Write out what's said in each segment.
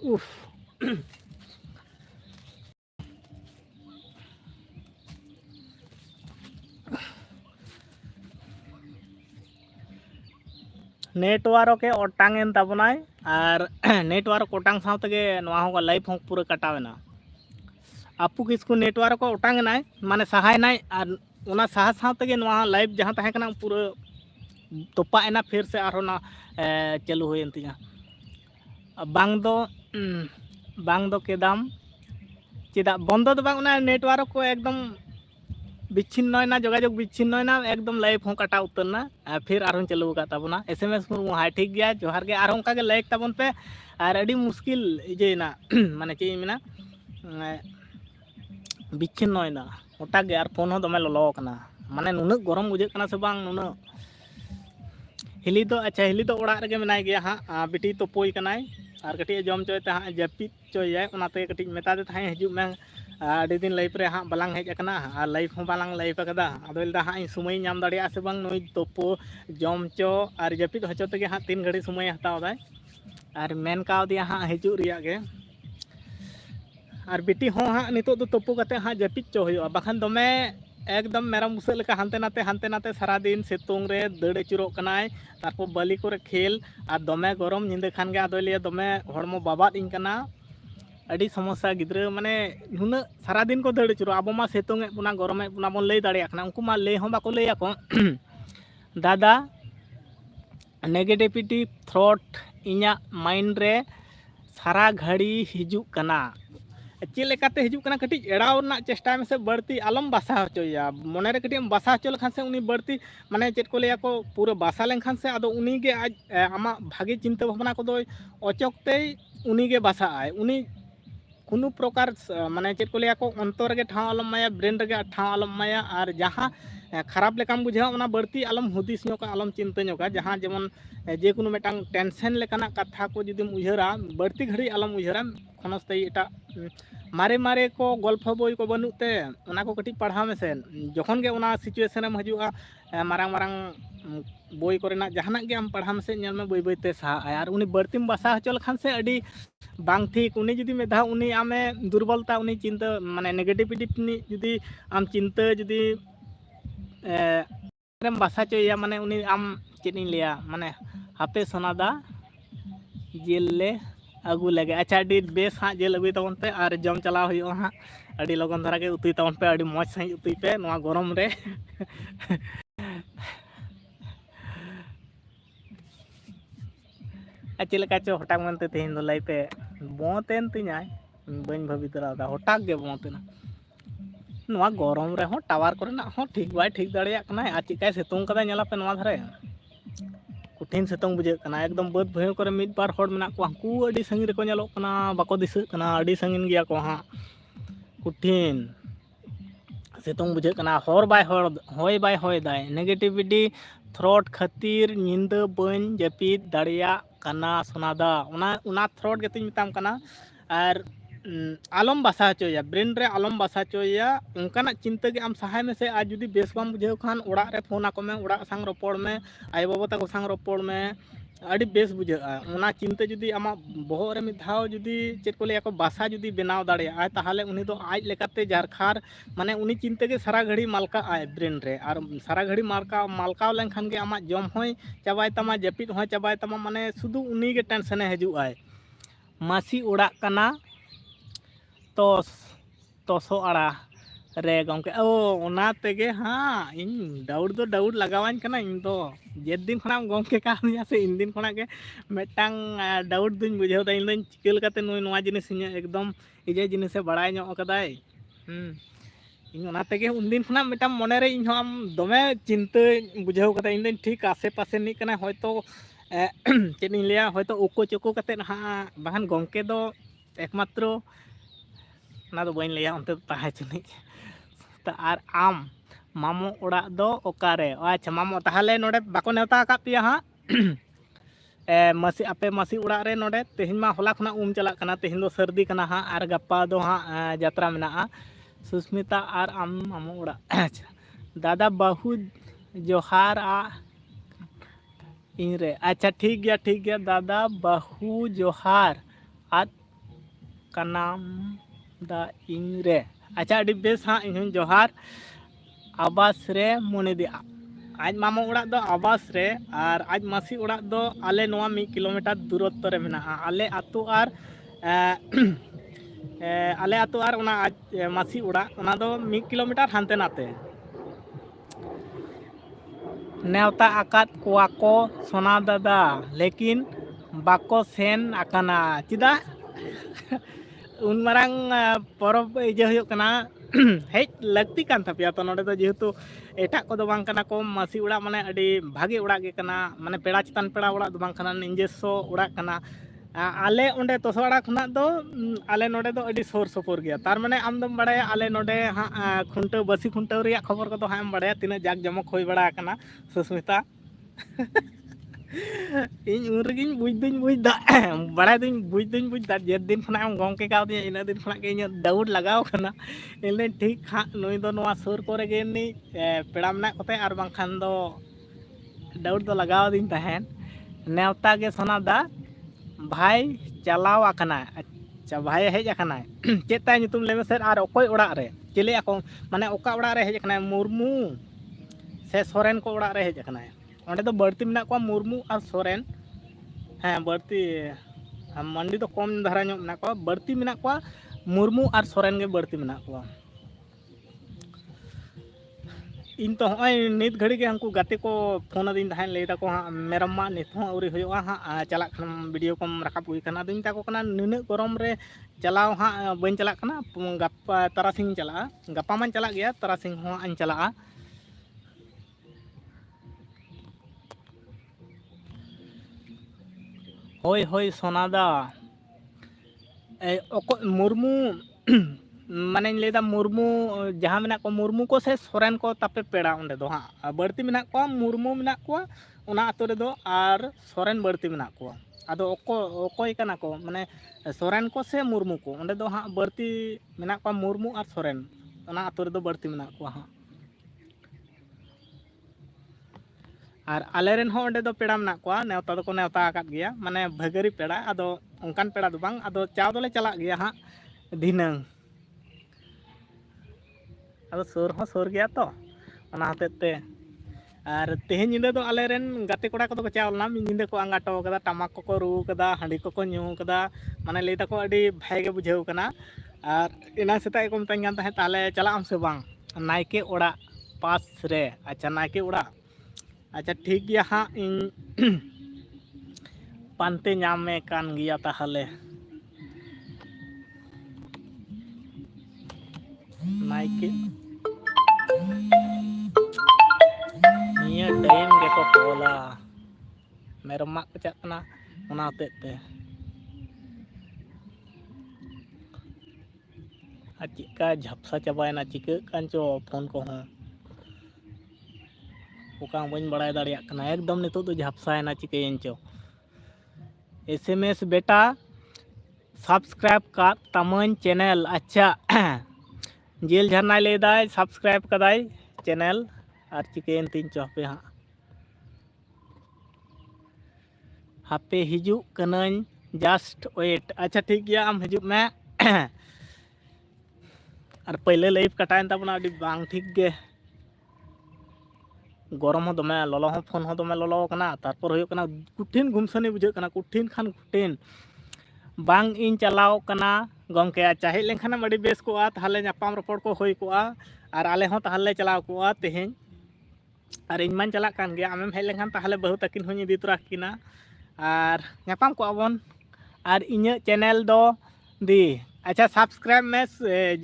उफ नेटवर्क ओटांगेन ताबनाय और नेटवर्क ओटांग सावतेगे नोआ हो लाइफ हो पूरा कटावेना आपू किसको नेटवर्क ओटांगनाय माने सहायनाय और उना साहा सावतेगे नोआ लाइफ जहां तहे कना पूरा तोपा एना फिर से आरो ना चालू होयन तिया बांग दो केदाम चेदा बंद दो बांग नेटवर्क को एकदम विच्छिन्नयना जोगाजोग विच्छिन्नयना एकदम लाइफ हो कटा उतरना फिर आरो चालू का ताबना SMS मुर्मू हाय ठीक गया जोहार गे आरो उनका के लाइक ताबन पे और अड़ी मुश्किल इजेना माने चे मेना विच्छिन्नयना ओटा गे और फोन हो दमे ललो कना माने नुना गरम बुझे कना से बांग नुना हिली तो अच्छा हिली तो ओड़ा रगे मेनाय गया हां बेटी तो पोई कनाय और कटी जम चोय ता जपित चोय ओनाते कटी मेता दे थाय हिजु में आदि दिन लाइफ रे हाँ बालांग हेज अकना और लाइफ हो बालांग लाइफ अकदा अदोलदा हाँ समय नाम दाड़िया से बांग नई तोपो जम चो और जपित हचो तगे हाँ 3 घड़ी समय हताव दाय और मेन काव दिया हाँ हिजु रिया गे और बेटी हो हाँ नितो दो तोपो कते हाँ जपित चो होयो बाखान दमे एकदम मेरम मुसे लेका हानते नाते सारा दिन सितुंग रे दड़ अचुरो कनाय तारपो बाली करे खेल और दमे गरम निंदे खान गे आदोलिया दमे हड़मो बाबाद इन कना अड़ी समस्या गिद्रा माने नुना सारा दिन को दड़ अचुरो अब मा सितुंग बुना गरम बुना बन लई दाड़िया कना उनको मा लई हो बाको लई आको दादा नेगेटिविटी थॉट इना माइंड रे सारा घड़ी हिजू कना चेलेकाते हिजू कना कटी एड़ाव ना चेष्टा में से बढ़ती आलम बासा हचोया मने रे कटी बासा हचो लखान से उनी बढ़ती माने चेत को लेया को पूरा बासा लेनखान से आदो उनी गे आज आमा भागी चिंता भावना को दो अचकते उनी गे बासा आय उनी कोनो प्रकार माने चेत को लेया को अंतर गे ठाव आलम माया ब्रेन रे ठाव आलम माया और जहाँ खराब लेकाम बुझा उना बढ़ती आलम हुदिस ᱧᱚᱜᱟ आलम चिंता ᱧᱚᱜᱟ जहाँ जेमन जे कोनो मेटांग टेंशन लेकाना कथा को जुदिम उयहरा बढ़ती घड़ी आलम उयहरा खनस्ते एटा मारे मारे को गल्प बोई को बनुते उना को कटी पढ़ा में से जखन गे उना सिचुएशन में हजुआ मारांग मारांग बोई कोरेना जहाना गे हम पढ़ा में से नेल में बोई बोईते सा यार उनी बढ़तीम बासा हचो लखान से अडी बांग ठीक उनी जुदी मेधा उनी आमे दुर्बलता उनी चिंता माने नेगेटिविटी जुदी आम चिंता जुदी बासा चोया माने उनी आम चेनी लिया माने हापे सोनादा जेल ले अगू लगे अच्छा अड़ी बेस हाँ जेल अगुई तबन पे और जम चलाव हुई हाँ अड़ी लगन धरा के उतुई तबन पे अड़ी मौज सही उतुई पे नोआ गरम रे चेलका चो हटाक मनते तेहिन दो लाई पे बोतेन तिना बन भाभी दरा हटाक गे बोतेना नोआ गरम रे हो टावर कोरेना हो ठीक बाय ठीक दाड़िया कना आ चिकाय सितुंग कदा नेला पे नोआ धरे कठिन सितुंग बुझे कना एकदम बद भयंकर करे मिद बार हड़ मेना को हंकू अडी संगी रे को नेलो कना बाको दिसु कना अडी संगिन गिया को हां कठिन सितुंग बुझे कना हर बाय हर होय बाय होय दाय नेगेटिविटी थ्रॉट खातिर निंदा बन जपित दाड़िया कना सोनादा उना थ्रॉट गेतिन मिताम कना और आलम बासा चोया ब्रेन रे आलम बासा चोया उनकाना चिंता के आम सहाय में से आज जुदी बेस बाम बुझे खान ओड़ा रे फोन आको में ओड़ा संग रोपड़ में आय बाबा तको संग रोपड़ में अड़ी बेस बुझे उना चिंता जुदी आमा बहो रे मिद धाव जुदी चेत को लेया को बासा जुदी बनाव दाड़िया आय ताहाले उनी दो आज लेकाते जारखार माने उनी चिंता के सारा घड़ी मालका आय ब्रेन रे और सारा घड़ी मालकाव लेनखान गे आमा जम होय चाबाय तमा जपित होय चाबाय तमा माने शुधु उनी गे टेंशन हजू आय मासी ओड़ा कना तोसो आड़ा रे गमके ओना तेगे हाँ इन डाउट दो डाउट लगावान कना इन तो जे दिन खना गमके का से इन दिन खना के मेटांग डाउट दुन बुझाव दा इन दिन चिकल काते नोआ जिनिस एकदम इजे जिनिस से बड़ाय ᱧᱚᱜ कदाय इन ओना तेगे उन दिन खना मेटाम मने रे इन हम दमे चिंता बुझाव कदा इन दिन ठीक आसे पासे नि कना होयतो चेन इन लिया होयतो ओको चोको काते हा बाहन गमके दो एकमात्र ना तो बन लिया उनते ताहे चुनी और आम मामो ओड़ा दो ओकारे अच्छा मामो ताहले नोडे बाको नेवता का पिया हाँ मसी आपे मसी ओड़ा रे नोडे तेहिन मा होला खना चला कना तेहिन दो सर्दी कना हाँ और गप्पा दो हाँ यात्रा मेना सुस्मिता और आम मामो ओड़ा अच्छा दादा बहु जोहार इन रे अच्छा ठीक गया दादा बहु जोहार ᱠᱟᱱᱟᱢ ᱫᱟ ᱤᱧ ᱨᱮ ᱟᱪᱪᱷᱟ ᱟᱹᱰᱤ ᱵᱮᱥ ᱦᱟᱸᱜ ᱤᱧ ᱡᱚᱦᱟᱨ ᱟᱵᱟᱥ ᱨᱮ ᱢᱚᱱᱤᱫᱤ ᱟᱡ ᱢᱟᱢᱟ ᱚᱲᱟᱜ ᱫᱚ ᱟᱵᱟᱥ ᱨᱮ ᱟᱨ ᱟᱡ ᱢᱟᱹᱥᱤ ᱚᱲᱟᱜ ᱫᱚ ᱟᱞᱮ ᱱᱚᱣᱟ 1 ᱠᱤᱞᱳᱢᱤᱴᱟᱨ ᱫᱩᱨᱚᱛᱛᱚ ᱨᱮ ᱢᱮᱱᱟᱜᱼᱟ ᱟᱞᱮ ᱟᱹᱛᱩ ᱟᱨ ᱟᱞᱮ ᱟᱹᱛᱩ ᱟᱨ ᱚᱱᱟ ᱟᱡ ᱢᱟᱹᱥᱤ ᱚᱲᱟᱜ ᱚᱱᱟ ᱫᱚ 1 ᱠᱤᱞᱳᱢᱤᱴᱟর ᱦᱟᱱᱛᱮ ᱱᱟᱛᱮ नेवता आकात कोआ को सोना दादा लेकिन बाको सेन आकाना चिदा उन मारांग परब इजे हुयो कना हेज लगती कान थापिया तो नोडे दो जेहेतु एटा को दो बांग कना को मासी उड़ा माने अडी भागे उड़ा गे कना माने पेड़ा चितान पेड़ा उड़ा दो बांग कना निजेसो उड़ा कना आले ओंडे तोसवाड़ा खना दो आले नोडे दो अडी सोर सोपोर गया तार माने आम दम बड़ाया आले नोडे हाँ खुंटो बसी खुंटो रिया खबर को तो हाँ बड़ाया तीना जाग जमक होई बड़ा कना सुस्मिता इन उन रगिन बुझदा बड़ा दिन बुझदा जे दिन खना हम गंके कावदी इन दिन खना के इन दाउड लगाव कना इले ठीक हाँ नुई दो नोआ सुर कोरे गे नि पेड़ा मना कोते आर बांखान दो दाउड दो लगाव दिन तहन नेवता गे सोनादा भाई चलाव आकना अच्छा भाई हेज आकना चेत ताय ᱧᱩᱛᱩᱢ लेमे सर आर ओकोय ओड़ा रे चेले आको माने ओका ओड़ा रे हेज आकना मुर्मू से सोरेन को ओड़ा रे हेज आकना ओंडे दो बर्ती मेना को मुर्मू और सोरेन हाँ बर्ती मंडी तो कम धारा ᱧᱚᱜ मेना को बर्ती मेना को मुर्मू और सोरेन गे बर्ती मेना को इन तो हय नित घड़ी के हमको गाते को फोन दिन धान लेदा को हाँ मेरम मा नित हो उरी होयोआ हाँ चला खन वीडियो कम रखा हुई कना दिन ताको कना नुन गरम रे चलाव हाँ बन चला कना गप्पा तारासिंग चला गप्पा मान चला गया तारासिंग हो अन चला होय होय सोनादा मुर्मू माने लेदा मुर्मू जहाँ मेना को मुर्मू को से सोरेन को तापे पेड़ा ओंडे दो हाँ बर्ती मेना को मुर्मू मेना को ओना आतो रे दो आर सोरेन बर्ती मेना को आदो ओकोय कना को माने सोरेन को से मुर्मू को ओंडे दो हाँ बर्ती मेना को मुर्मू और सोरेन ओना आतो रे दो बर्ती मेना को हाँ और आलेरेन हो ओंडे दो पेड़ा मेना को नेवता दो को नेवता आकात गया माने भगरी पेड़ा आदो उनकान पेड़ा दो बांग आदो चाव दोले चला गया हाँ धिनंग अब सुर हो सुर गया तो ओना हतेते और तेहें निंदे दो आलेरेन गाते कोड़ा को तो चावलना निंदे को आंगाटो कदा टमाक को रू कदा हांडी को न्यू कदा माने लेता को अडी भागे बुझाव कना और इना सेता को मताኝ कान ताहे ताले चला हम से बांग नायके ओड़ा पास रे अच्छा नायके ओड़ा अच्छा ठीक गया हाँ इन पानते नामे कान गया ताहले नायके निया टाइम गे को कोला मेरम मा को चकना ओना तेते आ चिका झपसा चबायना चिका कांचो फोन को हो ओका बन बड़ाय दाड़िया कना एकदम नितो तो झपसायना चिकेन चो एसएमएस बेटा सब्सक्राइब का तमन चैनल अच्छा जेल झरना लेदाय सब्सक्राइब कदाय चैनल और चिकेन तीन चौपे हाँ हापे हिजू कनन जस्ट वेट अच्छा ठीक गया आम हिजू में और पहले लाइव कटायन तबना अडी बांग ठीक गे गरम हो दमे ललो हो फोन हो दमे ललो कना तारपर होयो कना कुठिन गुमसनी बुझे कना कुठिन खान कुठिन बांग इन चलाव कना गमके अच्छा हेज लेखन अडी बेस को ताहले नापाम रपड़ को होई को और आले हो ताहले चलाव को तेहें और इन मान चला कान गया आमेम हेज लेखन ताहले बहु तकिन होई इदी तोरा किना और नापाम को आबन और इᱧ चैनल दो दी अच्छा सब्सक्राइब में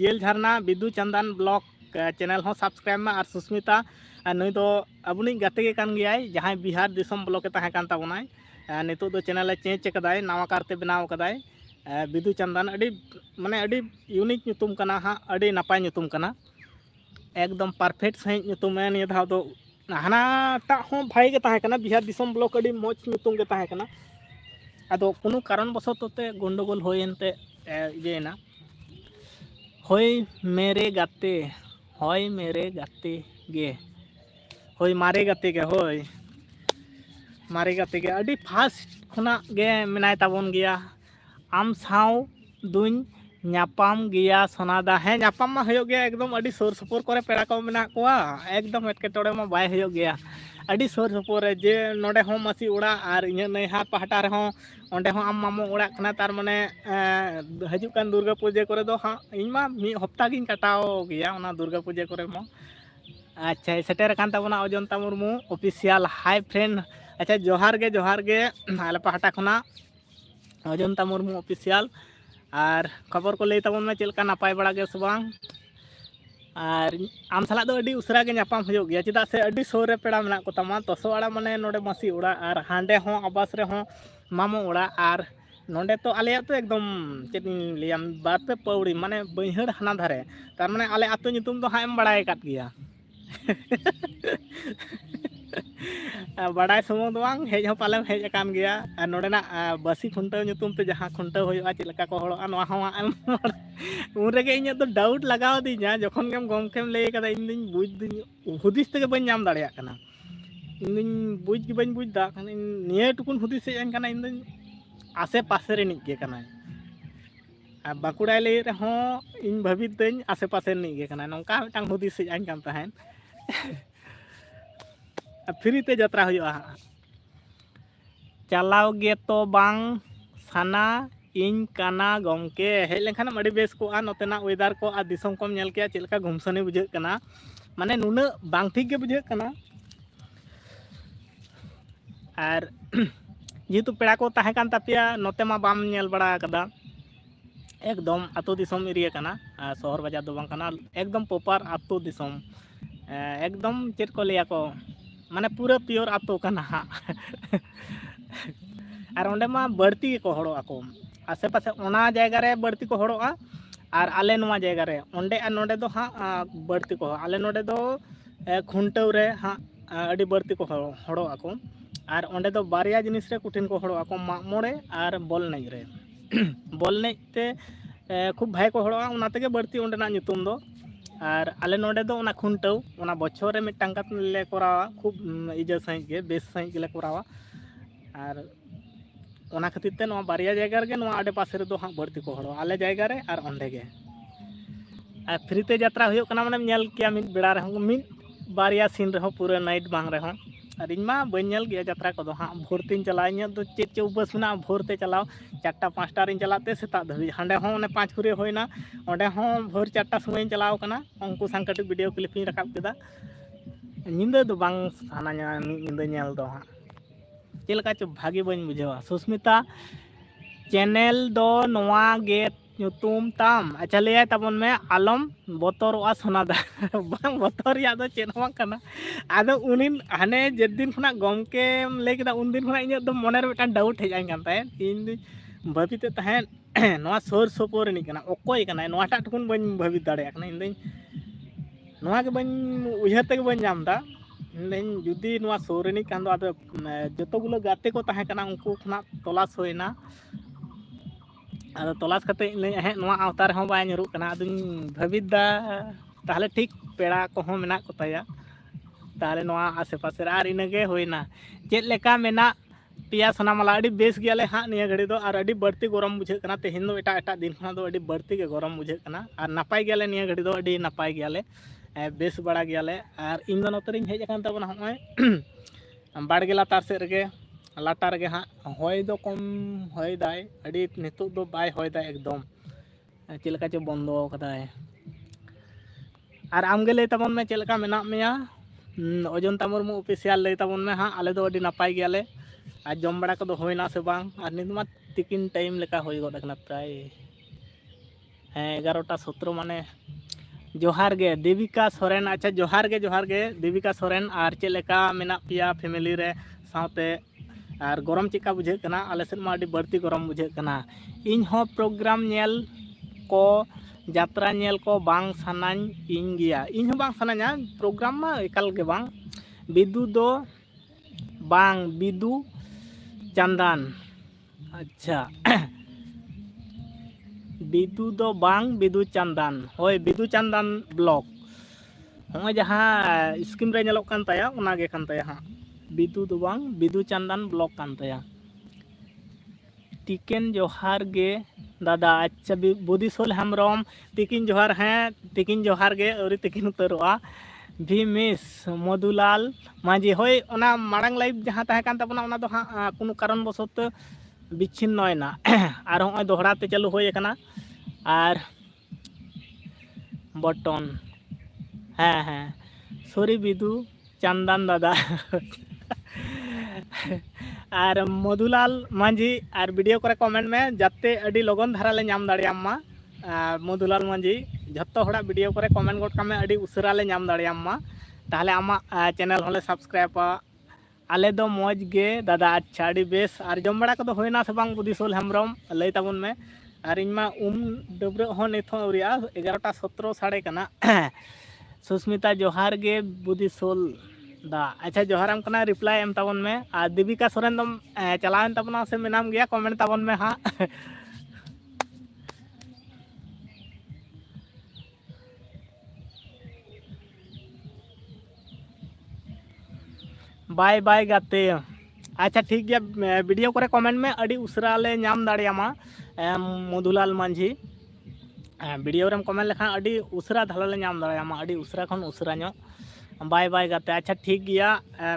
जेल झरना बिदु चंदन ब्लॉग चैनल हो सब्सक्राइब में और सुस्मिता नुई दो अबुनी गाते के कान गयाय जहां बिहार दिसम ब्लॉग के ताहे कान ताबोनाय नितो दो चैनल चेंज कदाय नवा कारते बनाव कदाय बिदु चंदन अडी माने अडी यूनिक ᱧᱩᱛᱩᱢ कना हाँ अडी नापाय ᱧᱩᱛᱩᱢ कना एकदम परफेक्ट सही ᱧᱩᱛᱩम है निया धाव दो हाना टा हो भाई के ताहे कना बिहार दिसम ब्लॉग अडी मोच ᱧᱩᱛᱩम के ताहे कना आदो कोनो कारण बसतते गंडगोल होयनते इजेना होय मेरे गाते गे होय मारे गाते गे होय मारे गाते गे अडी फास्ट खुना गे मेनाय ताबन गया आम साव दुन ᱧᱟᱯᱟᱢ ᱜᱮᱭᱟ ᱥᱚᱱᱟᱫᱟ ᱦᱮᱸ ᱧᱟᱯᱟᱢ ᱢᱟ ᱦᱩᱭᱩᱜ ᱜᱮᱭᱟ ᱮᱠᱫᱚम ᱟᱹᱰᱤ ᱥᱩᱨ ᱥᱩᱯᱩᱨ ᱠᱚᱨᱮ ᱯᱮᱲᱟ ᱠᱚ ᱢᱮᱱᱟᱜ ᱠᱚᱣᱟ ᱮᱠᱫᱚम ᱮᱴᱠᱮᱴᱚᱬᱮ ᱢᱟ ᱵᱟᱭ ᱦᱩᱭᱩᱜ ᱜᱮᱭᱟ ᱟᱹᱰᱤ ᱥᱩᱨ ᱥᱩᱯᱩᱨ ᱨᱮ ᱡᱮ ᱱᱚᱰᱮ ᱦᱚᱸ ᱢᱟᱹᱥᱤ ᱚᱲᱟᱜ ᱟᱨ ᱤᱧᱟᱹᱜ ᱱᱟᱹᱭᱦᱟᱹᱨ ᱯᱟᱦᱴᱟ ᱨᱮᱦᱚᱸ ᱚᱸᱰे ᱦᱚᱸ ᱟᱢ ᱢᱟᱢᱚ ᱚᱲᱟᱜ ᱠᱟᱱᱟ ᱛᱟᱨ ᱢᱟᱱᱮ ᱦᱤᱡᱩᱜ ᱠᱟᱱ ᱫᱩᱨᱜᱟᱹ ᱯᱩᱡᱟᱹ ᱠᱚᱨᱮ ᱫᱚ ᱦᱟᱸᱜ ᱤᱧ ᱢᱟ ᱢᱤᱫ ᱦᱚᱯᱛᱟ ᱜᱤᱧ ᱠᱟᱴᱟᱣ ᱜᱮᱭᱟ ᱚᱱᱟ ᱫᱩᱨᱜᱟᱹ ᱯᱩᱡᱟᱹ ᱠᱚᱨᱮ ᱢᱟ ᱟᱪᱪᱷᱟ ᱥᱮᱴᱮᱨ ᱟᱠᱟᱱ ᱛᱟᱵᱚᱱᱟ ᱚᱡᱚᱱᱛᱟ ᱢᱩᱨᱢᱩ ᱚᱯᱷᱤᱥᱤᱭᱟᱞ ᱦᱟᱭ ᱯᱷᱨᱮন্ড ᱟᱪᱪᱷᱟ ᱡᱚᱦᱟᱨ ᱜᱮ ᱟᱞᱮ ᱯᱟᱦᱴᱟ ᱠᱷᱚᱱᱟᱜ অজন্তা মুর্মু অফিসিয়াল আর খবর को लई तबन में चलका नपाय बड़ा गे से बांग और आम साला दो अडी उसरा गे नापाम हुयोग गया चेदा से अडी सोर रे पेड़ा मेना को तमा तसो आड़ा माने नोडे मसी उड़ा और हांडे हों आबास रे हों मामो उड़ा और नोडे तो आले तो एकदम चेद लियाम बार पे पौड़ी माने बैहड़ हाना धारे तार माने आले आतो नितुम तो हाम बड़ाय काट गया बड़ा सुमो दो बांग हेज हो पाले हेज अकान गया और नोडेना बसी खुंटाव ᱧᱩᱛᱩᱢ ᱛᱮ ᱡᱟᱦᱟᱸ ᱠᱷᱩंᱴᱟᱹᱣ ᱦᱩᱭᱩᱜᱼᱟ ᱪᱮᱫ ᱞᱮᱠᱟ ᱠᱚ ᱦᱚᱲᱚᱜᱼᱟ ᱱᱚᱣᱟ ᱦᱚᱸ ᱩᱱ ᱨᱮᱜᱮ ᱤᱧᱟᱹᱜ ᱫᱚ ᱰᱟᱣᱩᱴ ᱞᱟᱜᱟᱣ ᱫᱤᱧᱟ ᱡᱚᱠᱷᱚᱱ ᱜᱮᱢ ᱜᱚᱢᱠᱮᱢ ᱞᱟᱹᱭ ᱠᱟᱫᱟ ᱤᱧ ᱫᱩᱧ ᱵᱩᱡᱽ ᱫᱤᱧ ᱦᱩᱫᱤᱥ ᱛᱮᱜᱮ ᱵᱟᱹᱧ ᱧᱟᱢ ᱫᱟᱲᱮᱭᱟᱜ ᱠᱟᱱᱟ ᱤᱧ ᱫᱩᱧ ᱵᱩᱡᱽ ᱜᱮ ᱵᱟᱹᱧ ᱵᱩᱡᱽ ᱫᱟ ᱠᱷᱟᱱ ᱱᱤᱭᱟᱹ ᱴᱩᱠᱩᱱ ᱦᱩᱫᱤᱥ ᱦᱮᱡ ᱟᱹᱧ ᱠᱟᱱᱟ ᱤᱧ ᱫᱩᱧ ᱟᱥᱮ ᱯᱟᱥᱮ ᱨᱤᱱᱤᱡ ᱜᱮ ᱠᱟᱱᱟᱭ ᱟᱨ ᱵᱟᱸᱠᱩᱲᱟᱭ ᱞᱟᱹᱭ ᱨᱮᱦᱚᱸ ᱤᱧ ᱵᱷᱟᱹᱵᱤᱛ ᱫᱟᱹᱧ ᱟᱥᱮ ᱯᱟᱥᱮ ᱨᱤᱱᱤᱡ ᱜᱮ ᱠᱟᱱᱟᱭ ᱱᱚᱝᱠᱟ ᱢᱤᱫᱴᱟᱝ ᱦᱩᱫᱤᱥ ᱦᱮᱡ ᱟᱹᱧ ᱠᱟᱱ ᱛᱟᱦᱮᱸᱫ फ्री ते यात्रा हुआ चलाव गे तो बांग साना इन काना गमके हेज लेखान अड़ी बेस को नोतेना वेदार को आ दिसम को नेल के चेलका घुमसनी बुझे कना माने नुना बांग ठीक के बुझे कना और जेहेतु पेड़ा को ताहे कान तापिया नोते मा बाम नेल बड़ा कदा एकदम आतो दिसम एरिया कना शहर बाजार दो बांग कना एकदम पोपार आतो दिसम एकदम चेत को लिया को माने पूरा प्योर आतो कना और ओंडे मा बढ़ती को हड़ो आको आसे पासे ओना जायगा रे बढ़ती को हड़ो और आले नोवा जायगा रे ओंडे आ नोडे दो हाँ बढ़ती को आले नोडे दो खुंटाव रे हाँ अड़ी बढ़ती को हड़ो आको और ओंडे दो बारिया जिनिस रे कुठिन को हड़ो आको माग मोड़े और बॉल नहीं रे बॉल नहीं ते खूब भाई को हड़ो ओना तेगे बढ़ती ओंडे ना ᱧᱩᱛᱩᱢ दो और आले नोडे दो ओना खुंटाव ओना बछर रे मिटटांग कात ले करावा खूब इजा सही के बेस सही के ले करावा और ओना खातिर ते नोआ बारिया जायगा रे नोआ आडे पासे रे दो हां बढ़ती को हड़ो आले जायगा रे और ओंडे गे और फ्री ते यात्रा हुयो कना माने नेल किया मिद बेड़ा रे हों मिद बारिया सीन रे हों पूरा नाइट बांग रे हों और इन मा बन नेल गया यात्रा को दो हां भोर तीन चला इन दो चेत चे बस मेना भोर ते चलाओ 4टा 5टा रिन चलाते सेता धबी हांडे हों ने 5 खुरे होइना ओंडे हों भोर 4टा समय चलाओ कना उनको संग कटी वीडियो क्लिपिंग रखाब केदा निंदा दो बांग साना निंदा नेल दो हां चेलका चो भागी बन बुझेवा सुस्मिता चैनल दो नोआ गे ᱧᱩᱛᱩᱢ ताम अच्छा ले तबन में आलम बतरवा सोनादा बांग बतर या दो चेन बांग कना आदो उनिन हाने जेदिन खना गमके ले केदा उन दिन खना इᱧ दो मने रे मिटान डाउट हेज आइन कान ताहे इन भाबिते ताहे नोआ सोर सोपोर नि कना ओकोय कना नोआटा टुकुन बन भाबि दाड़े कना इन दिन नोआ के बन उयहर तक बन जामदा इन जुदी नोआ सोरनी कान दो आदो जतोगुलो गाते को ताहे कना उनको खना तलाश होइना तलाश करते हे नोआ आवतार हों बाय ᱧᱩᱨᱩᱜ कना अदुñ भाबिदा ताहले ठीक पेड़ा को हों मेना को ताया ताहले नोआ आसे पासे आर इनगे होइना चेत लेका मेना पिया सोनामाला अड़ी बेस गयाले हां निया घड़ी दो और अड़ी बढ़ती गरम बुझे कना तेहिन दो एटा एटा दिन खना दो अड़ी बढ़ती के गरम बुझे कना और नापाय गयाले निया घड़ी दो अड़ी नापाय गयाले बेस बड़ा गयाले और इन दो नतरिñ हेज अकान तबना होय बाड़गे लातार से रगे लाटार गे हाँ हय दो कम हय दाय अड़ी नितो दो बाय हय दाय एकदम चेलका चो बंदो कदाय और आमगे लय तबन में चेलका मेना मेया अजंता मुर्मू ऑफिशियल लय तबन में हाँ आले दो अड़ी नापाय गयाले आज जम बड़ा को दो होइना से बांग और नित मा तिकिन टाइम लेका होय गड कना प्राय 11टा 17 माने जोहार गे देविका सोरेन अच्छा जोहार गे देविका सोरेन और चेलका मेना पिया फैमिली रे साथे और गरम चिका बुझे कना आले सेन मा अड़ी बढ़ती गरम बुझे कना इन हो प्रोग्राम नेल को यात्रा नेल को बांग सानाñ इन गया इन हो बांग सानाña प्रोग्राम मा एकाल के बांग बिदु दो बांग बिदु चंदन अच्छा बिदु दो बांग बिदु चंदन होय बिदु चंदन ब्लॉग हो जहाँ स्क्रीन रे नेलोक कान ताया ओना गे कान ताया हां बिदु दो बांग बिदु चंदन ब्लॉग कान ताया टिकेन जोहार गे दादा अच्छा बुदिसोल हेम्ब्रम तिकिन जोहार हाँ तिकिन जोहार गे अवरी तिकिन उतरोआ भी मिस मधुलाल माझी होय ओना माड़ांग लाइव जहाँ तहे कान तबना ओना दो हाँ कोनो कारण बसत बिच्छिन्नयना और हॉय दोहराते चालू होय कना और बटन हाँ हाँ सॉरी बिदु चंदन दादा और मधुलाल माझी और वीडियो करे कमेंट में जाते अड़ी लगन धारा ले नाम दाड़ियामा मधुलाल माझी जत्तो हड़ा वीडियो करे कमेंट गोट कामे अड़ी उसरा ले नाम दाड़ियामा ताहले आमा चैनल होले सब्सक्राइबा आले दो मौज गे दादा अच्छा अड़ी बेस और जम बड़ा कदो होइना से बांग बुदिसोल हेम्ब्रम लई ताबुन में और इनमा डबरे हो निथो अवरिया 11:17 साढ़े कना सुस्मिता जोहार गे बुदिसोल दा अच्छा जोहाराम कना रिप्लाई एम ताबन में और दीपिका सोरेन दम चलावन ताबना से मेनाम गया कमेंट ताबन में हाँ बाय बाय गाते अच्छा ठीक गया वीडियो करे कमेंट में अड़ी उसरा ले नाम दाड़ियामा मधुलाल माझी वीडियो रेम कमेंट लेखान अड़ी उसरा धाला ले नाम दाड़ियामा अड़ी उसरा खन उसरा नो बाय बाय गाते अच्छा ठीक गया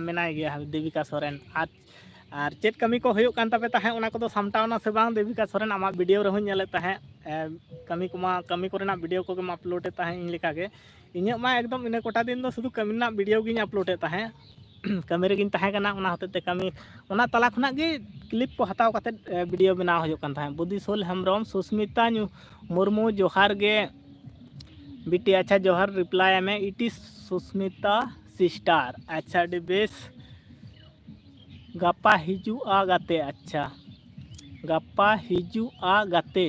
मेनाय गया दीपिका सोरेन और चेत कमी को हुयुग कान तापे ताहे ओना कोदो सामटावना से बांग दीपिका सोरेन आमा वीडियो रे हों नेले ताहे कमी कुमा कमी कोरेना वीडियो को गेम अपलोड ताहे इन लेका गे इन्या मा एकदम इने कोटा दिन दो शुधु कमी ना वीडियो गिन अपलोड ताहे कमी रे गिन ताहे कना ओना होते कमी ओना तला खना गे क्लिप को हताव काते वीडियो बनाव हुयुग कान ताहे बुदिसोल हेम्ब्रम सुस्मिता मुर्मू जोहार गे बिटी अच्छा जोहार रिप्लाई में इट इज सुस्मिता सिस्टार अच्छा डी बेस गप्पा हिजुआ गाते अच्छा गप्पा हिजुआ गाते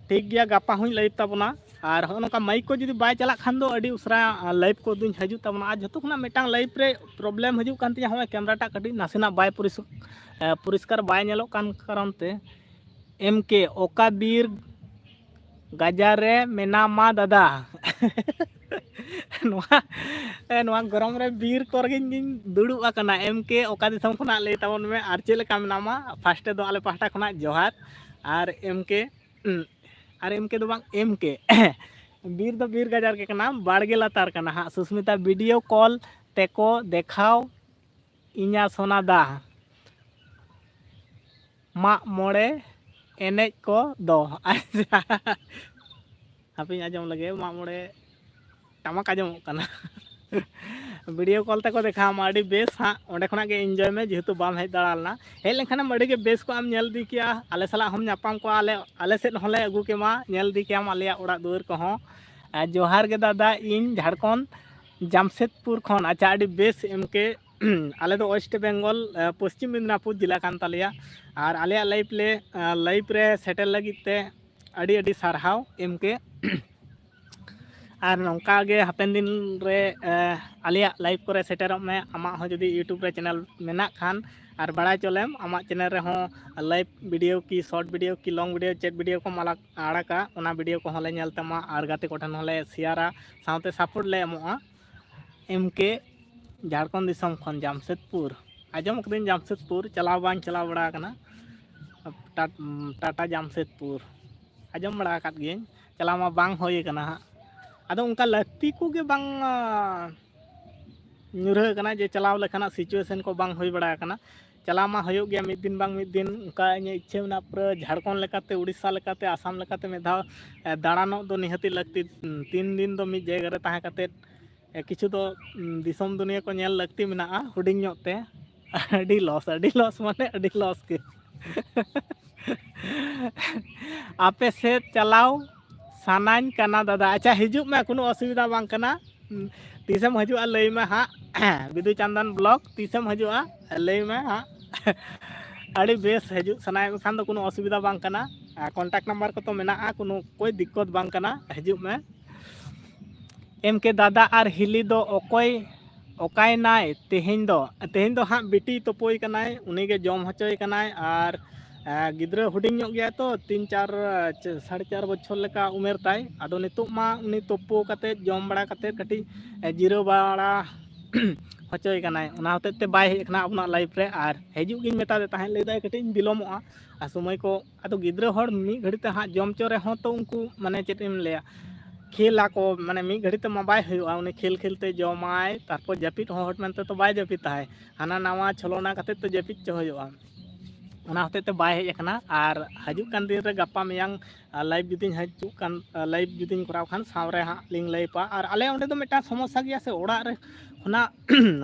ठीक गया गप्पा हुई लाइव ताबना और होनका माइक को जुदी बाय चला खान दो अड़ी उसरा लाइव को दुन हजू ताबना आज जतो खना मेटांग लाइव रे प्रॉब्लम हजू कान तिया होय कैमरा टा कटी नासेना बाय परिष्कार बाय नेलो कान कारण ते एमके ओका बीर गाजार रे मेनामा दादा गरम रे बीर करगिन दुड़ुब आकना एमके ओका दिसम खना ले ताबन में आर चे लेका मेनामा फास्टे दो आले पाहटा खना जोहार और एमके दो बांग एमके बीर दो बीर गाजार के कना बाड़गे लातार कना हाँ सुस्मिता वीडियो कॉल तेको देखाव इन्या सोना दा मा मोड़े एनेज को दो हापी आजम लगे मा मोड़े टमाक आजम कना वीडियो कॉल तक देखा अड़ी बेस हाँ ओंडे खना के एंजॉय में जेहेतु बाम हेज दाड़ालना हेज लेखान अड़ी के बेस को आम नेल दी किया आले साला हम नापाम को आले सेद होले अगू के मा नेल दी किया आलिया ओड़ा दुआर को हों जोहार के दादा इन झारखंड जामशेदपुर खन अच्छा अड़ी बेस एमके आले दो वेस्ट बेंगल पश्चिम मिदनापुर जिला कान तालिया और आलिया लाइव रे सेटल लगिते अड़ी अड़ी सारहाव एमके और नौका गे हापेन दिन रे आलिया लाइव करे सेटर में आमा हो जदी यूट्यूब रे चैनल मेना खान और बड़ा चलेम आमा चैनल रे हो लाइव वीडियो की शॉर्ट वीडियो की लॉन्ग वीडियो चेट वीडियो को माला आड़ाका ओना वीडियो को होले नेल तमा और गाते कोठन होले शेयरा साउते सपोर्ट ले एमोआ एमके झारखंड दिसम खन जामशेदपुर आजम कदिन जामशेदपुर चलाव बाñ चलाव बड़ा कना टाटा जामशेदपुर आजम बड़ा काट गेन चलाव मा बांग होय कना हा आदो उनका लगती को गे बांग ᱧᱩᱨᱦᱟᱹ कना जे चलाव लेखाना सिचुएशन को बांग होय बड़ा कना चलाव मा होयो गया मिद दिन बांग मिद दिन उनका इᱧ इच्छा मेना पूरा झारखंड लेकाते उड़ीसा लेकाते आसाम लेकाते में धाव दाड़ानो दो निहती लगती 3 दिन दो मिद जगह रे ताहे काते किछु दो दिसम दुनिया को नेल लगती मेना हुडिंग ñoते अडी लॉस माने अडी लॉस के आपे से चलाव सानाñ कना दादा अच्छा हिजुग में कोनो असुविधा बांग कना तीसम हजुआ लई में हाँ विदु चंदन ब्लॉग तीसम हजुआ लई में हाँ अड़ी बेस हजु सनाय खान दो कोनो असुविधा बांग कना कॉन्टैक्ट नंबर को तो मेना कोनो कोई दिक्कत बांग कना हजुग में एमके दादा और हिली दो ओकोय ओकाय नाय तेहें दो हाँ बिटी तोपोय कनाय उनी गे जम होचोय कनाय और गिद्रा हुडिंग गया तो 3-4 बछर लेका उमेर ताय आदो नितुक मा उनी तोपो काते जम बड़ा काते कटी जीरो बड़ा ᱦᱚᱪᱚᱭ ᱠᱟᱱᱟᱭ ᱚᱱᱟ ᱦᱚᱛᱮᱡ ᱛᱮ ᱵᱟᱭ ᱦᱮᱡ ᱠᱟᱱᱟ ᱟᱵᱚᱱᱟᱜ ᱞᱟᱭᱤᱵᱷ ᱨᱮ ᱟᱨ ᱦᱤᱡᱩᱜ ᱜᱤᱧ ᱢᱮᱛᱟᱫᱮ ᱛᱟᱦᱮᱸᱫ ᱞᱟᱹᱭᱫᱟᱭ ᱠᱟᱹᱴᱤᱡ ᱤᱧ ᱵᱤᱞᱚᱢᱚᱜᱼᱟ ᱟᱨ ᱥᱚᱢᱚᱭ ᱠᱚ ᱟᱫᱚ ᱜᱤᱫᱽᱨᱟᱹ ᱦᱚᱲ ᱢᱤᱫ ᱜᱷᱟᱹᱲᱤᱡ ᱛᱮ ᱦᱟᱸᱜ ᱡᱚᱢ ᱪᱚ ᱨᱮᱦᱚᱸ ᱛᱚ ᱩᱱᱠᱩ ᱢᱟᱱᱮ ᱪᱮᱫ ᱮᱢ ᱞᱟᱹᱭᱟ ᱠᱷᱮᱞ ᱟᱠᱚ ᱢᱟᱱᱮ ᱢᱤᱫ ᱜᱷᱟᱹᱲᱤᱡ ᱛᱮᱢᱟ ᱵᱟᱭ ᱦᱩᱭᱩᱜᱼᱟ ᱩᱱᱤ ᱠᱷᱮᱞ ᱠᱷᱮᱞ ᱛᱮ ᱡᱚᱢᱟᱭ ᱛᱟᱨᱯᱚᱨ ᱡᱟᱹᱯᱤᱫ ᱦᱚᱸ ᱦᱚᱲ ᱢᱮᱱᱛᱮ ᱛᱚ ᱵᱟᱭ ᱡᱟᱹᱯᱤᱫ ᱛᱟᱦᱮᱸ ᱦᱟᱱᱟ ᱱᱟᱣᱟ ᱪᱷᱚᱞᱚᱱᱟ ᱠᱟᱛᱮ ᱛᱚ ᱡᱟᱹᱯᱤᱫ ᱪᱚ ᱦᱩᱭᱩᱜᱼᱟ ᱚᱱᱟ ᱦᱚᱛᱮᱡ ᱛᱮ ᱵᱟᱭ ᱦᱮᱡ ᱟᱠᱟᱱᱟ ᱟᱨ ᱦᱤᱡᱩᱜ ᱠᱟᱱ ᱫᱤᱱ ᱨᱮ ᱜᱟᱯᱟ ᱢᱮᱭᱟᱝ ᱞᱟᱭᱤᱵᱷ ᱡᱩᱫᱤᱧ ᱦᱤᱡᱩᱜ ᱠᱟᱱ ᱞᱟᱭᱤᱵᱷ ᱡᱩᱫᱤᱧ ᱠᱚᱨᱟᱣ ᱠᱷᱟᱱ ᱥᱟᱶᱨᱮ ᱦᱟᱸᱜ ᱞᱤᱧ ᱞᱟᱹᱭᱯᱟ ᱟᱨ ᱟᱞᱮ ᱚᱸᱰᱮ ᱫᱚ ᱢᱤᱫᱴᱟᱝ ᱥᱚᱢᱚᱥᱥᱟ ᱜᱮᱭᱟ ᱥᱮ ᱚᱲᱟᱜ ᱨᱮ ᱠᱷᱚᱱᱟᱜ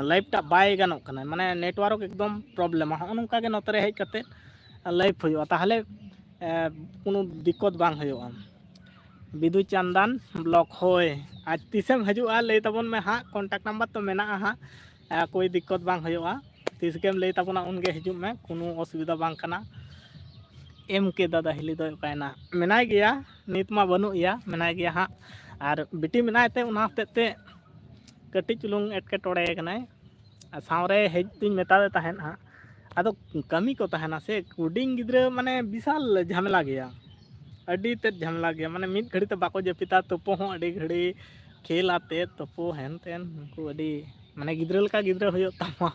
ᱞᱟᱭᱤᱵᱷ ᱴᱟᱜ ᱵᱟᱭ ᱜᱟᱱᱚᱜ ᱠᱟᱱᱟ ᱢᱟᱱᱮ ᱱᱮᱴᱣᱟᱨᱠ ᱮᱠᱫᱚᱢ ᱯᱨᱚᱵᱞᱮᱢᱟ ᱦᱚᱸᱜᱼᱚ ᱱᱚᱝᱠᱟ ᱜᱮ ᱱᱚᱛᱮ ᱨᱮ ᱦᱮᱡ ᱠᱟᱛᱮ ᱞᱟᱭᱤᱵᱷ ᱦᱩᱭᱩᱜᱼᱟ ᱛᱟᱦᱚᱞᱮ কোনো দিক্কত ᱵᱟᱝ ᱦᱩᱭᱩᱜᱼᱟ ᱵᱤᱫᱩ ᱪᱟᱸᱫᱟᱱ ᱵᱞᱚᱠ ᱦᱳᱭ ᱟᱡ ᱛᱤᱥᱮᱢ ᱦᱤᱡᱩᱜᱼᱟ ᱞᱟᱹᱭ ᱛᱟᱵᱚᱱ ᱢᱮ ᱦᱟᱸᱜ ᱠᱚᱱᱴᱟᱠᱴ ᱱᱟᱢᱵᱟᱨ ᱛᱚ ᱢᱮᱱᱟᱜᱼᱟ ᱦᱟᱸᱜ ᱠᱳᱭ ᱫᱤक्ᱠᱚᱛ ᱵᱟᱝ ᱦᱩᱭᱩᱜᱼᱟ ᱛᱤᱥ ᱜᱮᱢ ᱞᱟᱹᱭ ᱛᱟᱵᱚᱱᱟ ᱩᱱᱜᱮ ᱦᱤᱡᱩᱜ ᱢᱮ ᱠᱳᱱᱳ ᱚᱥᱩᱵᱤᱫᱟ ᱵᱟᱝ ᱠᱟᱱᱟ ᱮᱢ ᱠᱮ ᱫᱟᱫᱟ ᱦᱤᱞᱤ ᱫᱚᱭ ᱚᱠᱟᱭᱮᱱᱟ ᱢᱮᱱᱟᱭ ᱜᱮᱭᱟ ᱱᱤᱛ ᱢᱟ ᱵᱟᱹᱱᱩᱜ ᱮᱭᱟ ᱢᱮᱱᱟᱭ ᱜᱮᱭᱟ ᱦᱟᱸᱜ ᱟᱨ ᱵᱤᱴᱤ ᱢᱮᱱᱟᱭ ᱛᱮ ᱚᱱᱟ ᱦᱚᱛᱮᱡ ᱛᱮ ᱠᱟᱹᱴᱤᱡ ᱪᱩᱞᱩᱝ ᱮᱴᱠᱮᱴᱚᱬᱮ ᱠᱟᱱᱟᱭ ᱥᱟᱶᱨᱮ ᱦᱮᱡ ᱛᱤᱧ ᱢᱮᱛᱟᱫᱮ ᱛᱟᱦᱮᱸᱫ ᱦᱟᱸᱜ ᱟᱫᱚ ᱠᱟᱹᱢᱤ ᱠᱚ ᱛᱟᱦᱮᱱᱟ ᱥᱮ ᱦᱩᱰᱤᱧ ᱜᱤᱫᱽᱨᱟᱹ ᱢᱟᱱᱮ ᱵᱤᱥᱟᱞ ᱡᱷᱟᱢᱮᱞᱟ ᱜᱮᱭᱟ ᱟᱹᱰᱤ ᱛᱮᱫ ᱡᱷᱟᱢᱮᱞᱟ ᱜᱮᱭᱟ ᱢᱟᱱᱮ ᱢᱤᱫ ᱜᱷᱟᱹᱲᱤ ᱛᱮ ᱵᱟᱠᱚ ᱡᱟᱹᱯᱤᱫᱟ ᱛᱩᱯᱩ ᱦᱚᱸ ᱟᱹᱰᱤ ᱜᱷᱟᱹᱲᱤ ᱠᱷᱮᱞ ᱟᱛᱮᱫ ᱛᱩᱯᱩ ᱦᱮᱱᱛᱮᱱ ᱩᱱᱠᱩ ᱟᱹᱰᱤ ᱢᱟᱱᱮ ᱜᱤᱫᱽᱨᱟᱹ ᱞᱮᱠᱟ ᱜᱤᱫᱽᱨᱟᱹ ᱦᱩᱭᱩᱜ ᱛᱟᱢᱟ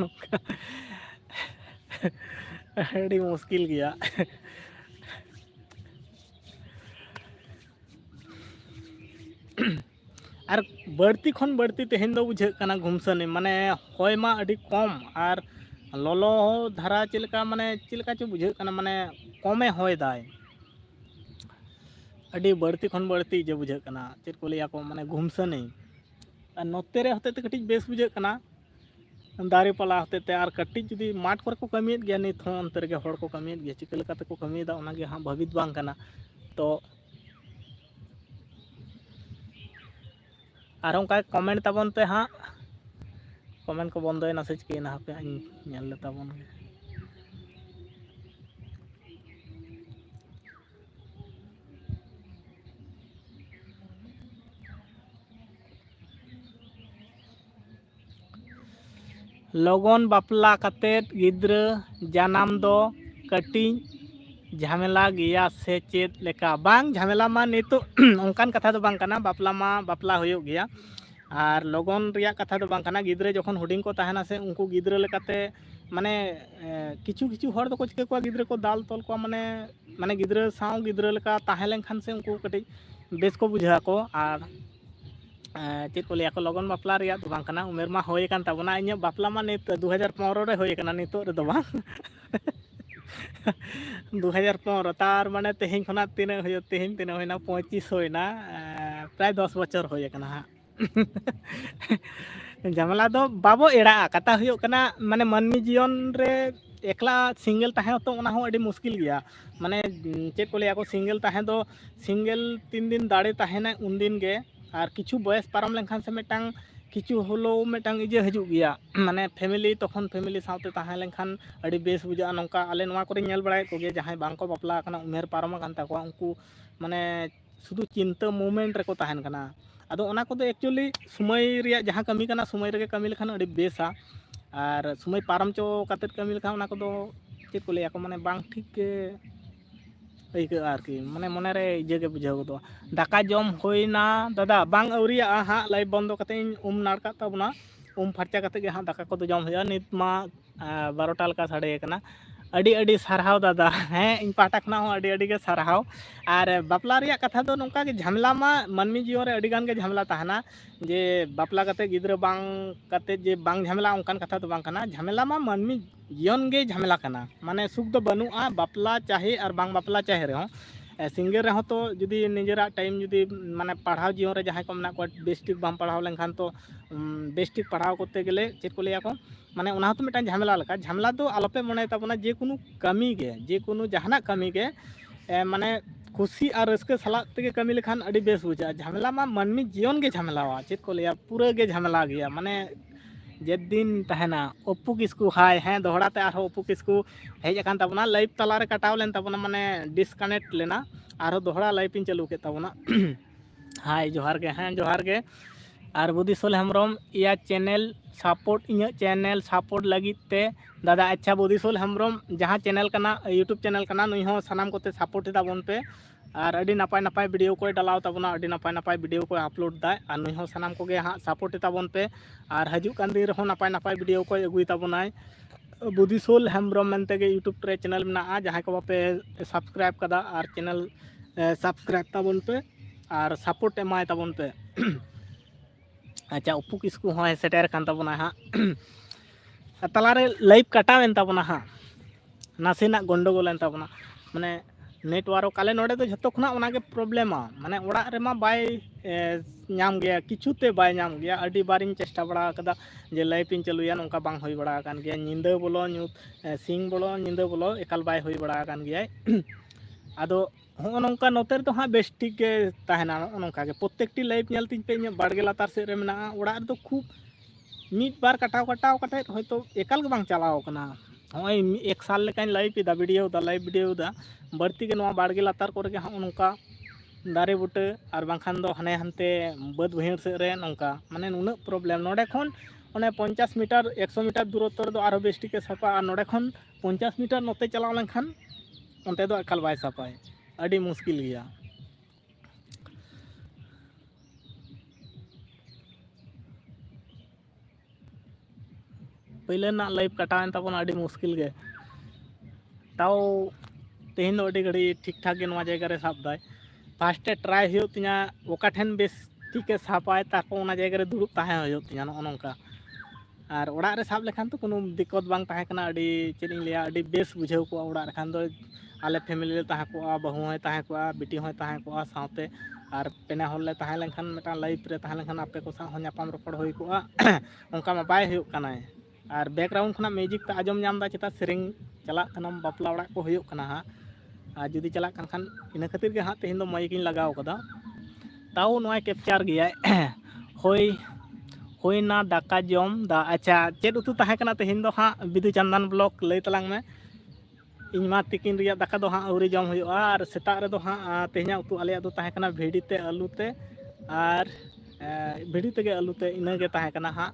ᱱᱚᱝᱠᱟ ᱟᱹᱰᱤ ᱢᱩᱥᱠᱤᱞ ᱜᱮᱭᱟ ᱟᱨ ᱵᱟᱹᱲᱛᱤ ᱠᱷᱚᱱ ᱵᱟᱹᱲᱛᱤ ᱛᱮᱦᱮᱧ ᱫᱚ ᱵᱩᱡᱷᱟᱹᱜ ᱠᱟᱱᱟ ᱜᱩᱢᱥᱟᱱᱤ ᱢᱟᱱᱮ ᱦᱚᱭ ᱢᱟ ᱟᱹᱰꯤ ᱠᱚᱢ ᱟᱨ ᱞᱚᱞᱚ ᱫᱷᱟᱨᱟ ᱪᱮᱫ ᱞᱮᱠᱟ ᱢᱟᱱᱮ ᱪᱮᱫ ᱞᱮᱠᱟ ᱪᱚ ᱵᱩᱡᱷᱟᱹᱜ ᱠᱟᱱᱟ ᱢᱟᱱᱮ ᱠᱚᱢᱮ ᱦᱚᱭ ᱫᱟᱭ ᱟᱹᱰᱤ ᱵᱟᱹᱲᱛᱤ ᱠᱷᱚᱱ ᱵᱟᱹᱲᱛᱤ ᱤᱭᱟᱹ ᱵᱩᱡᱷᱟᱹᱜ ᱠᱟᱱᱟ ᱪᱮᱫ ᱠᱚ ᱞᱟᱹᱭᱟ ᱠᱚ ᱢᱟᱱᱮ ᱜᱩᱢᱥᱟᱱᱤ ᱟᱨ ᱱᱚᱛᱮ ᱨᱮ ᱦᱚᱛᱮᱡ ᱛᱮ ᱠᱟᱹᱴᱤᱡ ᱵᱮᱥ ᱵᱩᱡᱷᱟᱹᱜ ᱠᱟᱱᱟ ᱫᱟᱨᱮ ᱯᱟᱞᱟ ᱦᱚᱛᱮᱡ ᱛᱮ ᱟᱨ ᱠᱟᱹᱴᱤᱡ ᱡᱩᱫᱤ ᱢᱟᱴᱷ ᱠᱚᱨᱮ ᱠᱚ ᱠᱟᱹᱢᱤᱭᱮᱫ ᱜᱮᱭᱟ ᱱᱤᱛ ᱦᱚᱸ ᱚᱱᱛᱮ ᱨᱮᱜᱮ ᱦᱚᱲ ᱠᱚ ᱠᱟᱹᱢᱤᱭᱮᱫ ᱜᱮᱭᱟ ᱪᱤᱠᱟᱹ ᱞᱮᱠᱟ ᱛᱮᱠᱚ ᱠᱟᱹᱢᱤᱭᱮᱫᱟ ᱚᱱᱟᱜᱮ ᱦᱟᱸᱜ ᱵᱷᱟᱹᱵᱤᱛ ᱵᱟᱝ ᱠᱟᱱᱟ ᱛᱚ ᱟᱨ ᱚᱱᱠᱟ ᱠᱚᱢᱮᱱᱴ ᱛᱟᱵᱚᱱ ᱯᱮ ᱦᱟᱸᱜ ᱠᱚᱢᱮᱱᱴ ᱠᱚ ᱵᱚᱱᱫᱚᱭᱮᱱᱟ ᱥᱮ ᱪᱤᱠᱟᱹᱭᱮᱱᱟ ᱦᱟᱯᱮ ᱦᱟᱸᱜ ᱤᱧ ᱧᱮᱞ ᱞᱮᱛᱟᱵᱚᱱ ᱜᱮ ᱞᱚᱜᱚᱱ ᱵᱟᱯᱞᱟ ᱠᱟᱛᱮᱫ ᱜᱤᱫᱽᱨᱟᱹ ᱡᱟᱱᱟᱢ ᱫᱚ ᱠᱟᱹᱴᱤᱡ ঝামেলা ᱜᱮᱭᱟ ᱥᱮ ᱪᱮᱫ ᱞᱮᱠᱟ ᱵᱟᱝ ঝামেলা ᱢᱟ ᱱᱤᱛᱚᱜ ᱚᱱᱠᱟᱱ ᱠᱟᱛᱷᱟ ᱫᱚ ᱵᱟᱝ ᱠᱟᱱᱟ ᱵᱟᱯᱞᱟ ᱢᱟ ᱵᱟᱯᱞᱟ ᱦᱩᱭᱩᱜ ᱜᱮᱭᱟ ᱟᱨ ᱞᱚᱜᱚᱱ ᱨᱮᱭᱟᱜ ᱠᱟᱛᱷᱟ ᱫᱚ ᱵᱟᱝ ᱠᱟᱱᱟ ᱜᱤᱫᱽᱨᱟᱹ ᱡᱚᱠᱷᱚᱱ ᱦᱩᱰᱤᱧ ᱠᱚ ᱛᱟᱦᱮᱱᱟ ᱥᱮ ᱩᱱᱠᱩ ᱜᱤᱫᱽᱨᱟᱹ ᱞᱮᱠᱟᱛᱮ ᱢᱟᱱᱮ ᱠᱤᱪᱷᱩ ᱠᱤᱪᱷᱩ ᱦᱚᱲ ᱫᱚᱠᱚ ᱪᱤᱠᱟᱹ ᱠᱚᱣᱟ ᱜᱤᱫᱽᱨᱟᱹ ᱠᱚ ᱫᱟᱞ ᱛᱚᱞ ᱠᱚᱣᱟ ᱢᱟᱱᱮ ᱜᱤᱫᱽᱨᱟᱹ ᱥᱟᱶ ᱜᱤᱫᱽᱨᱟᱹ ᱞᱮᱠᱟ ᱛᱟᱦᱮᱸ ᱞᱮᱱᱠᱷᱟᱱ ᱥᱮ ᱩᱱᱠᱩ ᱠᱟᱹᱴᱤᱡ ᱵᱮᱥ ᱠᱚ ᱵᱩᱡᱷᱟᱹᱣ ᱟᱠᱚ ᱟᱨ ᱪᱮᱫ ᱠᱚ ᱞᱟᱹᱭᱟ ᱠᱚ ᱞᱚᱜᱚᱱ ᱵᱟᱯᱞᱟ ᱨᱮᱭᱟᱜ ᱫᱚ ᱵᱟᱝ ᱠᱟᱱᱟ ᱩᱢᱮᱨ ᱢᱟ ᱦᱩᱭ ᱟᱠᱟᱱ ᱛᱟᱵᱚᱱᱟ ᱤᱧᱟᱹᱜ ᱵᱟᱯᱞᱟ ᱢᱟ ᱱᱤᱛ 2015 ᱨᱮ ᱦᱩᱭ ᱟᱠᱟᱱᱟ ᱱᱤᱛᱚᱜ ᱨᱮᱫᱚ ᱵᱟᱝ 2015 ᱛᱟᱨ ᱢᱟᱱᱮ ᱛᱮᱦᱮᱧ ᱠᱷᱚᱱᱟᱜ ᱛᱤᱱᱟᱹᱜ ᱦᱩᱭᱩᱜ ᱛᱮᱦᱮᱧ ᱛᱤᱱᱟᱹᱜ ᱦᱩᱭᱱᱟ 25 ᱦᱩᱭᱱᱟ ᱯᱨᱟᱭ 10 ᱵᱚᱪᱷᱚᱨ ᱦᱩᱭ ᱟᱠᱟᱱᱟ ᱦᱟᱸᱜ ঝামেলা ᱫᱚ ᱵᱟᱵᱚ ᱮᱲᱟᱜᱼᱟ ᱠᱟᱛᱷᱟ ᱦᱩᱭᱩᱜ ᱠᱟᱱᱟ ᱢᱟᱱᱮ ᱢᱟᱹᱱᱢᱤ ᱡᱤᱭᱚᱱ ᱨᱮ ᱮᱠᱞᱟ ᱥᱤᱝᱜᱮᱞ ᱛᱟᱦᱮᱸ ᱦᱚᱸᱛᱚ ᱚᱱᱟ ᱦᱚᱸ ᱟᱹᱰᱤ ᱢᱩᱥᱠᱤᱞ ᱜᱮᱭᱟ ᱢᱟᱱᱮ ᱪᱮᱫ ᱠᱚ ᱞᱟᱹᱭᱟ ᱠᱚ ᱥᱤᱝᱜᱮᱞ ᱛᱟᱦᱮᱸ ᱫᱚ ᱥᱤᱝᱜᱮᱞ 3 ᱫᱤᱱ ᱫᱟᱲᱮ ᱛᱟᱦᱮᱱᱟ ᱩᱱᱫᱤन ᱜᱮ ᱟᱨ ᱠᱤᱪᱷᱩ ᱵᱚᱭᱮᱥ ᱯᱟᱨᱚᱢ ᱞᱮᱱᱠᱷᱟᱱ ᱥᱮ ᱢᱤᱫᱴᱟᱝ ᱠᱤᱪᱷᱩ ᱦᱚᱞᱳ ᱢᱤᱫᱴᱟᱝ ᱤᱭᱟᱹ ᱦᱤᱡᱩᱜ ᱜᱮᱭᱟ ᱢᱟᱱᱮ ᱯᱷᱮᱢᱮᱞᱤ ᱛᱚᱠᱷᱚᱱ ᱯᱷᱮᱢᱮᱞᱤ ᱥᱟᱶᱛᱮ ᱛᱟᱦᱮᱸ ᱞᱮᱱᱠᱷᱟᱱ ᱟᱹᱰᱤ ᱵᱮᱥ ᱵᱩᱡᱷᱟᱹᱜᱼᱟ ᱱᱚᱝᱠᱟ ᱟᱞᱮ ᱱᱚᱣᱟ ᱠᱚᱨᱮᱧ ᱧᱮᱞ ᱵᱟᱲᱟᱭᱮᱫ ᱠᱚᱜᱮ ᱡᱟᱦᱟᱸᱭ ᱵᱟᱝᱠᱚ ᱵᱟᱯᱞᱟ ᱟᱠᱟᱱᱟ ᱩᱢᱮᱨ ᱯᱟᱨᱚᱢ ᱟᱠᱟᱱ ᱛᱟᱠᱚᱣᱟ ᱩᱱᱠᱩ ᱢᱟᱱᱮ ᱥᱩᱫᱷᱩ ᱪᱤᱱᱛᱟᱹ ᱢᱩᱢᱮᱱᱴ ᱨᱮᱠᱚ ᱛᱟᱦᱮᱱ ᱠᱟᱱᱟ ᱟᱫᱚ ᱚᱱᱟ ᱠᱚᱫᱚ ᱮᱠᱪᱩᱭᱮᱞᱤ ᱥᱚᱢᱚᱭ ᱨᱮᱭᱟᱜ ᱡᱟᱦᱟᱸ ᱠᱟᱹᱢᱤ ᱠᱟᱱᱟ ᱥᱚᱢᱚᱭ ᱨᱮᱜᱮ ᱠᱟᱹᱢᱤ ᱞᱮᱠᱷᱟᱱ ᱟᱹᱰᱤ ᱵᱮᱥᱟ ᱟᱨ ᱥᱚᱢᱚᱭ ᱯᱟᱨᱚᱢ ᱪᱚ ᱠᱟᱛᱮᱫ ᱠᱟᱹᱢᱤ ᱞᱮᱠᱷᱟᱱ ᱚᱱᱟ ᱠᱚᱫᱚ ᱪᱮᱫ ᱠᱚ ᱞᱟᱹᱭᱟ ᱠᱚ ᱢᱟᱱᱮ ᱵᱟᱝ ᱴᱷᱤᱠ ᱜᱮ ᱟᱹᱭᱠᱟᱹᱜᱼᱟ ᱟᱨᱠᱤ ᱢᱟᱱᱮ ᱢᱚᱱᱮᱨᱮ ᱤᱭᱟᱹ ᱜᱮ ᱵᱩᱡᱷᱟᱹᱣ ᱜᱚᱫᱚᱜᱼᱟ ᱫᱟᱠᱟ ᱡᱚᱢ ᱦᱩᱭᱱᱟ ᱫᱟᱫᱟ ᱵᱟᱝ ᱟᱹᱣᱨᱤᱭᱟᱜᱼᱟ ᱦᱟᱸᱜ ᱞᱟᱭᱤᱵᱷ ᱵᱚᱱᱫᱚ ᱠᱟᱛᱮ ᱤᱧ ᱱᱟᱲᱠᱟᱜ ᱛᱟᱵᱚᱱᱟ ᱯᱷᱟᱨᱪᱟ ᱠᱟᱛᱮ ᱜᱮ ᱦᱟᱸᱜ ᱫᱟᱠᱟ ᱠᱚᱫᱚ ᱡᱚᱢ ᱦᱩᱭᱩᱜᱼᱟ ᱱᱤᱛ ᱢᱟ 12ᱴᱟ ᱞᱮᱠᱟ ᱥᱟᱰᱮ ᱠᱟᱱᱟ ᱟᱹᱰᱤ ᱟᱹᱰᱤ ᱥᱟᱨᱦᱟᱣ ᱫᱟᱫᱟ ᱦᱮᱸ ᱤᱧ ᱯᱟᱦᱴᱟ ᱠᱷᱚᱱᱟᱜ ᱦᱚᱸ ᱟᱹᱰᱤ ᱟᱹᱰᱤ ᱜᱮ ᱥᱟᱨᱦᱟᱣ ᱟᱨ ᱵᱟᱯᱞᱟ ᱨᱮᱭᱟᱜ ᱠᱟᱛᱷᱟ ᱫᱚ ᱱᱚᱝᱠᱟ ᱜᱮ ঝামেলা ᱢᱟ ᱢᱟᱹᱱᱢᱤ ᱡᱤᱭᱚᱱ ᱨᱮ ᱟᱹᱰᱤ ᱜᱟᱱ ᱜᱮ ঝামেলা ᱛᱟᱦᱮᱱᱟ ᱡᱮ ᱵᱟᱯᱞᱟ ᱠᱟᱛᱮ ᱜᱤᱫᱽᱨᱟᱹ ᱵᱟᱝ ᱠᱟᱛᱮ ᱡᱮ ᱵᱟᱝ ঝামেলা ᱚᱱᱠᱟᱱ ᱠᱟᱛᱷᱟ ᱫᱚ ᱵᱟᱝ ᱠᱟᱱᱟ ঝামেলা ᱢᱟ ᱢᱟᱹᱱᱢᱤ ᱡᱤᱭᱚᱱ ᱜᱮ ঝামেলা ᱠᱟᱱᱟ ᱢᱟᱱᱮ ᱥᱩᱠ ᱫᱚ ᱵᱟᱹᱱᱩᱜᱼᱟ ᱵᱟᱯᱞᱟ ᱪᱟᱦᱮ ᱟᱨ ᱵᱟᱝ ᱵᱟᱯᱞᱟ ᱪᱟᱦᱮ ᱨᱮᱦᱚᱸ सिंगेल रहे तो जुदी निजेरा टाइम जुदी माने पढ़ाव जीवन रे जहाँ को मना को बेस्टिक बाम पढ़ाव लेनखान तो बेस्टिक पढ़ाव करते गेले चेक को लिया को माने उना तो मिटान झमेला लगा झमेला तो आलोपे मने ताबना जे कोनो जहाना कमी के माने खुशी और रस्के सलाह तेगे कमी लेखान अड़ी बेस बुझा झमेला मा मनमी जीवन के झमेलावा चेक को लिया पूरा के झमेला गया माने जेद दिन तहना ओप्पू किसकू हाय हैं दोहराते आरो ओप्पू किसकू हेज अकान ताबना लाइव तलारे कटाव लेन ताबना माने डिस्कनेक्ट लेना आरो दोहरा लाइव इन चालू के ताबना हाय जोहार के हैं जोहार के और बुदिसोल हेमब्रम या channel support in channel support लगी ते दादा अच्छा बुदिसोल हेमब्रम जहाँ चैनल कना यूट्यूब चैनल कना नुई हो सनाम कोते सपोर्ट ताबन पे और अड़ी नपाय नपाय वीडियो को डालाव तबना अड़ी नपाय नपाय वीडियो को अपलोड दा और नुई हो सानाम को गे हाँ सपोर्ट ताबन पे और हजू कान दिन रहो नपाय नपाय वीडियो को अगुई ताबनाय बुद्धिसोल हेम्ब्रम मेनते यूट्यूब रे चैनल में जहाँ को बापे सब्सक्राइब कदा और चैनल सब्सक्राइब ताबन पे और सपोर्ट एमाय ताबन पे अच्छा उपू किसकू हाँ सेटेर कान ताबना हाँ तलारे लाइव कटावेन ताबना हाँ नासेना गंडगोल ताबना माने नेटवर्क आले नोडे तो जतो खुना ओनागे प्रॉब्लम माने ओड़ा रेमा बाय नाम गया किछुते बाय नाम गया अडी बारिन चेष्टा बड़ा कदा जे लाइव इन चालुया नोंका बांग होई बड़ा कान गया निंदा बोलो न्यूत सिंग बोलो निंदा बोलो एकाल बाय होई बड़ा कान गया आदो हो नोंका नोते तो हाँ बेस ठीक के ताहेना नोंका के प्रत्येकटी लाइव नेलतिन पे इन बाड़गे लातार से रे मेना ओड़ा रे तो खूब मीट बार कटाव कटे होयतो एकाल के बांग चलाव कना हॉय एक साल लेकान लाइव इदा वीडियो दा बढ़ती के नवा बाड़गे लातार करे के हाँ नोंका दारे बुटे और बांखान दो हने हनते बद बहिर से रे नोंका माने नुना प्रॉब्लम नोडे खन ओने 50 मीटर 100 मीटर दूरत्व दो आरो बेस्टी के साफा और नोडे खन 50 मीटर नोते चलाव लेनखान ओनते दो एकाल बाय साफाय अडी मुश्किल गया पहले ना लाइव कटावन तबन अडी मुश्किल गे ताओ तेहन दो अडी घड़ी ठीक ठाक गे नवा जगह रे साब दाय फास्टे ट्राई हो तिना ओका ठेन बेस ठीक सापाय तारपो ओना जगह रे दुड़ुब ताहे हो तिना नोंका और ओड़ा रे साब लेखान तो कोनो दिक्कत बांग ताहे कना अडी चेनिंग लिया अडी बेस बुझाव को ओड़ा रे खान दो आले फैमिली ले ताहे को बहु होय ताहे को बेटी होय ताहे को साथे और पेना होल ले ताहे लेखान मेटा लाइव रे ताहे लेखान आपे को सा हो न्यापाम रोपड़ होय को ओंका मा बाय हो कना और बैकग्राउंड खना म्यूजिक ता आजम नाम दा चिता सेरिंग चला कनम बापला ओड़ा को होय कना हा और जुदी चला खान इन खातिर के हाँ तेहन दो माइक इन लगाव कदा ताऊ नोय कैप्चर गया होय होयना दाका जम दा अच्छा चेद उतु ताहे कना तेहन दो हाँ बिदु चंदन ब्लॉग लय तलांग में इनमा तिकिन रिया दाका दो हाँ औरी जम हुआ और सेता रे दो हाँ तेहना उतु आले दो ताहे कना भेड़ी ते आलू ते और भेड़ी ते आलू ते इना के ताहे कना हाँ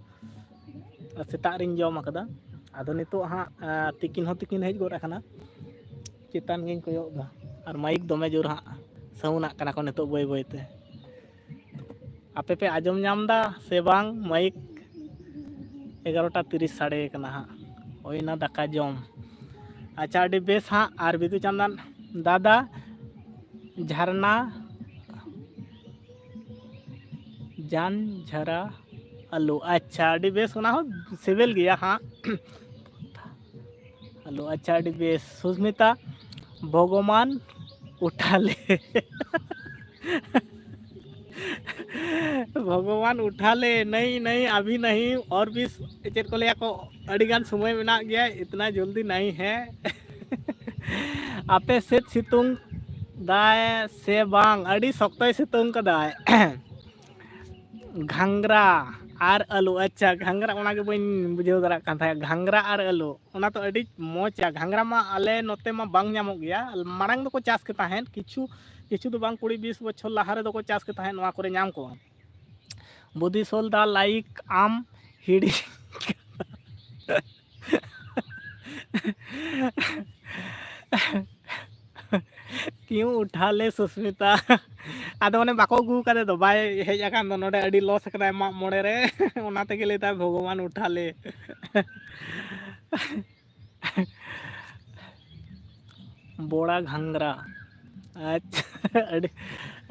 सेता रिन जम कदा आदो नितो हाँ तिकिन हो तिकिन हेज गोरा कना चितान गिन कोयोग दा और माइक दमे जोर हाँ साउना कना को नितो बय बयते आपे पे आजम नाम दा से बांग माइक 11:30 साढ़े कना हाँ ओइना दाका जम अच्छा अडी बेस हाँ और बिदु चंदन दादा झरना जान झरा आलू अच्छा अडी बेस ओना हो सिविल गया हाँ आलू अच्छा अडी बेस सुस्मिता भगवान उठा ले भगवान उठा ले नहीं नहीं अभी नहीं और भी चेक को लिया को अड़ीगान समय में गया इतना जल्दी नहीं है आपे सेत सितुंग दाए से बांग अड़ी सख्त सितुंग का दाए घांगरा और आलू अच्छा घांगरा ओना के बन बुझाव दरा कान था घांगरा और आलू ओना तो अड़ी मोचा घांगरा मा आले नोते मा बांग ᱧᱟᱢᱚᱜ गया मारांग दो को चास के ताहेन किछु दो बांग 20-20 बछर लाहारे दो को चास के ताहेन नोआ करे ᱧᱟᱢ को बुद्धिसोल दा लाइक आम हिड़ी क्यों उठा ले सुस्मिता आदो ने बाको गु कादे दो बाय हेज आकान दो नोडे अडी लॉस कदा मा मोड़े रे ओना ते के लेता भगवान उठा ले बोड़ा घांगरा अच्छा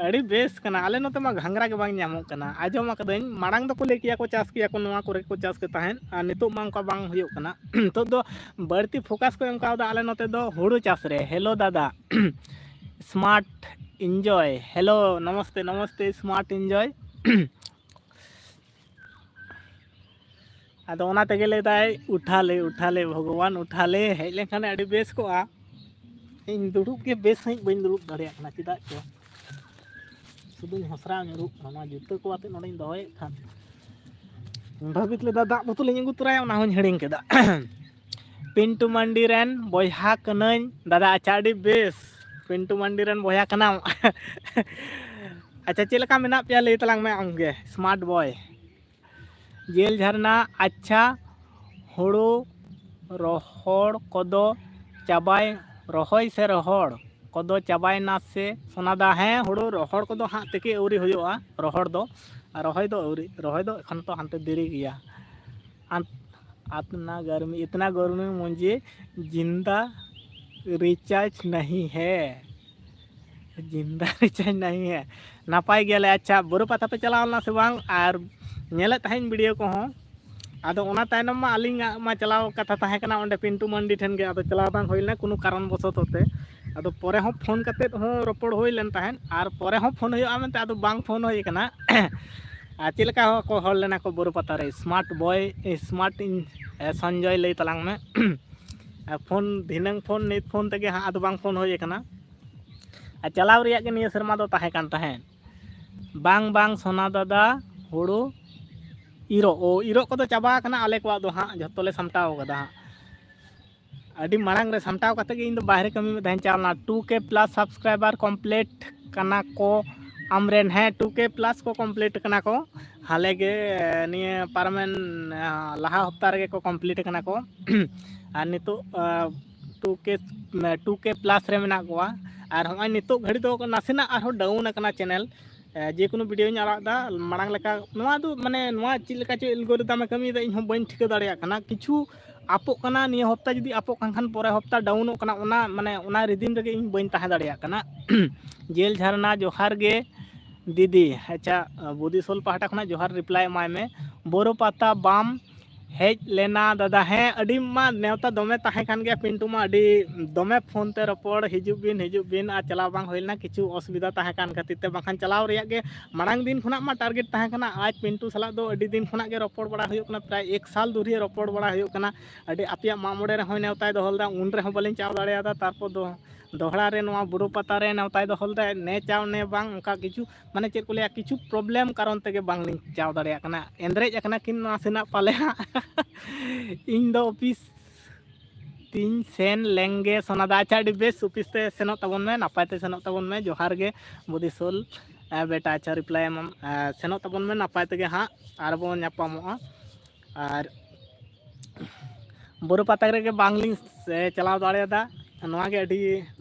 अड़ी बेस कना आले नोते मा घांगरा के बांग ᱧᱟᱢᱚᱜ कना आजम आकदन मारांग दो को ले किया को चास किया को नोआ करे को चास के ताहेन आ नितो मा उनका बांग हुयो कना तो दो बढ़ती फोकस को एमका दा आले नोते दो हुड़ू चास रे हेलो दादा स्मार्ट एंजॉय हेलो नमस्ते नमस्ते स्मार्ट एंजॉय आदो ओना तेगे ले दाय उठा ले भगवान उठा ले हेज लेखान अड़ी बेस को आ इन दुड़ुब के बेस हई बइन दुड़ुब दाड़िया कना चिदा चो सुदुन हसरा नुरुब ना जुतो को आते नोडे दोए खान भाबित ले दादा बोतल इन गुतराय ओना होन हेडिंग केदा पिंटू मंडी रेन बयहा कनन दादा अच्छा अड़ी बेस पिंटू मंडी रेन बयहा कना अच्छा चेलका मेना पिया ले तलांग में आंगे स्मार्ट बॉय जेल झरना अच्छा हुड़ू रोहड़ कोदो चाबाय रोहय से रोहड़ ᱠᱚᱫᱚ ᱪᱟᱵᱟᱭᱱᱟ ᱥᱮ ᱥᱚᱱᱟᱫᱟ? ᱦᱮᱸ ᱦᱩᱲᱩ ᱨᱚᱦᱚᱲ ᱠᱚᱫᱚ ᱦᱟᱸᱜ ᱛᱮᱠᱮ ᱟᱹᱣᱨᱤ ᱦᱩᱭᱩᱜᱼᱟ, ᱨᱚᱦᱚᱲ ᱫᱚ, আর রহয় দো আউরি, রহয় দো এখন তো হানতে দেরি গিয়া। इतना गर्मी मुझे जिंदा रिचार्ज नहीं है, जिंदा रिचार्ज नहीं है। नापाय गया अच्छा बुरु पाता पे चलाव ना से बांग और नेले तहन वीडियो को हों आदो ओना तायनम मा अलिंगा मा चलाव कथा ताहे कना ओंडे पिंटू मंडी ठेन गे आदो चलाव बांग होइलना कोनो कारण बसत होते आदो परे हो फोन कते हो रोपड़ होई लेन ताहेन और परे हो फोन होय आमेंते आदो बांग फोन होय कना चेद लेका को हर लेना को बुरु पाता रे स्मार्ट बॉय स्मार्ट इन संजय लई तलांग में फोन धिनंग फोन नित फोन तगे हाँ आदो बांग फोन होय कना चलाव रिया के निया शर्मा दो ताहे कान ताहेन बांग बांग सोना दादा हुड़ू इरो को तो चाबा कना आले को दो हाँ जतले सामटाव कदा अडी मांग रे सामटाव कते गे इन दो बाहरे कमी में तहन चालना 2K प्लस सब्सक्राइबर कंप्लीट कना को आमरेन है 2K प्लस को कंप्लीट कना को हाले गे निये पारमेन लाहा हफ्ता रे को कंप्लीट कना को और नितो 2K प्लस रे मेना को और हम नितो घड़ी दो नासेना आरो डाउन कना चैनल जेकोनो वीडियो आड़ा मांग लेका माने चेद लेका चो एल्गोरिदम कमी इन बन ठिका दाड़िया कना किछु आपो कना निया हफ्ता जुदी आपो खान परे हफ्ता डाउनो कना ओना माने ओना रिदिन रेगे इन बन ताहे दाड़िया कना जेल झरना जोहार गे दीदी अच्छा बुदिसोल पाहटा खना जोहार रिप्लाई एमाय में बोरो पाता बाम हेज लेना दादा हैं अडी मा नेवता दमे ताहे कान गया पिंटू मा अडी दमे फोन ते रपड़ हिजुब बिन आ चलाव बांग होइलना किछु असुविधा ताहे कान खातिर ते बाखान चलाव रिया गे मांग दिन खुना मा टारगेट ताहे कना आज पिंटू सला दो अडी दिन खुना गे रपड़ बड़ा हुयो कना प्राय 1 साल दूरिया रपड़ बड़ा हुयो कना अडी आपिया मामोड़े रे होय नेवताय दोहलदा उन रे हो बलिन चाव दाड़ियादा तारपो दो दोहड़ा रे नवा बुरु पता रे नेवताय दोहलदा ने चाव ने बांग उनका किछु माने चेक को लिया किछु प्रॉब्लम कारण तेगे बांग लिन चाव दाड़िया कना एंद्रेज कना किन नासेना पाले इन दो ऑफिस 3 सेन लेंगे सोनादा अच्छा अडी बेस ऑफिस ते सेनो तबन में नापाय ते सेनो तबन में जोहार गे बुदिसोल बेटा अच्छा रिप्लाई एम सेनो तबन में नापाय तेगे हाँ आर बो नापामोआ और बुरु पता रे बांग लिन चलाव दाड़ियादा नवागे अडी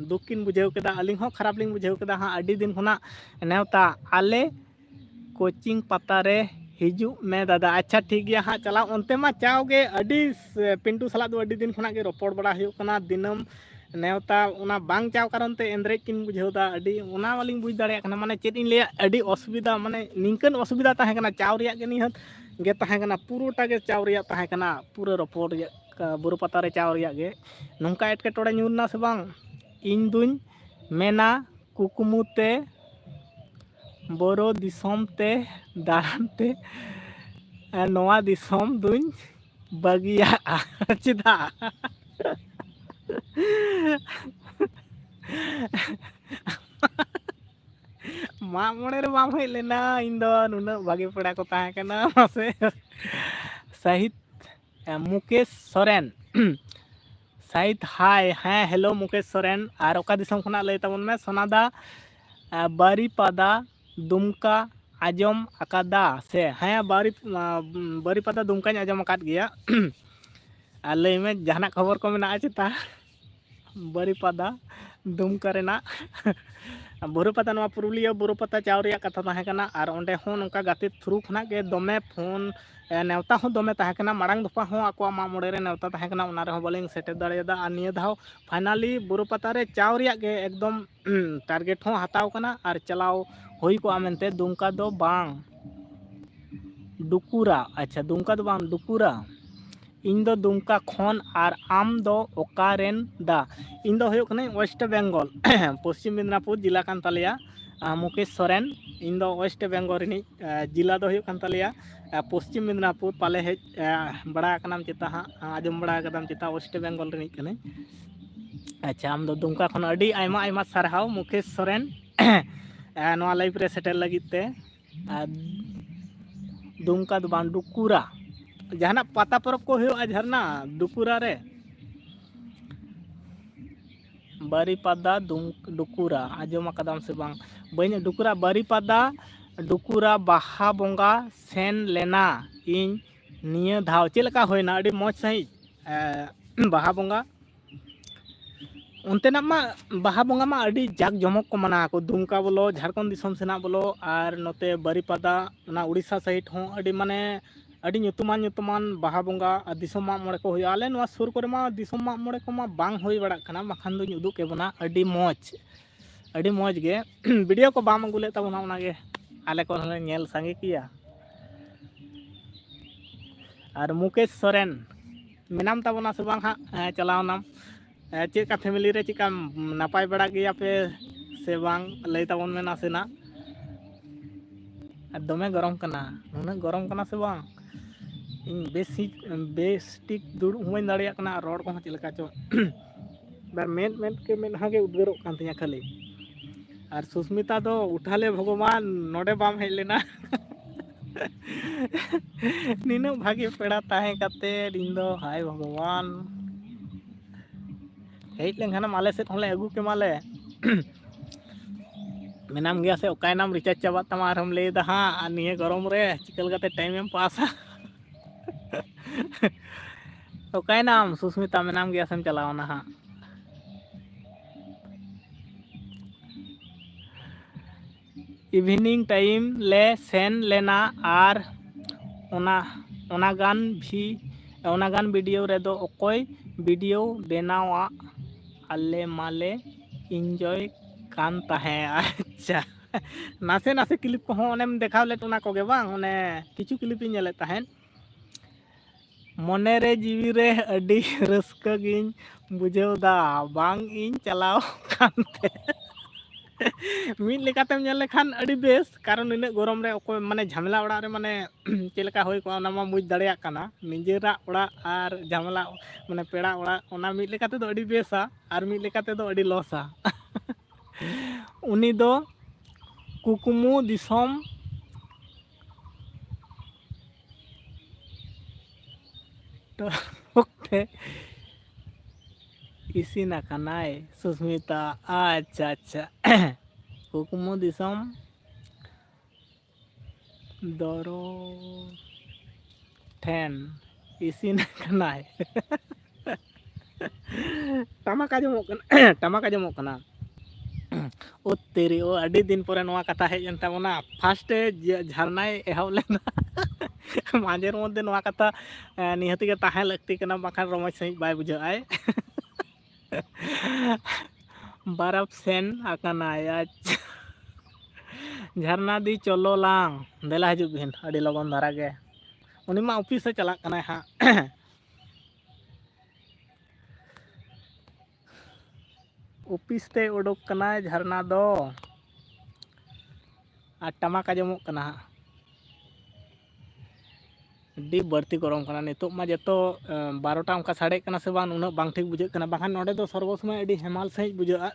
दुख किन बुझाव केदा अलिंग हो खराब लिंग बुझाव केदा हाँ अडी दिन खुना नेवता आले कोचिंग पता रे हिजू में दादा अच्छा ठीक गया हाँ चला उनते मा चावगे अडी पिंटू सला दो अडी दिन खुना के रोपड़ बड़ा हुयो कना दिनम नेवता उना बांग चाव कारण ते एंद्रेज किन बुझावदा अडी उना वालिंग बुझ दाड़िया कना माने चेद इन लिया अडी असुविधा माने निंकन असुविधा ताहे कना चाव रिया के निहत गे ताहे कना पुरोटा गे चाव रिया ताहे कना पूरा रोपड़ बुरु पता रे चाव रिया गे नोंका एटकेटोड़े ᱧᱩᱨना से बांग इन दुñ मेना कुकुमुते बोरो दिसोम ते दारान ते नोआ दिसोम दुñ बगिया चिदा मा मोड़े रे बाम हेज लेना इन दो नुना भागे पड़ा को ताहे कना मासे सहित मुकेश सोरेन साइड हाय हाँ हेलो मुकेश सोरेन और ओका दिसम खुना लय तबन में सोनादा बारीपादा दुमका आजम अकादा से हाँ बारीपादा दुमका आजम अकाद गया लय में जहाना खबर को मेना चेता बारीपादा दुमका रेना बुरु पता नवा पुरुलिया बुरु पता चाव रिया कथा ताहे कना और ओंडे हो नोंका गाते थ्रू खना के दमे फोन नेवता हो दमे ताहे कना मांग दफा हो आको मा मोड़े रे नेवता ताहे कना उना रे हो बलिंग सेटे दाड़ियादा आ निया धाव फाइनली बुरु पता रे चाव रिया के एकदम टारगेट हो हताव कना और चलाव होई को आमेनते दुमका दो बांग डुकुरा अच्छा दुमका दो बांग डुकुरा इन दो दुमका खन और आम दो ओकारेन दा इन दो होयो कने वेस्ट बेंगल पश्चिम मिदनापुर जिला कान तालिया मुकेश सोरेन इन दो वेस्ट बेंगल रिनी जिला दो होयो कान तालिया पश्चिम मिदनापुर पाले हेज बड़ा कनाम चिता हाँ आजम बड़ा कदम चिता वेस्ट बेंगल रिनी कने अच्छा आम दो दुमका खन अडी आयमा आयमा सारहाव मुकेश सोरेन नवा लाइफ रे सेटल लगित ते दुमका दो बांग डुकुरा जहाना पता परब को हो झरना डुकुरा रे बारीपादा डुकुरा आजम कदम से बांग बन डुकुरा बारीपादा डुकुरा बाहा बोंगा सेन लेना इन निया धाव चेलका होइना अडी मौज सही बाहा बोंगा ᱚᱱᱛᱮᱱᱟᱜ ᱢᱟ ᱵᱟᱦᱟ ᱵᱚᱸगा ᱢᱟ ᱟᱹᱰᱤ ᱡᱟᱠ ᱡᱚᱢᱚᱠ ᱠᱚ ᱢᱟᱱᱟᱣ ᱟᱠᱚ, ᱫᱩᱢᱠᱟ ᱵᱚᱞᱚ, ᱡᱷᱟᱲᱠᱷᱚᱸᱰ ᱫᱤᱥᱚᱢ ᱥᱮᱱᱟᱜ ᱵᱚᱞᱚ, ᱟᱨ ᱱᱚᱛᱮ ᱵᱟᱹᱨᱤᱯᱟᱫᱟ ᱚᱱᱟ ᱩᱲᱤᱥᱥᱟ ᱥᱟᱭᱤᱰ ᱦᱚᱸ ᱟᱹᱰᱤ ᱢᱟᱱᱮ ᱟᱹᱰᱤ ᱧᱩᱛᱩᱢᱟᱱ ᱵᱟᱦᱟ ᱵᱚᱸᱜᱟ ᱟᱨ ᱫᱤᱥᱚᱢ ᱢᱟᱜ ᱢᱚᱬᱮ ᱠᱚ ᱦᱩᱭᱩᱜᱼᱟ᱾ ᱟᱞᱮ ᱱᱚᱣᱟ ᱥᱩᱨ ᱠᱚᱨᱮ ᱢᱟ ᱫᱤᱥᱚᱢ ᱢᱟᱜ ᱢᱚᱬᱮ ᱠᱚᱢᱟ ᱵᱟᱝ ᱦᱩᱭ ᱵᱟᱲᱟᱜ ᱠᱟᱱᱟ, ᱵᱟᱠᱷᱟᱱ ᱫᱚᱧ ᱩᱫᱩᱜ ᱠᱮᱵᱚᱱᱟ ᱟᱹᱰᱤ ᱢᱚᱡᱽ ᱜᱮ ᱵᱷᱤᱰᱤᱭᱳ ᱠᱚ ᱵᱟᱢ ᱟᱹᱜᱩ ᱞᱮᱫ ᱛᱟᱵᱚᱱᱟ, ᱚᱱᱟᱜᱮ ᱟᱞᱮ ᱠᱚ ᱦᱚᱸᱞᱮ ᱧᱮᱞ ᱥᱟᱸᱜᱮ ᱠᱮᱭᱟ᱾ ᱟᱨ ᱢᱩᱠᱮᱥ ᱥᱚᱨᱮᱱ ᱢᱮᱱᱟᱢ ᱛᱟᱵᱚᱱᱟ ᱥᱮ ᱵᱟᱝ ᱦᱟᱸᱜ? ᱪᱟᱞᱟᱣᱱᱟᱢ ᱪᱮᱫ ᱞᱮᱠᱟ ᱯᱷᱮᱢᱮᱞᱤ ᱨᱮ ᱪᱮᱫᱠᱟ ᱱᱟᱯᱟᱭ ᱵᱟᱲᱟ ᱜᱮᱭᱟᱯᱮ ᱥᱮ ᱵᱟᱝ? ᱞᱟᱹᱭ ᱛᱟᱵᱚᱱ ᱢᱮ ᱱᱟᱥᱮᱱᱟᱜ᱾ ᱟᱨ ᱫᱚᱢᱮ ᱜᱚᱨᱚᱢ ᱠᱟᱱᱟ, ᱱᱩᱱᱟᱹᱜ ᱜᱚᱨᱚᱢ ᱠᱟᱱᱟ ᱥᱮ ᱵᱟᱝ, ᱤᱧ ᱵᱮᱥ ᱴᱷᱤᱠ ᱫᱩᱲᱩᱵ ᱦᱚᱸ ᱵᱟᱹᱧ ᱫᱟᱲᱮᱭᱟᱜ ᱠᱟᱱᱟ, ᱨᱚᱲ ᱠᱚᱦᱚᱸ ᱪᱮᱫ ᱞᱮᱠᱟ ᱪᱚ ᱢᱮᱫ ᱠᱮ ᱢᱮᱫᱦᱟ ᱜᱮ ᱩᱫᱽᱜᱟᱹᱨᱚᱜ ᱠᱟᱱ ᱛᱤᱧᱟᱹ ᱠᱷᱟᱹᱞᱤ᱾ ᱟᱨ ᱥᱩᱥᱢᱤᱛᱟ ᱫᱚ ᱩᱴᱷᱟᱞᱮ ᱵᱷᱚᱜᱚᱵᱟᱱ, ᱱᱚᱰᱮ ᱵᱟᱢ ᱦᱮᱡ ᱞᱮᱱᱟ? ᱱᱤᱱᱟᱹᱜ ᱵᱷᱟᱜᱮ ᱯᱮᱲᱟ ᱛᱟᱦᱮᱸ ᱠᱟᱛᱮᱫ ᱤᱧ ᱫᱚ ᱦᱟᱭ ᱵᱷᱚᱜᱚᱵᱟᱱ, ᱦᱮᱡ ᱞᱮᱱᱠᱷᱟᱱᱮᱢ ᱟᱞᱮ ᱥᱮᱫ ᱦᱚᱸᱞᱮ ᱟᱹᱜᱩ ᱠᱮᱢᱟᱞᱮ᱾ ᱢᱮᱱᱟᱢ ᱜᱮᱭᱟ ᱥᱮ ᱚᱠᱟᱭᱱᱟᱢ ᱨᱤᱪᱟᱨᱡᱽ ᱪᱟᱵᱟᱜ ᱛᱟᱢᱟ ᱟᱨᱦᱚᱢ ᱞᱟᱹᱭᱫᱟ ᱦᱟᱸᱜ, ᱟᱨ ᱱᱤᱭᱟᱹ ᱜᱚᱨᱚᱢ ᱨᱮ ᱪᱤᱠᱟᱹ ᱞᱮᱠᱟᱛᱮ ᱴᱟᱭᱤᱢᱮᱢ ᱯᱟᱥᱟ? ᱚᱠᱟᱭᱱᱟᱢ ᱥᱩᱥᱢᱤᱛᱟ, ᱢᱮᱱᱟᱢ ᱜᱮᱭᱟ ᱥᱮᱢ ᱪᱟᱞᱟᱣᱱᱟ ᱦᱟᱸᱜ? ᱤᱵᱷᱤᱱᱤᱝ ᱴᱟᱭᱤᱢ ᱞᱮ ᱥᱮᱱ ᱞᱮᱱᱟ ᱟᱨ ᱚᱱᱟ ᱜᱟᱱ ᱵᱷᱤᱰᱤᱭᱳ ᱨᱮᱫᱚ ᱚᱠᱚᱭ ᱵᱷᱤᱰᱤᱭᱳ ᱵᱮᱱᱟᱣᱟᱜ, ᱟᱞᱮ ᱢᱟᱞᱮ ᱤᱱᱡᱚᱭ ᱠᱟᱱ ᱛᱟᱦᱮᱸ᱾ ᱟᱪᱪᱷᱟ, ᱱᱟᱥᱮ ᱠᱞᱤᱯ ᱠᱚᱦᱚᱸ ᱚᱱᱮᱢ ᱫᱮᱠᱷᱟᱣ ᱞᱮᱫ ᱚᱱᱟ ᱠᱚᱜᱮ ᱵᱟᱝ? ᱚᱱᱮ ᱠᱤᱪᱷᱩ ᱠᱞᱤᱯ ᱤᱧ ᱧᱮᱞᱮᱫ ᱛᱟᱦᱮᱸᱫ᱾ ᱢᱚᱱᱮᱨᱮ ᱡᱤᱣᱤᱨᱮ ᱟᱹᱰᱤ ᱨᱟᱹᱥᱠᱟᱹ ᱜᱤᱧ ᱵᱩᱡᱷᱟᱹᱣᱫᱟ, ᱵᱟᱝ ᱤᱧ ᱪᱟᱞᱟᱣ ᱠᱟᱱᱛᱮ᱾ ᱢᱤᱫ ᱞᱮᱠᱟᱛᱮᱢ ᱧᱮᱞ ᱞᱮᱠᱷᱟᱱ ᱟᱹᱰᱤ ᱵᱮᱥ, ᱠᱟᱨᱚᱱ ᱱᱤᱱᱟᱹᱜ ᱜᱚᱨᱚᱢ ᱨᱮ ᱚᱠᱚᱭ ᱢᱟᱱᱮ ᱡᱷᱟᱢᱮᱞᱟ ᱚᱲᱟᱜ ᱨᱮ ᱢᱟᱱᱮ ᱪᱮᱫ ᱞᱮᱠᱟ ᱦᱩᱭ ᱠᱚᱜᱼᱟ ᱚᱱᱟ ᱢᱟ ᱵᱩᱡᱽ ᱫᱟᱲᱮᱭᱟᱜ ᱠᱟᱱᱟ᱾ ᱱᱤᱡᱮᱨᱟᱜ ᱚᱲᱟᱜ ᱟᱨ ᱡᱷᱟᱢᱮᱞᱟ ᱢᱟᱱᱮ ᱯᱮᱲᱟ ᱚᱲᱟᱜ, ᱚᱱᱟ ᱢᱤᱫ ᱞᱮᱠᱟ ᱛᱮᱫᱚ ᱟᱹᱰᱤ ᱵᱮᱥᱟ, ᱟᱨ ᱢᱤᱫ ᱞᱮᱠᱟ ᱛᱮᱫᱚ ᱟᱹᱰᱤ ᱞᱚᱥᱟ᱾ ᱩᱱᱤ ᱫᱚ ᱠᱩᱠᱢᱩ ᱫᱤᱥᱚᱢ ᱚᱠᱛᱮ ᱤᱥᱤᱱ ᱟᱠᱟᱱᱟᱭ ᱥᱩᱥᱢᱤᱛᱟ, ᱟᱪᱪᱷᱟ ᱠᱩᱠᱢᱩ ᱫᱤᱥᱚᱢ ᱫᱚᱨᱚ ᱴᱷᱮᱱ ᱤᱥᱤᱱ ᱟᱠᱟᱱᱟᱭ᱾ ᱴᱟᱢᱟᱠ ᱟᱸᱡᱚᱢᱚᱜ ᱠᱟᱱᱟ᱾ ᱳ ᱛᱮᱨᱤ, ᱳ ᱟᱹᱰᱤ ᱫᱤᱱ ᱯᱚᱨᱮ ᱱᱚᱣᱟ ᱠᱟᱛᱷᱟ ᱦᱮᱡ ᱮᱱ ᱛᱟᱵᱚᱱᱟ᱾ ᱯᱷᱟᱥᱴᱮ ᱡᱷᱟᱨᱱᱟᱭ ᱮᱦᱚᱵ ᱞᱮᱱᱟ, ᱢᱟᱡᱷᱮᱨ ᱢᱚᱫᱽᱫᱷᱮ ᱱᱚᱣᱟ ᱠᱟᱛᱷᱟ ᱱᱤᱦᱟᱹᱛ ᱜᱮ ᱛᱟᱦᱮᱸ ᱞᱟᱹᱠᱛᱤ ᱠᱟᱱᱟ, ᱵᱟᱠᱷᱟᱱ ᱨᱚᱢᱚᱡᱽ ᱥᱟᱺᱦᱤᱡ ᱵᱟᱭ ᱵᱩᱡᱷᱟᱹᱜᱼᱟᱭ᱾ ᱵᱟᱨᱟᱯ ᱥᱮᱱ ᱟᱠᱟᱱᱟᱭ, ᱟᱪᱪᱷᱟ᱾ ᱡᱷᱟᱨᱱᱟ ᱫᱤ ᱪᱚᱞᱚ ᱞᱟᱝ, ᱫᱮᱞᱟ ᱦᱤᱡᱩᱜ ᱵᱤᱱ ᱟᱹᱰᱤ ᱞᱚᱜᱚᱱ ᱫᱷᱟᱨᱟ ᱜᱮ᱾ ᱩᱱᱤ ᱢᱟ ᱚᱯᱷᱤᱥᱮ ᱪᱟᱞᱟᱜ ᱠᱟᱱᱟᱭ ᱦᱟᱸᱜ᱾ ᱚᱯᱷᱤᱥ ᱛᱮ ᱩᱰᱩᱠ ᱠᱟᱱᱟᱭ ᱡᱷᱟᱨᱱᱟ ᱫᱚ, ᱟᱨ ᱴᱟᱢᱟᱠ ᱟᱸᱡᱚᱢᱚᱜ ᱠᱟᱱᱟ ᱦᱟᱸᱜ᱾ ᱟᱹᱰᱤ ᱵᱟᱹᱲᱛᱤ ᱜᱚᱨᱚᱢ ᱠᱟᱱᱟ ᱱᱤᱛᱚᱜ ᱢᱟ, ᱡᱚᱛᱚ 12ᱴᱟ ᱚᱱᱠᱟ ᱥᱟᱰᱮᱜ ᱠᱟᱱᱟ ᱥᱮ ᱵᱟᱝ, ᱩᱱᱟᱹᱜ ᱵᱟᱝ ᱴᱷᱤᱠ ᱵᱩᱡᱷᱟᱹᱜ ᱠᱟᱱᱟ᱾ ᱵᱟᱠᱷᱟᱱ ᱱᱚᱸᱰᱮ ᱫᱚ ᱥᱚᱨᱵᱚ ᱥᱚᱢᱚᱭ ᱟᱹᱰᱤ ᱦᱮᱢᱟᱞ ᱥᱟᱺᱦᱤᱡ ᱵᱩᱡᱷᱟᱹᱜᱼᱟ᱾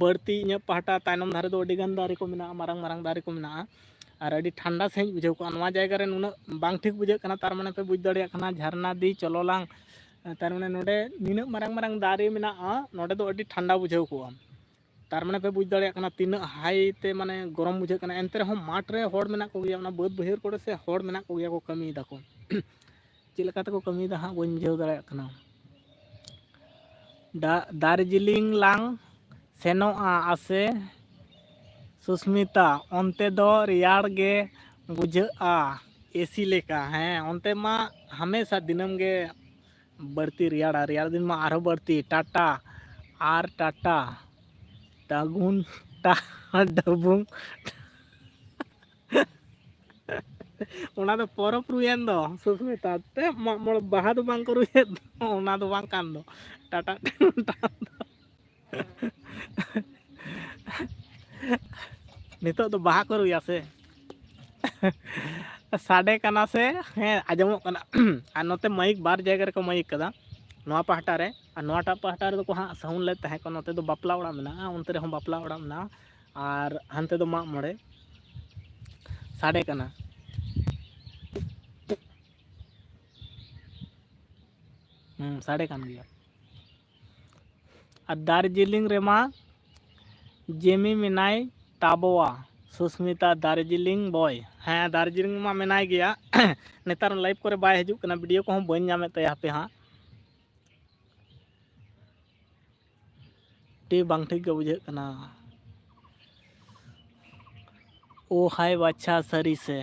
ᱵᱟᱹᱲᱛᱤ ᱤᱧᱟᱹᱜ ᱯᱟᱦᱴᱟ ᱛᱟᱭᱱᱚᱢ ᱫᱷᱟᱨᱮ ᱫᱚ ᱟᱹᱰᱤᱜᱟᱱ ᱫᱟᱨᱮ ᱠᱚ ᱢᱮᱱᱟᱜᱼᱟ, ᱢᱟᱨᱟᱝ ᱫᱟᱨᱮ ᱠᱚ ᱢᱮᱱᱟᱜᱼᱟ, ᱟᱨ ᱟᱹᱰᱤ ᱴᱷᱟᱱᱰᱟ ᱥᱟᱺᱦᱤᱡ ᱵᱩᱡᱷᱟᱹᱣ ᱠᱚᱜᱼᱟ᱾ ᱱᱚᱣᱟ ᱡᱟᱭᱜᱟ ᱨᱮ ᱱᱩᱱᱟᱹᱜ ᱵᱟᱝ ᱴᱷᱤᱠ ᱵᱩᱡᱷᱟᱹᱜ ᱠᱟᱱᱟ, ᱛᱟᱨ ᱢᱟᱱᱮ ᱯᱮ ᱵᱩᱡᱽ ᱫᱟᱲᱮᱭᱟᱜ ᱠᱟᱱᱟ ᱡᱷᱟᱨᱱᱟ ᱫᱤ ᱪᱚᱞᱚ ᱞᱟᱝ, ᱛᱟᱨ ᱢᱟᱱᱮ ᱱᱚᱸᱰᱮ ᱱᱤᱱᱟᱹᱜ ᱢᱟᱨᱟᱝ ᱫᱟᱨᱮ ᱢᱮᱱᱟᱜᱼᱟ, ᱱᱚᱸᱰᱮ ᱫᱚ ᱟᱹᱰᱤ ᱴᱷᱟᱱᱰᱟ ᱵᱩᱡᱷᱟᱹᱣ ᱠᱚᱜᱼᱟ᱾ ᱛᱟᱨ ᱢᱟᱱᱮ ᱯᱮ ᱵᱩᱡᱽ ᱫᱟᱲᱮᱭᱟᱜ ᱠᱟᱱᱟ ᱛᱤᱱᱟᱹᱜ ᱦᱟᱭ ᱛᱮ ᱢᱟᱱᱮ ᱜᱚᱨᱚᱢ ᱵᱩᱡᱷᱟᱹᱜ ᱠᱟᱱᱟ᱾ ᱮᱱᱛᱮ ᱨᱮᱦᱚᱸ ᱢᱟᱴᱷ ᱨᱮ ᱦᱚᱲ ᱢᱮᱱᱟᱜ ᱠᱚᱜᱮᱭᱟ, ᱚᱱᱟ ᱵᱟᱹᱫᱽ ᱵᱟᱹᱭᱦᱟᱹᱲ ᱠᱚᱨᱮ ᱥᱮ ᱦᱚᱲ ᱢᱮᱱᱟᱜ ᱠᱚᱜᱮᱭᱟ ᱠᱚ ᱠᱟᱹᱢᱤᱭ ᱫᱟᱠᱚ᱾ ᱪᱮᱫ ᱞᱮᱠᱟ ᱛᱮᱠᱚ ᱠᱟᱹᱢᱤᱭᱮᱫᱟ ᱦᱟᱸᱜ ᱵᱟᱹᱧ ᱵᱩᱡᱷᱟᱹᱣ ᱫᱟᱲᱮᱭᱟᱜ ᱠᱟᱱᱟ᱾ ᱫᱟᱨᱡᱤᱞᱤᱝ ᱞᱟᱝ ᱥᱮᱱᱚᱜᱼᱟ ᱟᱥᱮ ᱥᱩᱥᱢᱤᱛᱟ? ᱚᱱᱛᱮ ᱫᱚ ᱨᱮᱭᱟᱲ ᱜᱮ ᱵᱩᱡᱷᱟᱹᱜᱼᱟ ᱮᱥᱤ ᱞᱮᱠᱟ᱾ ᱦᱮᱸ, ᱚᱱᱛᱮ ᱢᱟ ᱦᱟᱢᱮᱥᱟ ᱫᱤᱱᱟᱹᱢ ᱜᱮ ᱵᱟᱹᱲᱛᱤ ᱨᱮᱭᱟᱲᱟ, ᱨᱮᱭᱟᱲ ᱫᱤᱱ ᱢᱟ ᱟᱨᱦᱚᱸ ᱵᱟᱹᱲᱛᱤ᱾ ᱴᱟᱴᱟ ᱟᱨ ᱴᱟᱴᱟ ᱴᱟᱜᱩᱱ ᱰᱟᱵᱩᱝ ᱚᱱᱟ ᱫᱚ ᱯᱚᱨᱚᱵᱽ ᱨᱩᱭᱮᱱ ᱫᱚ ᱥᱩᱥᱢᱤᱛᱟ, ᱢᱟᱜ ᱢᱚᱬᱮ ᱵᱟᱦᱟ ᱫᱚ ᱵᱟᱝ ᱠᱚ ᱨᱩᱭᱮᱫ ᱫᱚ, ᱚᱱᱟ ᱫᱚ ᱵᱟᱝ ᱠᱟᱱ ᱫᱚ ᱴᱟᱴᱟ ᱱᱤᱛᱚᱜ ᱫᱚ ᱵᱟᱦᱟ ᱠᱚ ᱨᱩᱭᱟ ᱥᱮ? ᱥᱟᱰᱮ ᱠᱟᱱᱟ ᱥᱮ? ᱦᱮᱸ ᱟᱸᱡᱚᱢᱚᱜ ᱠᱟᱱᱟ᱾ ᱟᱨ ᱱᱚᱛᱮ ᱢᱟᱹᱭᱤᱠ ᱵᱟᱨ ᱡᱟᱭᱜᱟ ᱨᱮᱠᱚ ᱢᱟᱹᱭᱤᱠ ᱠᱟᱫᱟ, ᱱᱚᱣᱟ ᱯᱟᱦᱴᱟ ᱨᱮ ᱟᱨ ᱱᱚᱣᱟᱴᱟᱜ ᱯᱟᱦᱴᱟ ᱨᱮᱫᱚ ᱠᱚ ᱦᱟᱸᱜ ᱥᱟᱣᱩᱱᱰ ᱞᱮᱫ ᱛᱟᱦᱮᱸ ᱠᱚ᱾ ᱱᱚᱛᱮ ᱫᱚ ᱵᱟᱯᱞᱟ ᱚᱲᱟᱜ ᱢᱮᱱᱟᱜᱼᱟ, ᱚᱱᱛᱮ ᱨᱮᱦᱚᱸ ᱵᱟᱯᱞᱟ ᱚᱲᱟᱜ ᱢᱮᱱᱟᱜᱼᱟ, ᱟᱨ ᱦᱟᱱᱛᱮ ᱫᱚ ᱢᱟᱜ ᱢᱚᱬᱮ ᱥᱟᱰᱮ ᱠᱟᱱᱟ᱾ ᱥᱟᱰᱮ ᱠᱟᱱ ᱜᱮᱭᱟ᱾ ᱟᱨ ᱫᱟᱨᱡᱤᱞᱤᱝ ᱨᱮᱢᱟ ᱡᱮᱢᱤ ᱢᱮᱱᱟᱭ ᱛᱟᱵᱚᱣᱟ ᱥᱩᱥᱢᱤᱛᱟ, ᱫᱟᱨᱡᱤᱞᱤᱝ ᱵᱚᱭ᱾ ᱦᱮᱸ, ᱫᱟᱨᱡᱤᱞᱤᱝ ᱢᱟ ᱢᱮᱱᱟᱭ ᱜᱮᱭᱟ, ᱱᱮᱛᱟᱨ ᱞᱟᱭᱤᱵᱷ ᱠᱚᱨᱮ ᱵᱟᱭ ᱦᱤᱡᱩᱜ ᱠᱟᱱᱟ, ᱵᱷᱤᱰᱤᱭᱳ ᱠᱚᱦᱚᱸ ᱵᱟᱹᱧ ᱧᱟᱢᱮᱫ ᱛᱟᱭᱟ ᱦᱟᱯᱮ ᱦᱟᱸᱜ᱾ टी बांग ठीक के बुझे कना ओ हाय बाच्छा सरी से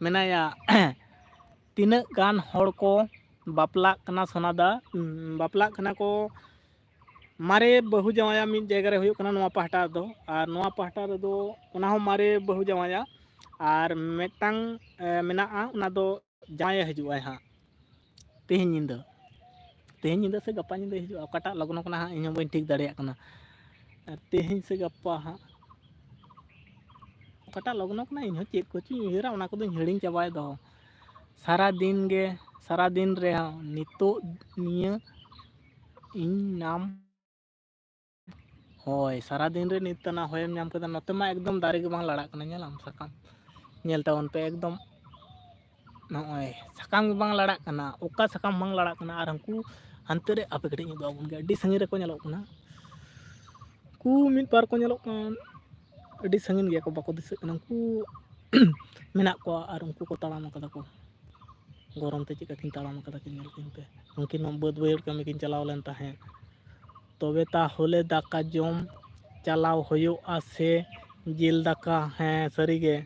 मेनाया तीना गान हड़ को बापला कना सोनादा बापला कना को मारे बहु जवाया मिद जगह रे हुयुक कना नोआ पाहटा दो और नोआ पाहटा रे दो उना हो मारे बहु जवाया और मेटांग मेना उना दो जाय हजुआ हा तेहें निंदा से गप्पा निंदा हजुआ ओकाटा लगन कना हा इन बन ठीक दाड़िया कना तेहें से गप्पा हा ओकाटा लगन कना इन चेक को ची उयरा उना को दो हिड़िंग चाबाय दो सारा दिन रे नितो निया इन नाम होय सारा दिन रे नितना होयम नाम कदा नते मा एकदम दारे के बांग लड़ा कना नेलाम सकाम नेल तावन पे एकदम नॉय सकाम के बांग लड़ा कना ओका सकाम बांग लड़ा कना और हमकू हंते रे आपे कटी दो अपन के अड्डी संगी रे को नेलो कना कू मिद पार को नेलो कन अड्डी संगिन गया को बाको दिसे कना कू मेना को और उनको को ताड़ाम कदा को गरम ते चिका किन ताड़ाम कदा किन नेल किन पे उनकिन बद बयड़ कमी किन चलाव लेन ताहे तबे ताहले दाका जम चलाव होयोआ से जिल दाका हैं सरी गे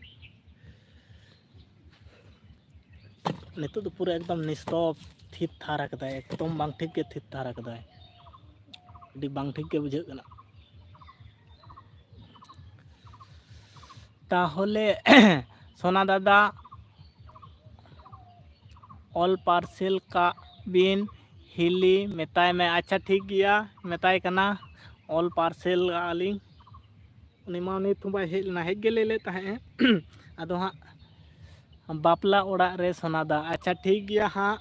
नितो तो पूरा एकदम निस्तब थित थारा कदाय एकदम बांग ठीक के थित थारा कदाय अड्डी बांग ठीक के बुझे कना ताहले सोना दादा ऑल पार्सल का बिन हिली मेताय में अच्छा ठीक गया मेताय कना ऑल पार्सल आली उनी मा उनी तुबा हेजना हेज गे ले ताहे आदो हा बापला ओड़ा रे सोनादा अच्छा ठीक गया हाँ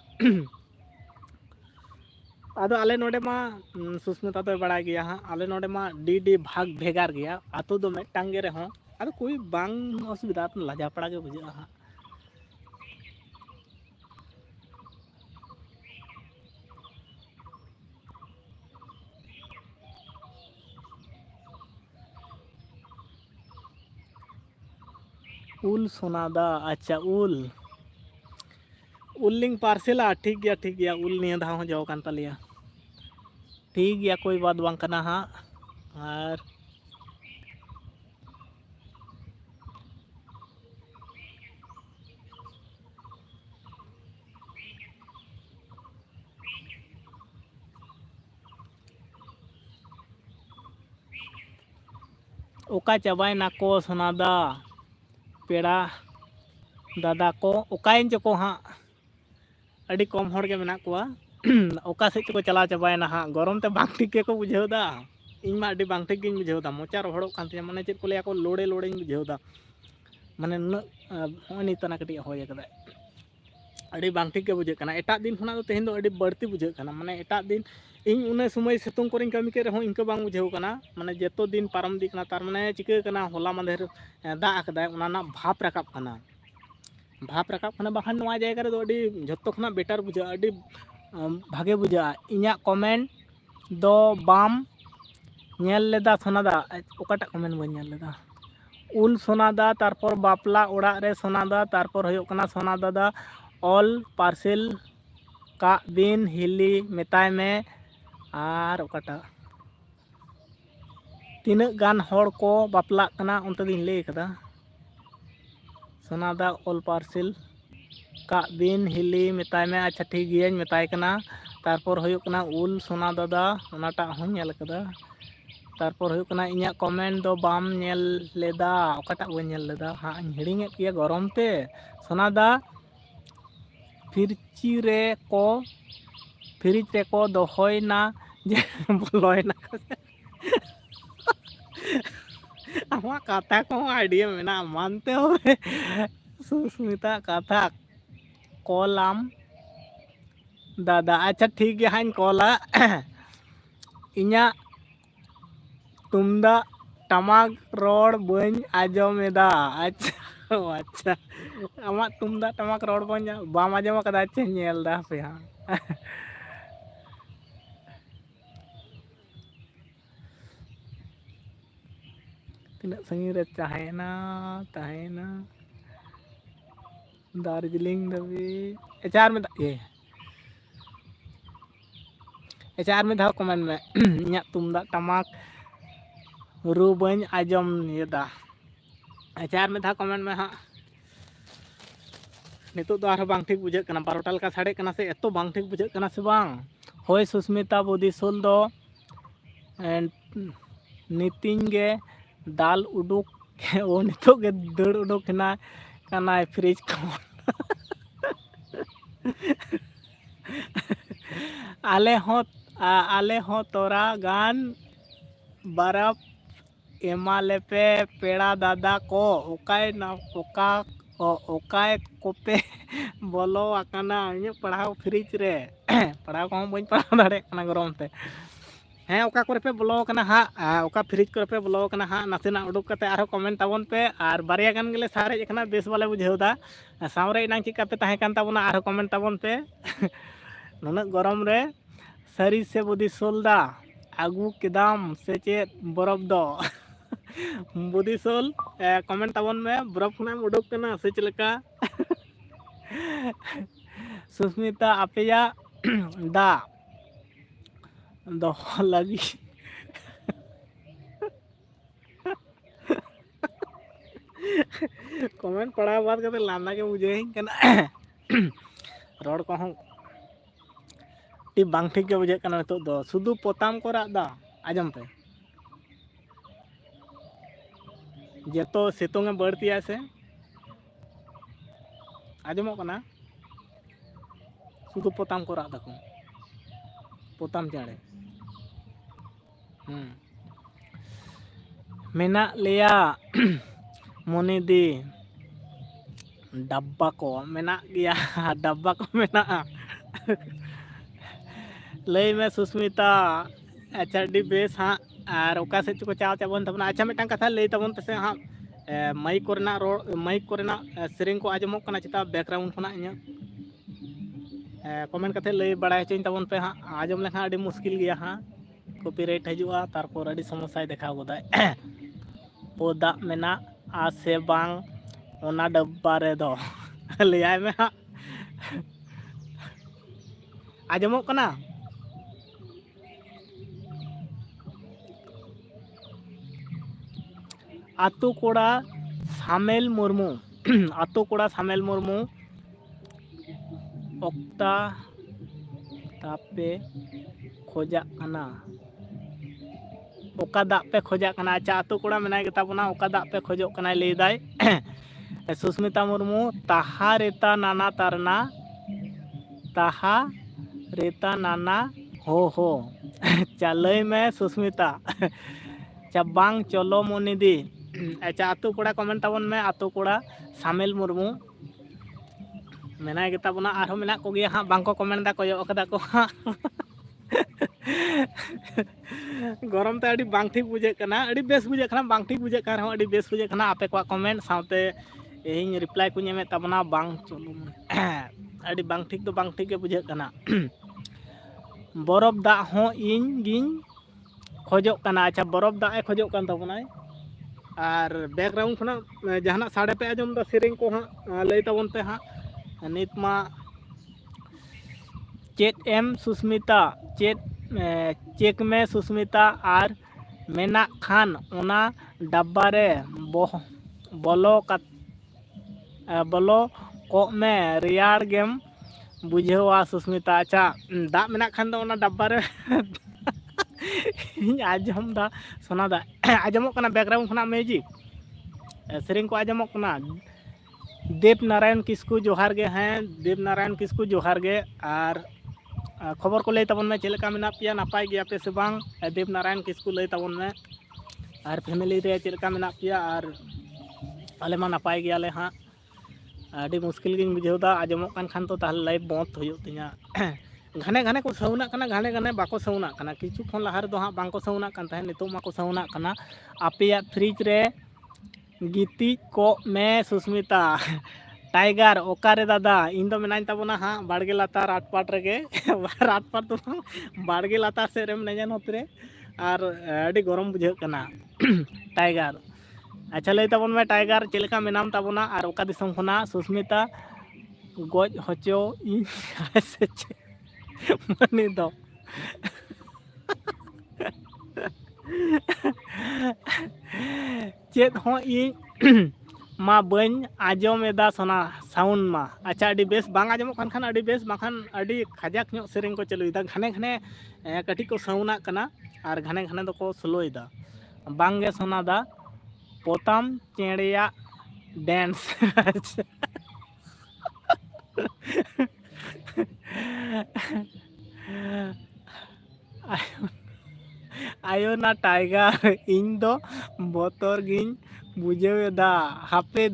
आदो आले नोडे मा सुस्मिता तो बड़ा गया हाँ आले नोडे मा डी भाग भेगार गया आतो दो मेटांग गे रे हो आदो कोई बांग असुविधा लाजा पड़ा के बुझा हाँ उल सोनादा अच्छा उल लिंग पार्सेला ठीक गया उल निया धाव जाओ कान तलिया ठीक गया कोई बात बांग कना हाँ और ओका चाबाय ना को सोनादा पेड़ा दादा को ओकाइन चको हाँ अड़ी कम हड़ के मेना कोआ ओका से को चला चाबायना हाँ गरम ते बांग ठीक के को बुझेवदा इन मा अड़ी बांग ठीक गिन बुझेवदा मोचा रोहड़ो कान ते माने चेत को लेया को लोड़े बुझेवदा माने न होनी तना कटी होय कदा अड़ी बांग ठीक के बुझे कना एटा दिन खुना तो तेहेन दो अड़ी बढ़ती बुझे कना माने एटा दिन इन उन्हें समय सितुंग करिंग कमी के रहो इनके बांग बुझेव कना माने जेतो दिन पारम दी कना तार माने चिके कना होला मांदेर दा आकदाय उना ना भाप राकाब कना बाखान नवा जायगा रे दो अड़ी जत्तो खना बेटर बुझा अड़ी भागे बुझा इना कमेंट दो बाम नेल लेदा सोनादा ओकाटा कमेंट बन नेल लेदा उल सोनादा तारपर बापला ओड़ा रे सोनादा तारपर होयो कना सोना दादा ऑल पार्सल का बिन हिली मेताय में और ओकाटा तीना गान हड़ को बापला कना उनते दिन ले कदा सोनादा ऑल पार्सल का बिन हिली मेताय में अच्छा ठीक गया मेताय कना तारपर होयो कना उल सोना दादा उनाटा हूँ नेल कदा तारपर होयो कना इना कमेंट दो बाम नेल लेदा ओकाटा बन नेल लेदा हाँ हिड़िंग किया गरम ते सोनादा फ्रिज रे को दोहयना जे बोलयना आमा कथा को आइडिया मेना मानते हो सुस्मिता कथा कॉलम दादा अच्छा ठीक है हाँ कॉला इना तुमदा टमाक रोड बन आजमेदा अच्छा आमा तुमदा टमाक रोड बन बाम आजम कदा अच्छा नेलदा पे हाँ तीना संगी रे ताहेना दार्जिलिंग दबी एचार में एचार में धाव कमेंट में इना तुमदा टमाक रू बन आजम येदा। अच्छा यार में था कमेंट में हाँ नितो तो बांग ठीक बुझे कना 12टा लका साड़े कना से एतो बांग ठीक बुझे कना से बांग होय सुस्मिता बुदिसोल दो नितिन गे दाल उडुक ओ नितो गे दड़ उडुक ना कना फ्रिज खम आले हो तोरा गान बर्फ एमाले पे पेड़ा दादा को ओकाय ना ओकाय कोपे बोलो आकाना इन पढ़ाओ फ्रिज रे पढ़ाओ को बन पढ़ाओ दाड़े कना गरम ते हाँ ओका करे पे बोलो कना हाँ ओका फ्रिज करे पे बोलो कना हाँ नासेना उडुक कते आरो कमेंट ताबन पे आर बारिया गान गेले सारे एकना बेस वाले बुझेउदा सामरे इनांग चिका पे ताहे कान ताबना आरो कमेंट ताबन पे नुना गरम रे सरी से बुदी सोलदा आगू केदाम से चेत बरफ दो बुदिसोल कमेंट ताबन में बरफ खुना उडुक कना से चलका सुस्मिता आपेया दा दो लगी कमेंट पढ़ा बाद करते लाना के मुझे कना रोड को हम टी बांग ठीक के बुझे कना तो दो सुदु पोताम को रादा आजम पे जेतो सितुंग बढ़ती है से आजमो कना सुदु पोताम को रादा को पोताम चाड़े मेना लिया मोनी दी डब्बा को मेना गया डब्बा को मेना लई में सुस्मिता अच्छा डी बेस हाँ और ओका से को चाव चाबन तबना अच्छा मिटन कथा लई तबन तसे हाँ माइक कोरना रोड माइक कोरना सेरिंग को आजमो कना चिता बैकग्राउंड खना इኛ कमेंट कथे लई बड़ा चेन तबन पे हाँ आजम लेखा अड़ी मुश्किल गया हाँ कॉपीराइट हजुआ तारपर अड़ी समस्या देखा गोदाय ओदा मेना आसे बांग ओना डब्बा रे दो लैय में हाँ आजमो कना आतो कोड़ा सामेल मुर्मू आतो कोड़ा सामेल मुर्मू ओक्ता तापे खोजा कना ओका दा पे खोजा कना अच्छा आतो कोड़ा मेना गेता बना ओका दा पे खोजो कना लई दाय सुस्मिता मुर्मू ताहा रेता नाना तारना ताहा रेता नाना हो चलई में सुस्मिता अच्छा बांग चलो मोनी दी अच्छा आतो कोड़ा कमेंट ताबन में आतो कोड़ा सामेल मुर्मू मेना गेता बना आरो मेना को गया हाँ बांग को कमेंट दा कोयो कदा को हाँ गरम ते अड़ी बांग ठीक बुझे कना अड़ी बेस बुझे कना बांग ठीक बुझे कना अड़ी बेस बुझे कना आपे को कमेंट साथे इन रिप्लाई को एमे ताबना बांग चलो अड़ी बांग ठीक तो बांग ठीक के बुझे कना बरफ दा हो इन गिन खोजो कना अच्छा बरफ दा ए खोजो कन ताबनाय और बैकग्राउंड खना जहाना साड़े पे आजम दा सेरिंग को हाँ लई ताबन पे हाँ नित मा चेक एम सुस्मिता चेक में सुस्मिता और मेना खान ओना डब्बा रे बोलो को में रियाड़ गेम बुझेवा सुस्मिता अच्छा दा मेना खान दो ओना डब्बा रे आजम दा सोना दा आजमो कना बैकग्राउंड खना म्यूजिक सेरिंग को आजमो कना देव नारायण किस्कू जोहार गे हैं देव नारायण किस्कू जोहार गे और खबर को लई तबन में चेलका मेना पिया नापाय गया पे से बांग देव नारायण किस्कू लई तबन में और फैमिली रे चेलका मेना पिया और आले मा नापाय गया ले हाँ अड़ी मुश्किल गिन बुझेउदा आजमो कान खान तो ताहले लाइव बंद हुयो तिया घने घने को सौना कना घने घने बाको सौना कना किछु खन लहार दो हाँ बांको सौना कन ताहे नितो माको सौना कना आपेया फ्रिज रे गिती को में सुस्मिता टाइगर ओकारे दादा इन दो मेनाइन ताबना हाँ बाड़गे लातार आटपाट रेगे आटपाट तो बाड़गे लातार से रेम नजन होतरे और अड़ी गरम बुझे कना टाइगर अच्छा लई ताबन में टाइगर चेलका मेनाम ताबना और ओका दिसम खना सुस्मिता गज हचो इन से मनी दो चेत हो मा बन आजम एदा सोना साउंड मा अच्छा अड़ी बेस बांग आजमो खान अड़ी बेस बाखान अड़ी खजाक ᱧᱚᱜ सेरेंग को चलुइदा घने घने कटी को साउना कना और घने घने दो को स्लोइदा बांगे सोनादा पोताम चेड़िया डांस आयो ना टाइगर इन दो बोतर गिन बुझेदा हापे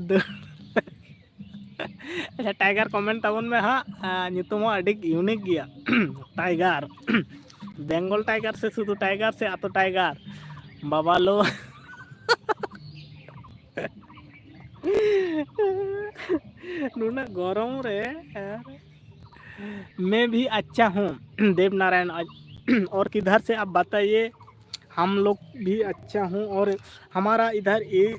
अच्छा टाइगर कमेंट तबन में हाँ नितुम अडिक यूनिक गया टाइगर बेंगल टाइगर से शुद्ध टाइगर से आतो टाइगर बाबा लो नूना गरम रे मैं भी अच्छा हूँ देव नारायण और किधर से आप बताइए हम लोग भी अच्छा हूँ और हमारा इधर ये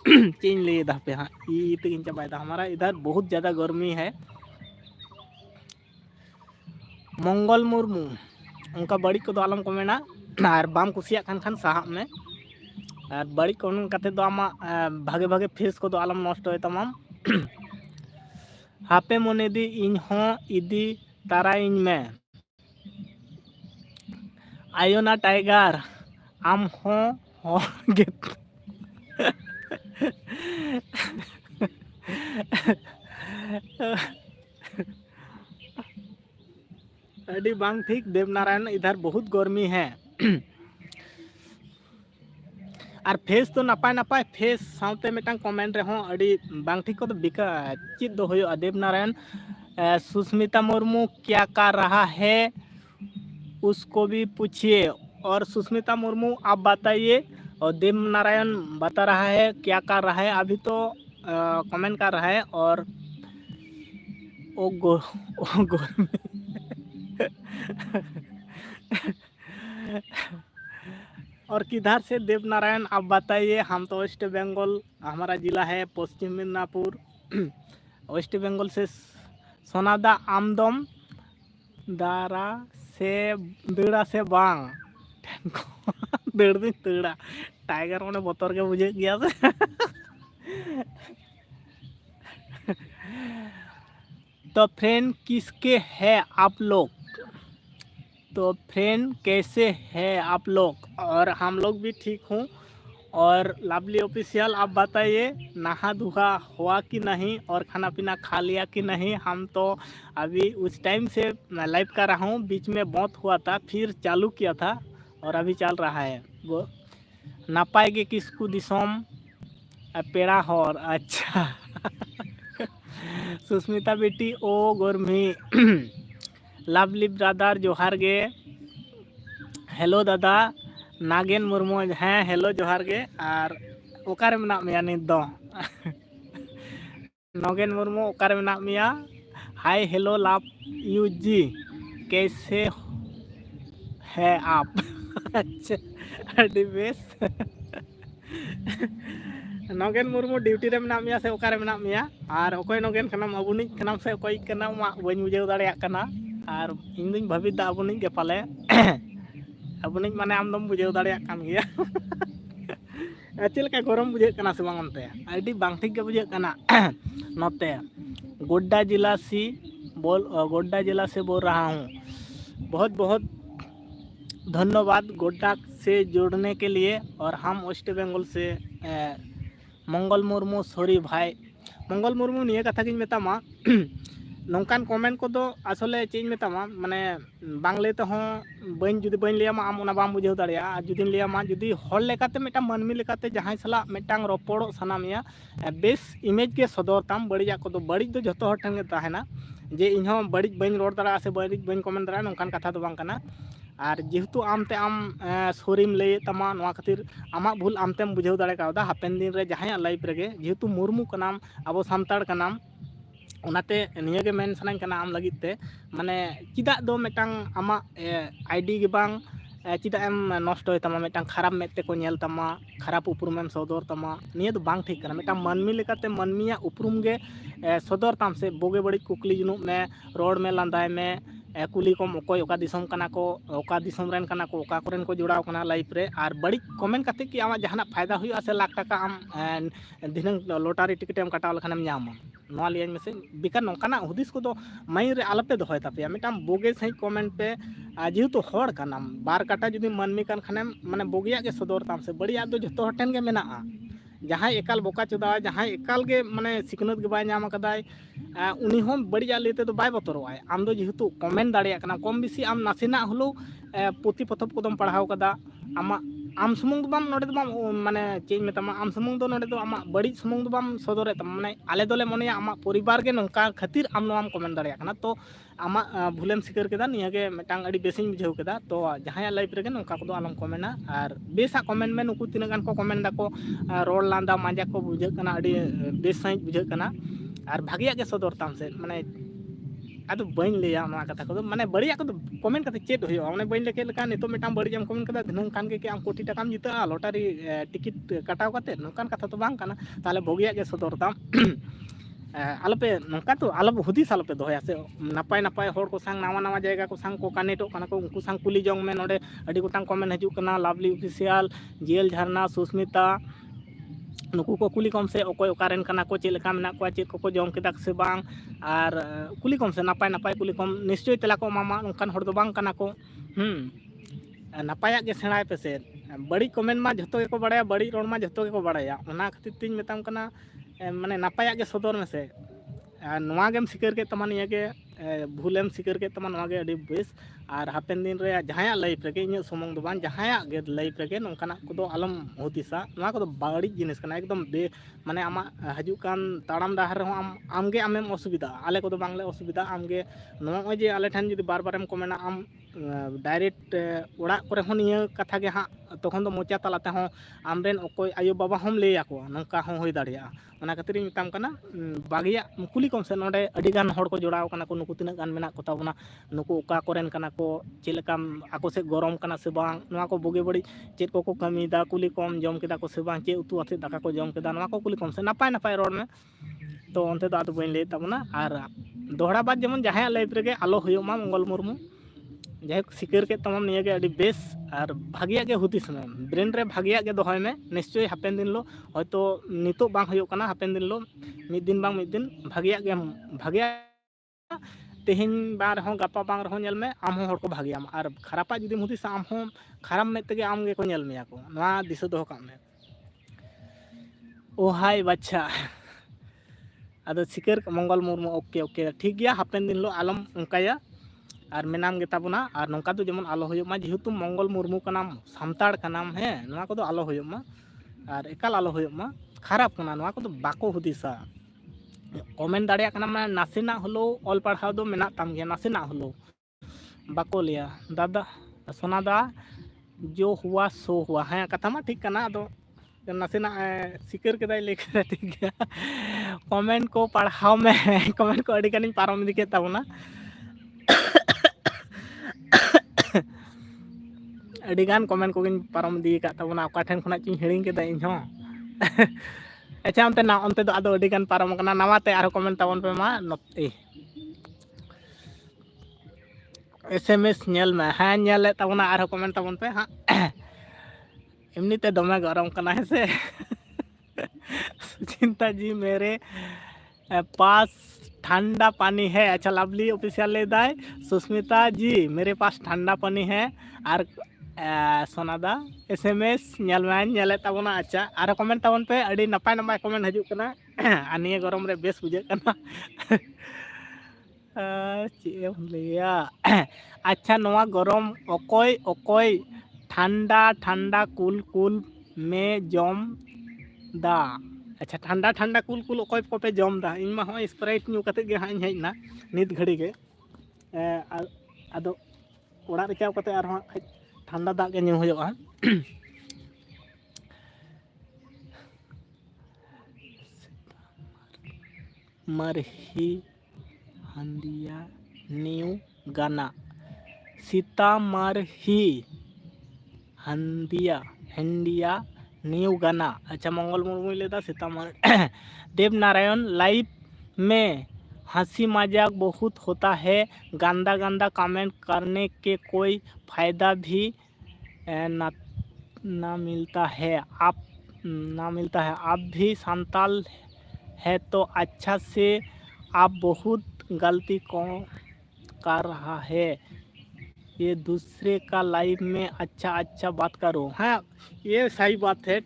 चेंज ले इधर पे हाँ ये तो चबाई था हमारा इधर बहुत ज़्यादा गर्मी है मंगल मुर्मू उनका बड़ी को तो आलम को मेना और बाम कुसिया खान साहब में और बड़ी को कते तो आमा भागे भागे फेस को तो आलम नष्ट है तमाम हापे मने दी इन हो इदी तारा इन में आयोना टाइगर आम हो गेट अड़ी बांग ठीक देवनारायण इधर बहुत गर्मी है और फेस तो नपाय नपाय फेस साउते मेटांग कमेंट रे हो अड़ी बांग ठीक को तो बिका चित दो होयो देवनारायण सुस्मिता मुर्मू क्या कर रहा है उसको भी पूछिए और सुस्मिता मुर्मू आप बताइए और देव नारायण बता रहा है क्या कर रहा है अभी तो कमेंट कर रहा है और ओ गर्मी और किधर से देव नारायण आप बताइए हम तो वेस्ट बंगाल हमारा ज़िला है पश्चिम मिदनापुर वेस्ट बंगाल से सोनादा आमदम दारा से दड़ा से बांग दड़ दी तड़ा टाइगर मैंने बतर के बुझे गया से तो फ्रेंड किसके है आप लोग तो फ्रेंड कैसे है आप लोग और हम लोग भी ठीक हूँ और लवली ऑफिशियल आप बताइए नहा धोआ हुआ कि नहीं और खाना पीना खा लिया कि नहीं हम तो अभी उस टाइम से लाइव कर रहा हूँ बीच में बहुत हुआ था फिर चालू किया था और अभी चल रहा है वो नापाएगे किसको दिसोम पेड़ा और अच्छा सुस्मिता बेटी ओ गर्मी लवली ब्रादर जोहार गे हेलो दादा नागेन मुर्मू हाँ हेलो जोहार गे और ओकारे मेना मिया नित दो नगेन मुर्मू ओकारे मेना मिया हाय हेलो लव यू जी कैसे है आप अच्छा अड़ी बेस नगेन मुर्मू ड्यूटी रे मेना मिया से ओकारे मेना मिया और ओकोय नगेन कनाम अबुनिज कनाम से ओकोय कनाम बन बुझेव दाड़िया कना और इन दुñ भाविदा अबुनिज के पाले अबुनिज माने आम दम बुझेव दाड़िया कान गया चलका गरम बुझे कना से बांग अंते अड़ी बांग ठीक के बुझे कना नोते गोड्डा जिला से बोल रहा हूँ बहुत बहुत धन्यवाद गोड्डा से जोड़ने के लिए और हम वेस्ट बंगाल से मंगल मुर्मू सॉरी भाई मंगल मुर्मू निये कथा गिन मेतामा नौकान कमेंट को आसले चेंज मेतामा माने बांग लेते हो बन जुदी बन लिया आम ओना बाम बुझेव दाड़िया जुदी लिया जुदी हर लेकाते मेटा मानमी लेकाते जहां सला मेटांग रपड़ो सनामिया बेस इमेज के सदर ताम बड़िया को बड़ी दो जतो हर ठन गे ताहेना जे इनहो बड़ी बन रोड दाड़ा से बड़ी बन कमेंट दाड़ा नौकान कथा तो बांग कना और जेहेतु आमते आम सॉरीम लई तमा नवा खातिर आमा भूल आमतेम बुझेव दाड़े कावदा हापेन दिन रे जहां लाइफ रेगे जेहेतु मुर्मू कनाम अब सानताड़ कनाम ओनाते निये मेन सानाኝ कना आम लगित ते माने चिदा दो मेटांग आमा आईडी के बांग चिदा एम नष्ट होय तमा मेटांग खराब मेते को नेल तमा खराब उपरुम एम सदर तमा निये दो बांग ठीक कना मेटांग मानमी लेकाते मानमिया उपरुम गे सदर ताम से बोगे बड़ी कुकली जुनु में रोड में लांदाय में कुली कम अकोय ओका दिसम कना को ओका दिसम रेन कना को ओका कोरेन को जुड़ाव कना लाइफ रे और बड़ी कमेंट करते कि आमा जहाना फायदा हुई से लाख टका आम दिनंग लॉटरी टिकट एम कटाव लखनम ᱧᱟᱢᱟ नवा लियाñ में से बिका नौकाना हुदिस को माइन रे आलपे दोहय तापे मिटाम बोगे सही कमेंट पे जेहेतु हर कनाम बार काटा जुदी मानमी कान खानेम माने बोगिया के सदर ताम से बढ़िया दो जतो हटेन के मेना जहाँ एकाल बोका चुदा जहाँ एकाल के माने सिकनत के बाय नाम कदाय उनी हम बढ़िया लेते तो बाय बतरवाय आम दो जेहेतु कमेंट दाड़िया कना कम बेसी आम नासेना हलो पुथि पथब को दम पढ़ाव कदा आमा आम सुमुंग दो बाम नोडे दो बाम माने चेंज मेतामा आम सुमुंग दो नोडे दो आमा बड़ी सुमुंग दो बाम सदरे तम माने आले दोले मने आमा परिवार के नोंका खातिर आम नोआम कमेंट दाड़िया कना तो आमा भूलेम सिकर केदा निया के मेटांग अडी बेसिंग बुझाव केदा तो जहां लाइफ रे नोंका को आलम कमेंटा और बेसा कमेंट में नुकु तिना गान को कमेंट दाको रोड लांदा माजा को बुझे कना अडी बेस सही बुझे कना और भागिया के सदर ताम से माने अद बन लिया कथा को माने बढ़िया को कमेंट करते चेत हो माने बन लेके लका नितो मेटाम बढ़िया कमेंट कदा दिनंग कान के आम कोटी टकाम जीता लॉटरी टिकट कटाव करते नोकान कथा तो बांग काना ताले भोगिया के सदर ताम आलपे नौका तो आलप हुदिस आलपे दोहया से नपाय नपाय हर को संग नावा नावा जायगा को संग को कानेटो कना को उनको संग कुली जोंग में नोडे अडी गोटांग कमेंट हजू कना लवली ऑफिशियल जेल झरना सुस्मिता नुकु को कुली कम से ओकोय ओकारेन कना को चेल का मेना को चेक को जोंग केदा से बांग और कुली कम से नपाय नपाय कुली कम निश्चय तेला को मामा उनकान हर दो बांग कना को नपाया के सेणाय पे से बड़ी कमेंट मा जतो के को बड़ाया बड़ी रोड मा जतो के को बड़ाया ओना खातिर तीन मेताम कना माने नपाया के सदर में से नवा गेम सिकर के तमान ये के भूलेम सिकर के तमान नवा के अडी बेस और हापेन दिन रे जहाया लाइफ रे इन समंग दो बान जहाया गे लाइफ रे नोंकाना को आलम हुदिसा नवा को बाड़ी जिनिस कना एकदम बे माने आमा हजू कान ताड़ाम डाहर रे आमगे आमेम असुविधा आले को बांगले असुविधा आमगे नवा जे आले ठन जुदी बार बारेम कमेना आम डायरेक्ट ओड़ा करे हो निया कथा गे हाँ तखन दो मोचा तलाते हो आमरेन अकोय आयो बाबा हम ले आको नंका हो होय दाड़िया ओना खातिर मिताम कना बागिया कुली कम से नोडे अडी गान हड़ को जोड़ाव कना को नुकु तिना गान मेना को ताबना नुकु ओका कोरेन कना को चेलकाम आको से गरम कना से बांग नवा को बोगे बड़ी चेत को कमीदा कुली कम जम केदा को से बांग चे उतु आते दाका को जम केदा नवा को कुली कम से नपाय नपाय रोड में तो अंते दो आदो बइन ले ताबना और दोहरा बात जेमन जहां लाइफ रे आलो होयो मा मंगल मुर्मू जय सिकर के तमाम निया के अडी बेस और भागिया के हुदिस में ब्रेन रे भागिया के दोहय में निश्चय हापेन दिन लो हयतो नितो बांग होयो कना हापेन दिन लो मिद दिन बांग मिद दिन भागिया के भागिया तेहिन बार हो गपा बांग रहो नेल में आम हो हर को भागियाम और खरापा जुदी हुदिस आम हो खराब में तगे आम गे को नेल मेया को नवा दिसो दोह का में ओ हाय बच्चा अदो सिकर मंगल मुर्मू ओके ओके ठीक गया हापेन दिन लो आलम उनकाया और मेनाम गे ताबना और नौका तो जेमन आलो होयो मा जेहेतु मंगल मुर्मू कनाम सामताड़ कनाम है नवा को आलो होयो मा और एकाल आलो होयो मा खराब कना नवा को बाको हुदिसा कमेंट दाड़िया कना मा नासेना हलो ऑल पढ़ाव दो मेना ताम गया नासेना हलो बाको लिया दादा सोनादा जो हुआ सो हुआ है कथा मा ठीक कना दो नासेना सिकर के दाई लेके ठीक गया कमेंट को पढ़ाव में कमेंट को अडी कानी पारम दिके ताबना अडिगान कमेंट को पारम दी का तबना ओका ठेन खुना चिं हिड़िंग केदा इन हो अच्छा अंते दो आदो अडिगान पारम कना नवाते आरो कमेंट ताबन पे मा नते एसएमएस नेल में हां नेल ताबना आरो कमेंट ताबन पे हां एमनी ते दमे गरम कना है से सुचिंता जी मेरे पास ठंडा पानी है अच्छा लवली ऑफिशियल ले दाय सुस्मिता जी मेरे पास ठंडा पानी है और सोनादा एसएमएस नेलमान नेले ताबना अच्छा आरो कमेंट ताबन पे अडी नपाय नपाय कमेंट हजू कना आनिया गरम रे बेस बुझे कना चेम लिया अच्छा नवा गरम ओकोय ओकोय ठंडा ठंडा कुल कुल में जम दा अच्छा ठंडा ठंडा कुल कुल ओकोय को पे जम दा इन मा हो स्प्राइट न्यू कते गे हां हेजना नित घड़ी के आदो ओड़ा रे चाव कते आर ठंडा दाग के न्यू होयोगा मरही हंदिया न्यू गाना सीतामरही हंदिया हंडिया न्यू गाना अच्छा मंगल मुर्मू लेदा सीतामढ़ी देव नारायण लाइव में हंसी मजाक बहुत होता है, गंदा गंदा कमेंट करने के कोई फ़ायदा भी ना ना मिलता है। आप भी संताल है तो अच्छा से आप बहुत गलती कर रहा है। ये दूसरे का लाइफ में अच्छा बात करो। हाँ, ये सही बात है।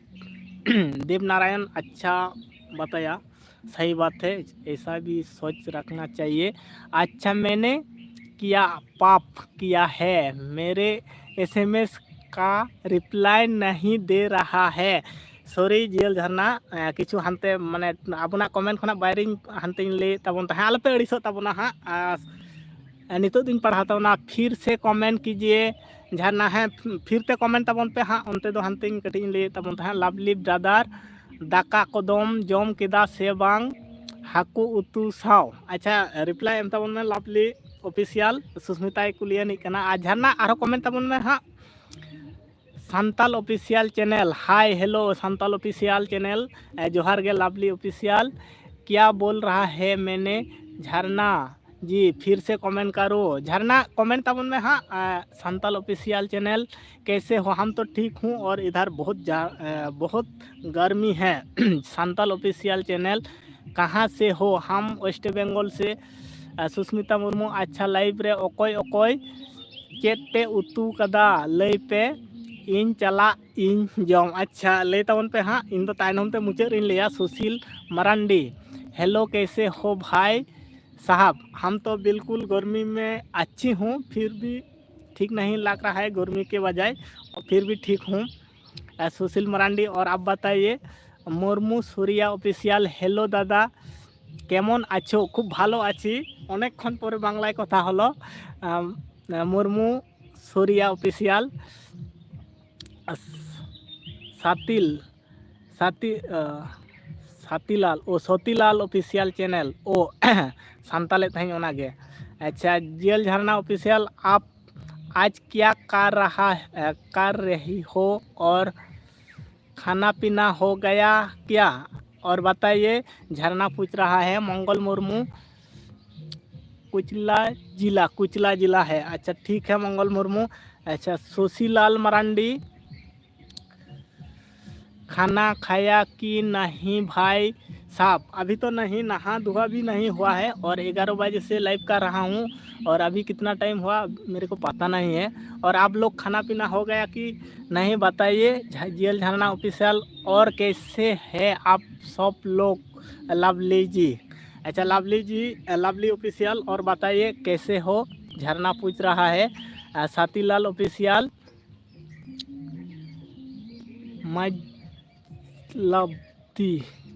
देव नारायण अच्छा बताया, सही बात है, ऐसा भी सोच रखना चाहिए। अच्छा, मैंने किया पाप किया है, मेरे एसएमएस का रिप्लाई नहीं दे रहा है। सॉरी जियल झरना, किछु हानते माने आपना कमेंट खना बायरिंग हानते ले तबन तहां आलपे अड़िसो तबना हाँ। नितो दिन पढ़ाता ना, फिर से कमेंट कीजिए झरना है, फिर ते कमेंट तबन पे हाँ उनते दो हानते कटी ले तबन तहां। लवली ब्रदर दाका कोदम जम केदा से बांग हाकू उतु साव। अच्छा, रिप्लाई एम तबन में लवली ऑफिशियल सुस्मिता कुलियन कना। आ झरना आरो कमेंट तबन में हाँ, Santal official channel, hi hello Santal official channel, जोहार गे लवली ऑफिशियल। क्या बोल रहा है मैंने झरना जी, फिर से कमेंट करो झरना, कमेंट तब में हाँ। संताल ऑफिशियल चैनल, कैसे हो? हम तो ठीक हूँ और इधर बहुत गर्मी है। संताल ऑफिशियल चैनल, कहाँ से हो? हम वेस्ट बंगाल से। सुस्मिता मुर्मू, अच्छा लाइव रे ओकोय ओकोय चेत पे उतू कदा लई पे इन चला इन जम। अच्छा, ले तबन पे हाँ, इन तो तायनम ते मुझे इन लिया। सुशील मरांडी, हेलो कैसे हो भाई साहब? हम तो बिल्कुल गर्मी में अच्छी हूँ, फिर भी ठीक नहीं लग रहा है गर्मी के बजाय, और फिर भी ठीक हूँ। सुशील मरांडी, और आप बताइए। मुर्मू सूर्या ऑफिशियल, हेलो दादा केमन आछो? खूब भालो आছি, অনেকক্ষণ পরে বাংলায় কথা হলো। Murmu Surya official, Satilal Satilal official channel ओ संताले तहन ओनागे। अच्छा, जेल झरना ऑफिशियल, आप आज क्या कर रही हो और खाना पीना हो गया क्या? और बताइए। झरना पूछ रहा है। मंगल मुर्मू, कुचला जिला है। अच्छा ठीक है मंगल मुर्मू। अच्छा, सुशीलाल मरांडी, खाना खाया कि नहीं भाई साहब? अभी तो नहीं, नहा धोआ भी नहीं हुआ है, और 11 बजे से लाइव कर रहा हूँ, और अभी कितना टाइम हुआ मेरे को पता नहीं है। और आप लोग खाना पीना हो गया कि नहीं बताइए। जेल झरना ऑफिशियल, और कैसे है आप सब लोग? लवली जी, अच्छा लवली जी, लवली ऑफिशियल, और बताइए कैसे हो? झरना पूछ रहा है। सातीलाल ऑफिशियल,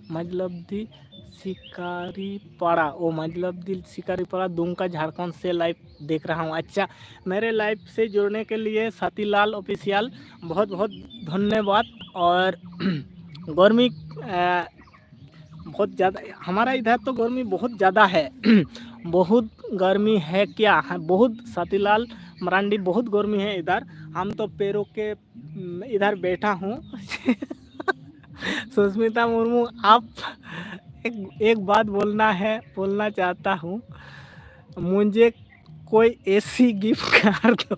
मजलब्दी शिकारी पाड़ा, मजलब्दी शिकारी पाड़ा दुमका झारखंड से लाइव देख रहा हूँ। अच्छा, मेरे लाइव से जुड़ने के लिए सातीलाल ऑफिशियल बहुत बहुत धन्यवाद। और गर्मी बहुत ज़्यादा हमारा इधर तो गर्मी बहुत ज़्यादा है। बहुत गर्मी है क्या? बहुत, सातीलाल मरांडी, बहुत गर्मी है इधर। हम तो पैरों के इधर बैठा हूँ। सुस्मिता मुर्मू, आप एक बात बोलना चाहता हूँ, मुझे कोई ऐसी गिफ्ट कर दो।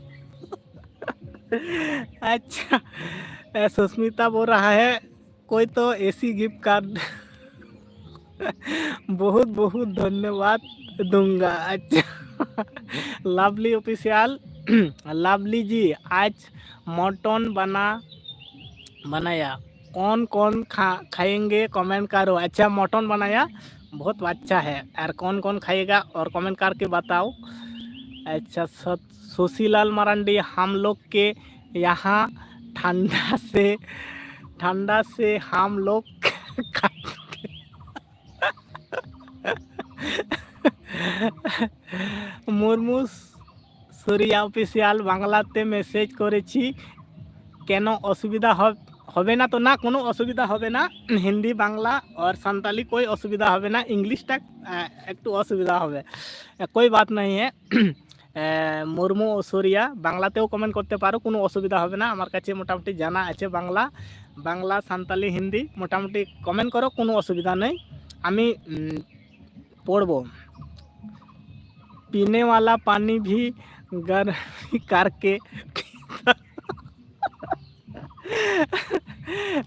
अच्छा, सुस्मिता बोल रहा है कोई तो ऐसी गिफ्ट कार्ड बहुत बहुत धन्यवाद दूंगा। अच्छा, लवली ऑफिशियल, लवली जी, आज मटन बनाया, कौन कौन खाएंगे? कमेंट करो। अच्छा, मटन बनाया, बहुत अच्छा है, और कौन कौन खाएगा और कमेंट करके बताओ। अच्छा, सुशीलाल मरांडी, हम लोग के यहाँ ठंडा से हम लोग मुर्मू सूर्या ऑफिशियल, बांगलाते मेसेज करेছি, কেন অসুবিধা হবে না? তো না, কোনো অসুবিধা হবে না। হিন্দি, বাংলা और সাঁওতালি कोई অসুবিধা হবে না। ইংলিশটা একটু অসুবিধা হবে, कोई बात नहीं है। মুর্মু ও सूर्या বাংলাতেও কমেন্ট করতে পারো, কোনো অসুবিধা হবে না। আমার কাছে মোটামুটি জানা আছে বাংলা সাঁওতালি হিন্দি, মোটামুটি কমেন্ট করো, কোনো অসুবিধা নেই, আমি পড়বো। पीने वाला पानी भी गर्मी करके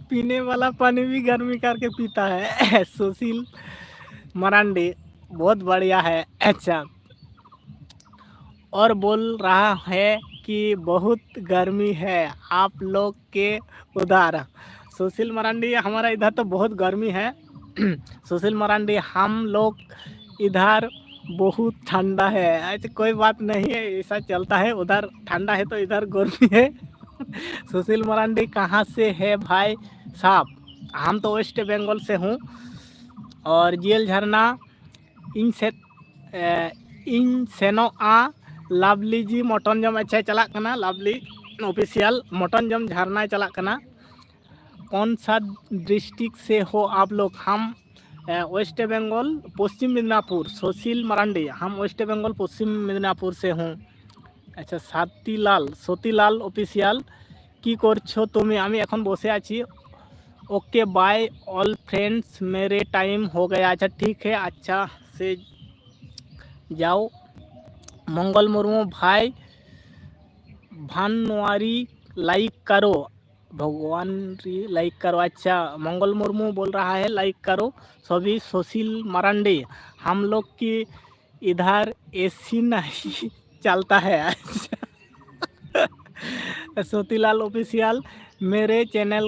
पीने वाला पानी भी गर्मी करके पीता है। सुशील मरांडी, बहुत बढ़िया है। अच्छा, और बोल रहा है कि बहुत गर्मी है आप लोग के उधर। सुशील मरांडी, हमारा इधर तो बहुत गर्मी है। सुशील मरांडी, हम लोग इधर बहुत ठंडा है। अच्छा, कोई बात नहीं है, ऐसा चलता है, उधर ठंडा है तो इधर गर्मी है। सुशील मरांडी कहाँ से है भाई साहब? हम तो वेस्ट बंगाल से हूँ। और जेल झरना इन सेनोआ लवली जी मटन जम। अच्छा चला कना, लवली ऑफिशियल मटन जम झरना चला कना। कौन सा डिस्ट्रिक्ट से हो आप लोग? हम वेस्ट बंगाल पश्चिम मिदनापुर। सुशील मरांडी, हम वेस्ट बंगाल पश्चिम मिदनापुर से हूँ। अच्छा, সতীলাল অফিসিয়াল, কি করছো তুমি? আমি এখন বসে আছি। ओके बाय ऑल फ्रेंड्स, मेरे टाइम हो गया। अच्छा ठीक है, अच्छा से जाओ। मंगल मुर्मू, भाई भानुआरी लाइक करो, भगवान री लाइक करो। अच्छा, मंगल मुर्मू बोल रहा है लाइक करो सभी। सुशील मरांडी, हम लोग की इधर एसी नहीं चलता है। अच्छा, सतीलाल ऑफिशियल, मेरे चैनल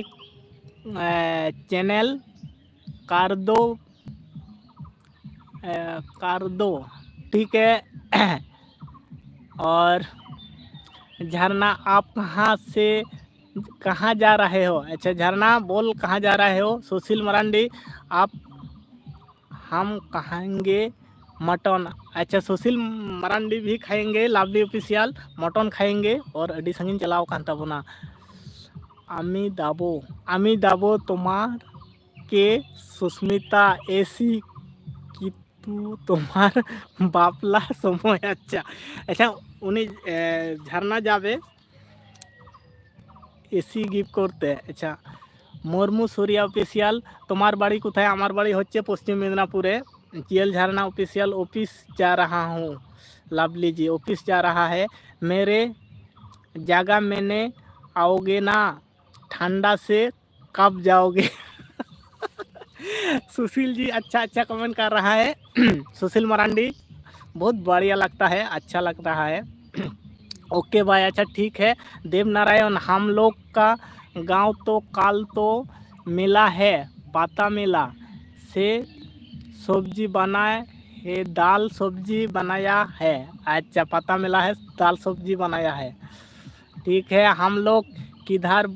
कर दो, ठीक है। और झरना, आप कहाँ जा रहे हो? अच्छा झरना बोल, कहाँ जा रहे हो? सुशील मरांडी, आप हम खाएंगे मटन। अच्छा, सुशील मरांडी भी खाएंगे, लवली ऑफिशियल मटन खाएंगे। और अडी संगीन चलाओ कान ताबोना। आमी दाबो तुम्हार के सुस्मिता एसी कितु तुम्हार बापला समय। अच्छा अच्छा, उन्हीं झरना जाबे एसी गिफ्ट करते। अच्छा, मुर्मू सूर्या ऑफिशियल, तुम्हार बाड़ी कोथाय? आमार बाड़ी होच्छे पश्चिम मिदनापुरे। जेल झरना ऑफिशियल, ऑफिस जा रहा हूँ। लवली जी, ऑफिस जा रहा है। मेरे जगह मैंने आओगे ना? ठंडा से कब जाओगे? सुशील जी अच्छा अच्छा कमेंट कर रहा है। सुशील मरांडी, बहुत बढ़िया लगता है, अच्छा लग रहा है। ओके भाई, अच्छा ठीक है। देव नारायण, हम लोग का गांव तो काल तो मिला है, पाता मिला से सब्जी बनाए है, दाल सब्जी बनाया है। अच्छा, पता मिला है, दाल सब्जी बनाया है, ठीक है। हम लोग किधर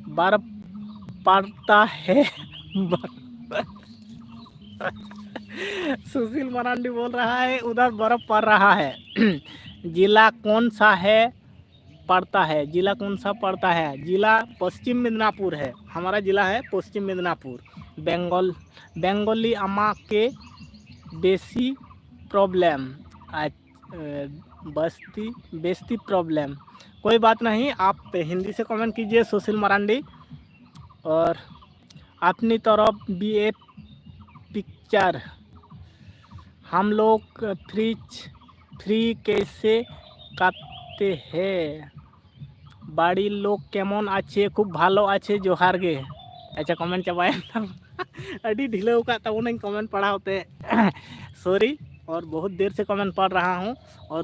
बर्फ पड़ता है? सुशील मरांडी बोल रहा है उधर बर्फ पड़ रहा है। जिला कौन सा है पड़ता है? जिला कौन सा पड़ता है? जिला पश्चिम मिदनापुर है, हमारा जिला है पश्चिम मिदनापुर। बेंगोली अम्मा के बेसी प्रॉब्लम, बेस्ती प्रॉब्लम। कोई बात नहीं, आप हिंदी से कमेंट कीजिए सुशील मरांडी। और अपनी तरफ भी एक पिक्चर, हम लोग फ्री कैसे काटते हैं? बाड़ी लोग केमन आछे? खूब भालो आछे, जोहार गे। अच्छा कमेंट चाबाया। अभी ढीले का तब कमेंट पढ़ा होते। सॉरी, और बहुत देर से कमेंट पढ़ रहा हूँ और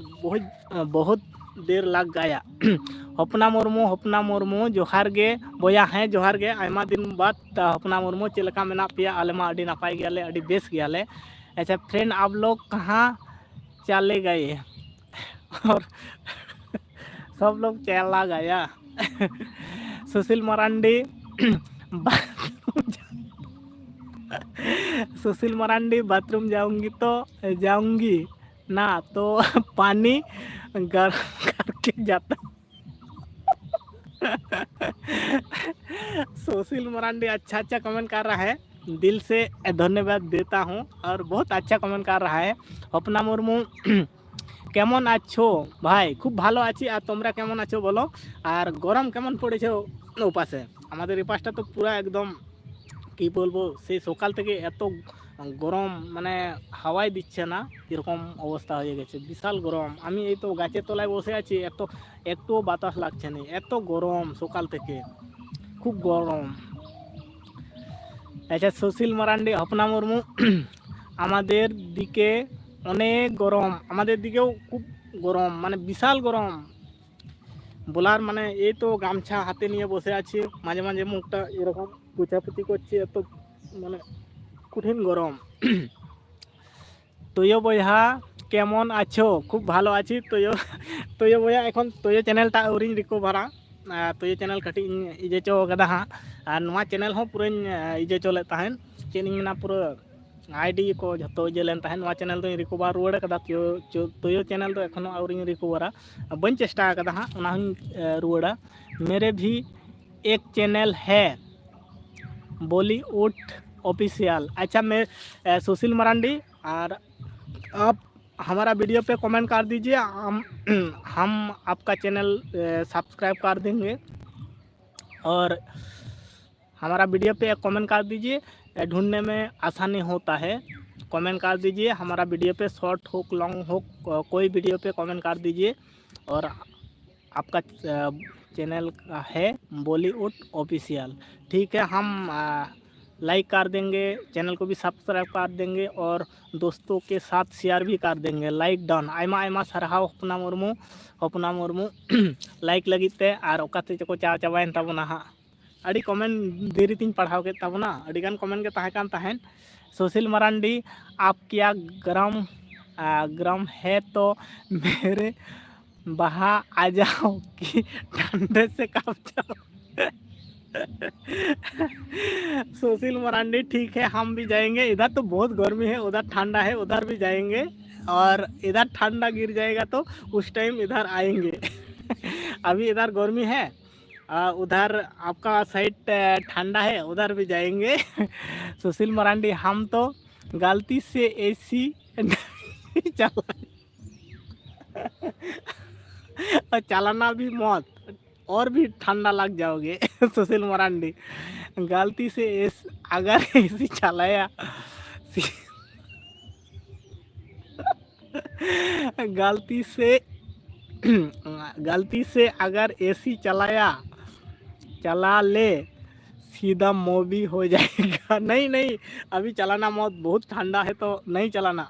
बहुत देर लग गया। हपना मुर्मू जोहार गे बोया हैं, जोहार गे। आयमा दिन बाद हपना मुर्मू चलका मेना पिया? आलेमा अडी नापाय गयाले, अडी बेस गयाले। अच्छा फ्रेंड, आप लोग कहाँ चले गए? और सब लोग चला गया। सुशील मरांडी, सुशील मरांडी, बाथरूम जाऊंगी ना तो पानी गर्म करके जाता। सुशील मरांडी अच्छा अच्छा कमेंट कर रहा है, दिल से धन्यवाद देता हूँ। और बहुत अच्छा कमेंट कर रहा है। अपना मुर्मू, केमन आछो भाई? खूब भालो आছি। আর তোমরা কেমন আছো বলো? আর গরম কেমন পড়েছে ওপাশে? আমাদের এই পাশটা তো পুরো একদম কি বলবো, সেই সকাল থেকে এত গরম, মানে হাওয়াই দিচ্ছে না এরকম অবস্থা হয়ে গেছে, বিশাল গরম। আমি এই তো গাছের তলায় বসে আছি, একটুও বাতাস লাগছে না, এত গরম সকাল থেকে, খুব গরম। আচ্ছা, সুশীল মারান্ডি, হপনা মুর্মু, আমাদের দিকে অনেক গরম, আমাদের দিকেও খুব গরম, মানে বিশাল গরম বলার, মানে এই তো গামছা হাতে নিয়ে বসে আছি, মাঝে মাঝে মুখটা এরকম পুছাপুছি করছি, এত মানে কঠিন গরম। তোয়ো বইহা কেমন আছো? খুব ভালো আছি তোয়ো। তোয়ো বইয়া এখন তোয়ো চ্যানেলটা আউরিᱧ রিকভারা, তোयो চ্যানেल कटी इजे चो कदा हाँ, और नवा चैनल हो पूरा इजे चले तहन, चेन मेना पूरा आईडी को जो इजे लेन तहन, नवा चैनल तो रिकवर रुआड़ कदा, তোয়ো चैनल तो एखोनो आउरिᱧ रिकवरा, बन चेष्टा कदा हाँ, उना हूँ रुआड़ा। मेरे भी एक चैनल है बॉलीवुड ऑफिशियल। अच्छा, मैं सुशील मरांडी, और आप हमारा वीडियो पे कमेंट कर दीजिए, हम आपका चैनल सब्सक्राइब कर देंगे, और हमारा वीडियो पे कमेंट कर दीजिए, ढूंढने में आसानी होता है। कमेंट कर दीजिए हमारा वीडियो पे, शॉर्ट हो लॉन्ग हो, कोई वीडियो पे कमेंट कर दीजिए, और आपका चैनल है बॉलीवुड ऑफिशियल, ठीक है। हम लाइक कर देंगे, चैनल को भी सब्सक्राइब कर देंगे, और दोस्तों के साथ शेयर भी कर देंगे। लाइक डन, आयमा आयमा सारहाव हपना मुर्मू लाइक लगित ते, और ओकाते को चा चाबायन ताबोना हाँ, अड़ी कमेंट देरी तीन पढ़ाव के ताबोना, अड़ीगान कमेंट के ताहेकान ताहेन। सुशील मरांडी, आप क्या गरम है तो मेरे बाहर आ जाओ कि ठंडे से कांप जाओ। सुशील मरांडी, ठीक है, हम भी जाएंगे, इधर तो बहुत गर्मी है, उधर ठंडा है, उधर भी जाएंगे, और इधर ठंडा गिर जाएगा तो उस टाइम इधर आएंगे। अभी इधर गर्मी है, उधर आपका साइड ठंडा है, उधर भी जाएंगे। सुशील मरांडी, हम तो गलती से एसी चला और चलाना भी मत, और भी ठंडा लग जाओगे। सुशील मरांडी, गलती से अगर एसी चलाया गलती से अगर एसी चला ले, सीधा मूवी हो जाएगा। नहीं नहीं, अभी चलाना मत, बहुत ठंडा है तो नहीं चलाना।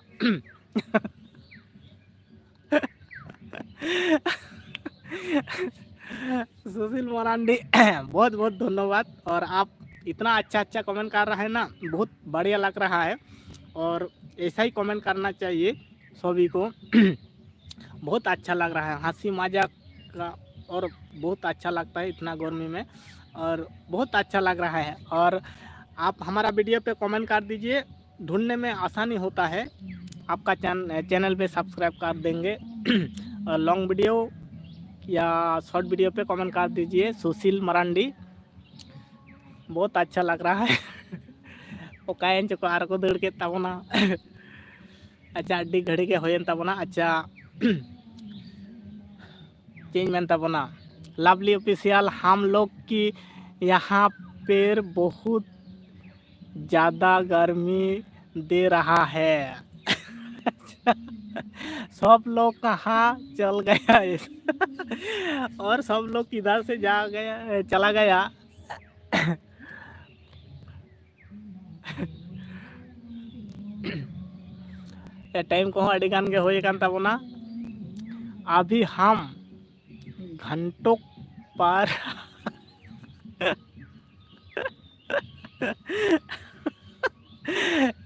सुशील मरांडी, बहुत बहुत धन्यवाद, और आप इतना अच्छा कमेंट कर रहे हैं ना, बहुत बढ़िया लग रहा है, और ऐसा ही कमेंट करना चाहिए सभी को। बहुत अच्छा लग रहा है, हंसी मजाक का, और बहुत अच्छा लगता है इतना गर्मी में, और बहुत अच्छा लग रहा है। और आप हमारा वीडियो पे कमेंट कर दीजिए, ढूंढने में आसानी होता है, आपका चैनल पे सब्सक्राइब कर देंगे। और लॉन्ग वीडियो या शॉर्ट वीडियो पे कमेंट कर दीजिए। सुशील मरांडी, बहुत अच्छा लग रहा है। ओकायन चको आर को दड़ के ताबोना। अच्छा, अड्डी घड़ी के होयन ताबोना। अच्छा, चेंज में ताबोना, लवली ऑफिशियल, हम लोग की यहाँ पर बहुत ज़्यादा गर्मी दे रहा है। सब लोग कहाँ चल गया और सब लोग किधर से चला गया। टाइम को अड़ी गान के होए कान ताबोना। अभी हम घंटों पर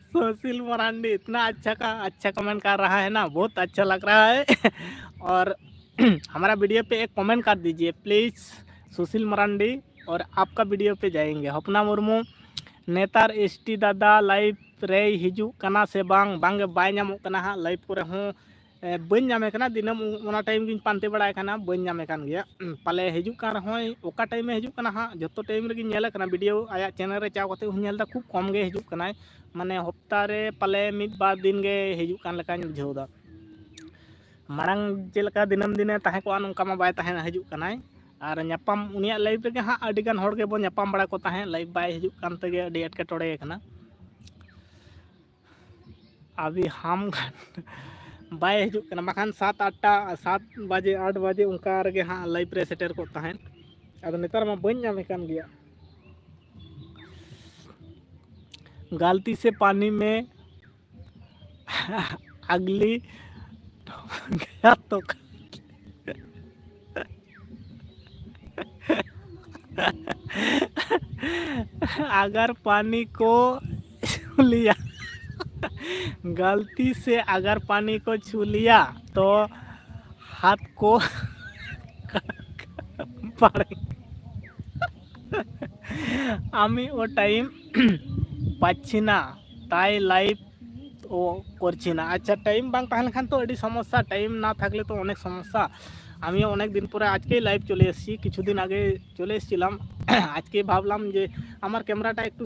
सुशील मरांडी इतना अच्छा कमेंट कर रहा है ना, बहुत अच्छा लग रहा है। और हमारा वीडियो पे एक कमेंट कर दीजिए प्लीज़, सुशील मरांडी, और आपका वीडियो पे जाएंगे। हपना मुर्मू, नेतार एसटी दादा लाइव रे हिजू कना से बांग बाय नामो कना हाँ, लाइव को हूँ बन नामे कना, दिनम उना टाइम गिन पानते बड़ाय कना, बन नामे कान गया, पाले हिजू कान रहोय ओका टाइम में हिजू कना हाँ, जो टाइम रे नेल कना वीडियो आया चैनल रे चाव कते नेलदा, खूब कम गे हिजू कना, माने हफ्ता रे पाले मिद बार दिन गे हिजू कान लका बुझावदा। मांग चेलका दिनम दिने ताहे को नोंका मा बाय ताहे हिजू कना, और नापाम उनिया लाइव रे हाँ अडी गान हड़ के बो नापाम बड़ा को ताहे, लाइव बाय हिजू कान तेगे अडी एटकेटोड़े कना। अभी हम बाय हजूक कना बाखान 7 बजे 8 बजे उनका रगे हाँ लाइव रे सेटर को तहन अदो नेतार मा बन नामे कान गया। गलती से पानी में अगली गया तो अगर पानी को छू लिया गलती से अगर पानी को छू लिया तो हाथ को पड़े। आमी ओ टाइम पाচ্ছি না তাই লাইভ ও করছি না। আচ্ছা টাইম বাং তাহলে খান তো এটি সমস্যা, টাইম না থাকলে তো অনেক সমস্যা। আমিও অনেক দিন পরে আজকেই লাইভ চলে এসেছি, কিছুদিন আগে চলে এসেছিলাম। আজকে ভাবলাম যে আমার ক্যামেরাটা একটু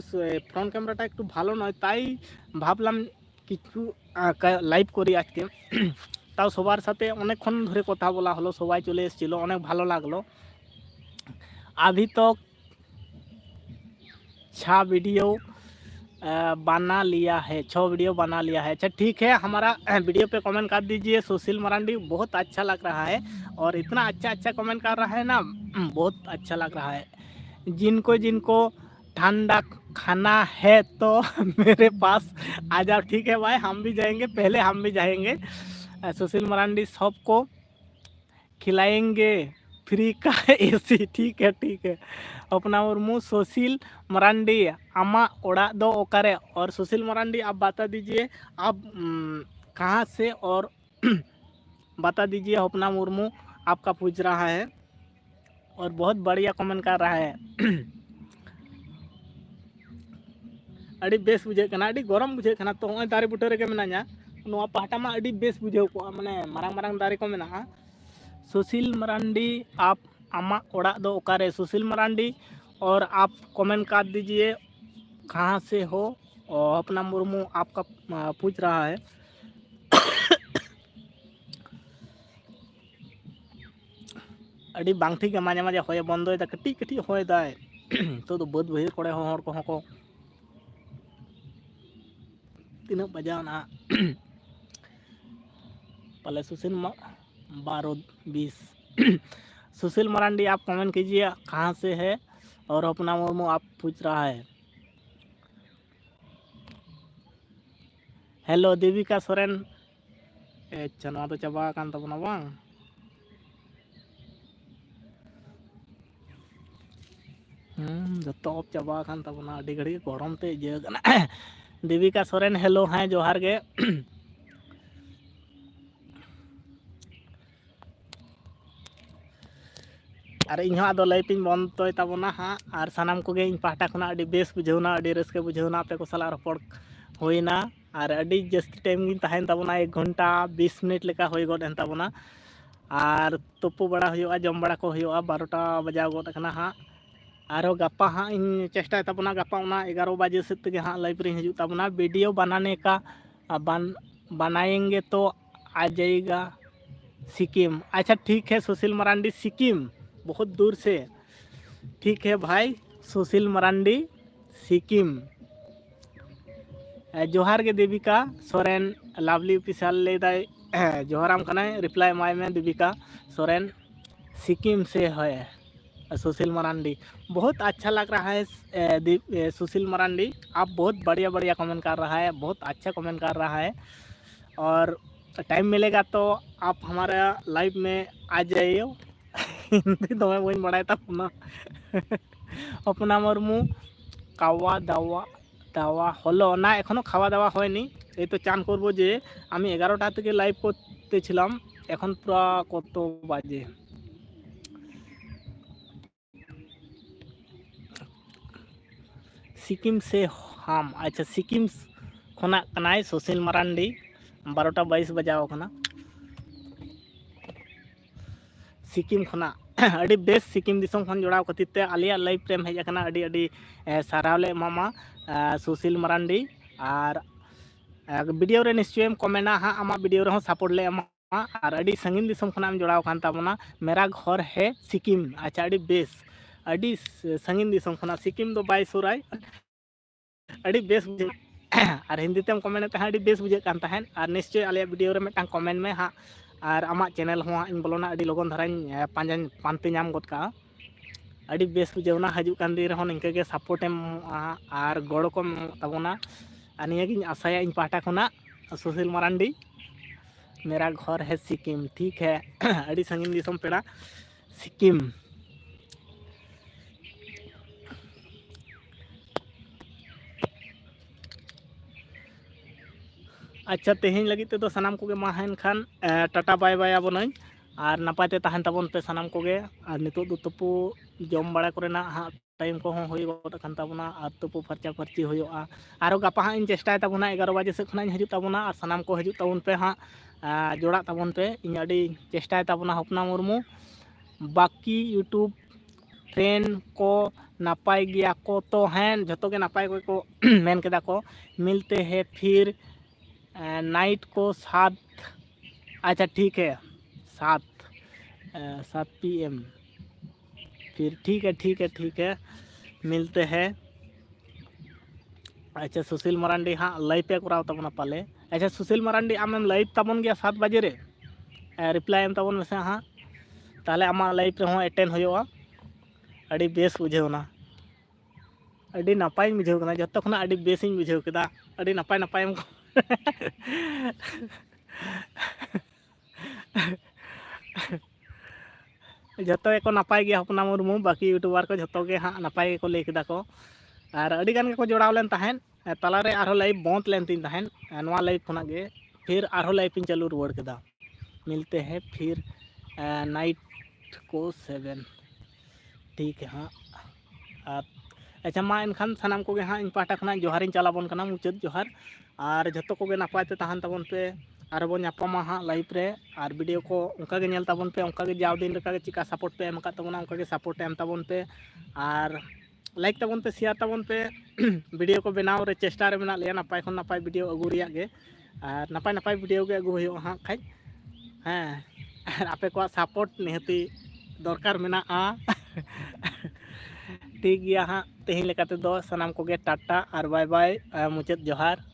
ফ্রন্ট ক্যামেরাটা একটু ভালো নয়, তাই ভাবলাম কিছু লাইভ করি আজকে। তাও সবার সাথে অনেকক্ষণ ধরে কথা বলা হলো, সবাই চলে এসেছিলো, অনেক ভালো লাগলো। अभी तक 6 वीडियो बना लिया है, 6 वीडियो बना लिया है। अच्छा ठीक है, हमारा वीडियो पे कमेंट कर दीजिए। सुशील मरांडी बहुत अच्छा लग रहा है और इतना अच्छा कमेंट कर रहा है ना, बहुत अच्छा लग रहा है। जिनको जिनको ठंडा खाना है तो मेरे पास आ जाओ। ठीक है भाई, हम भी जाएंगे, पहले हम भी जाएंगे। सुशील मरांडी सबको खिलाएंगे फ्री का एसी। ठीक है। अपना मुर्मू सुशील मरांडी आमा ओड़ा दो ओकारे। और सुशील मरांडी आप बता दीजिए आप कहाँ से, और बता दीजिए। अपना मुर्मू आपका पूछ रहा है और बहुत बढ़िया कमेंट कर रहा है। अड़ी बेस बुझे कना, अड़ी गरम बुझे कना, तो हमें दारे बुटे रेगे मेनाया नोआ पाहटा मा अड़ी बेस बुझे को माने मारांग मारांग दारे को मेना। सुशील मरांडी आप आमा ओड़ा दो ओकारे। सुशील मरांडी और आप कमेंट कर दीजिए कहाँ से हो, और अपना मुर्मू आपका पूछ रहा है। अड़ी बांग ठीक है, माजे माजे होय बंदो दा कटी कटी होय दा तो बद बहिर कोड़े हर को हको तीन बजाव ना पहले सुशील 12-20। सुशील मरांडी आप कमेंट कीजिए कहाँ से है, और अपना मुर्मू आप पूछ रहा है। हेलो देविका सोरेन। अच्छा तो चाबा कान तबना बांग जो चाबा कान तबना अड़ी घड़ी गरम ते इजे कना। देविका सोरेन हेलो, हाँ जोहार गे। और इन आदो लाइपिंग बंद तबना हाँ, और सानाम को इन पाहटा खुना अड़ी बेस बुझेवना, अड़ी रस्के बुझेवना, आपे को सला रपड़ होइना। और अड़ी जस्ती टाइम गिन तहन तबना 1 घंटा 20 मिनट लेका होय गड तबना। और तुपु बड़ा हुआ, जम बड़ा को हुआ, 12टा बजाव गड कना हाँ। और गप्पा हाँ इन चेष्टा तबना गप्पा 11 बजे से तक हाँ लाइव रे हजू तबना। वीडियो बनाने का बनाएंगे तो आ जाएगा सिक्किम। अच्छा ठीक है सुशील मरांडी, सिक्किम बहुत दूर से। ठीक है भाई सुशील मरांडी सिक्किम। जोहार के देविका सोरेन लवली ऑफिशियल लेदा जोहाराम कना रिप्लाई माय में देविका सोरेन सिक्किम से है सुशील मरांडी। बहुत अच्छा लग रहा है सुशील मरांडी, आप बहुत बढ़िया कमेंट कर रहा है, बहुत अच्छा कमेंट कर रहा है। और टाइम मिलेगा तो आप हमारा लाइव में आ जाइए। हिंदी तो मैं बड़ी बड़ा था अपना मुर्मू खावा दावा दावा हलो ना एखोनो खावा दावा হয়নি। এই তো চান করব যে আমি 11টা থেকে লাইভ করতেছিলাম, এখন পুরো কত বাজে सिक्किम से हम। अच्छा सिक्किम खोना कनाय सुशील मरांडी 12टा 22 बजाव कना सिक्किम खोना। अड़ी बेस सिक्किम दिसम खन जोड़ाव खातिर ते आलिया लाइव प्रेम हेज कना, अड़ी अड़ी सारावले मामा सुशील मरांडी। और वीडियो रे निश्चय कमेंटा हाँ आमा वीडियो रे सपोर्ट ले एमा। और अड़ी संगीन दिसम खना जोड़ाव खान ताबना, मेरा घर है सिक्किम। अच्छा अड़ी बेस अड़ी संगीन दिसम खना सिक्किम दो बाय सुराय अड़ी बेस और हिंदी तेम कमेंट तहन अड़ी बेस बुझे कान तहन और निश्चय आले वीडियो रे मिटांग कमेंट में हाँ और आमा चैनल हो इन बोलोना अड़ी लगन धराइन पांते नाम गद का अड़ी बेस बुझेवना हजू कान दिन रहो निंके के सपोर्ट एम और गड़ को तबोना और नियागिन आशाया इन पाटा खुना सुशील मरांडी मेरा घर है सिक्किम ठीक है अड़ी संगीन दिसम पेड़ा सिक्किम अच्छा तेहन लगी तो सानाम को मा हेन खान टाटा बाय बाय आबोनाई और नपायते तहन तबन पे सानाम को और नितो दो तुपु जम बड़ा करना हाँ टाइम को होई गद कान तबना और तुपु फरचा फरची होयोआ आरो गपा हाँ इन चेष्टा तबना 11 बजे से खना हजू तबना और सानाम को हजू तबन पे हाँ जोड़ा तबन पे इन अड़ी चेष्टा तबना हपना मुर्मू बाकी यूट्यूब फ्रेंड को नापाय गया को तो हैं जतो के नापाय को मेन केदा को मिलते हैं फिर नाइट को 7 अच्छा ठीक है 7 PM फिर ठीक है मिलते हैं। अच्छा सुशील मरांडी हाँ लाइव पे कराव तबना पाले अच्छा सुशील मरांडी आम लाइव तबन गया 7 बजे रे रिप्लाई एम तबन में हाँ ताले आमा लाइव रे हो अटेंड होयोआ अड़ी बेस बुझेवना अड़ी नपाय बुझेव कना जतो खना अड़ी बेस इन बुझेव केदा अड़ी नपाय नपाय जतो को नपाय गया हपना मुर्मू बाकी यूट्यूबर को जतो के हाँ नपाय को लई केदा को और अड़ी गान को जोड़ाव लेन तहन तलारे आरो लाइव बंद लेन तीन तहन नवा लाइव खना गे फिर आरो लाइव इन चालू रुवाड़ केदा मिलते हैं फिर नाइट को 7 ठीक है हाँ अच्छा मा इनखान सानाम को हाँ इन पाटा खना जोहार इन चलाबन कना मुचाद जोहार और जतो को नापायते तहन तबन पे और बन नापामा हाँ लाइव रे और वीडियो को उनका के नेल तबन पे उनका के जाव दिन लेका के चिका सपोर्ट पे एम का तबना उनका के सपोर्ट एम तबन पे और लाइक तबन पे शेयर तबन पे वीडियो को बनाव रे चेष्टा रे मेना लिया नापाय खन नापाय वीडियो अगु रिया गे और नापाय नापाय वीडियो के अगु होयो हाँ खाई हाँ आपे को सपोर्ट निहती दरकार मेना ठीक गया हाँ तेहन लेकाते दो सानाम को गे टाटा और बाय बाय मुचाद जोहार।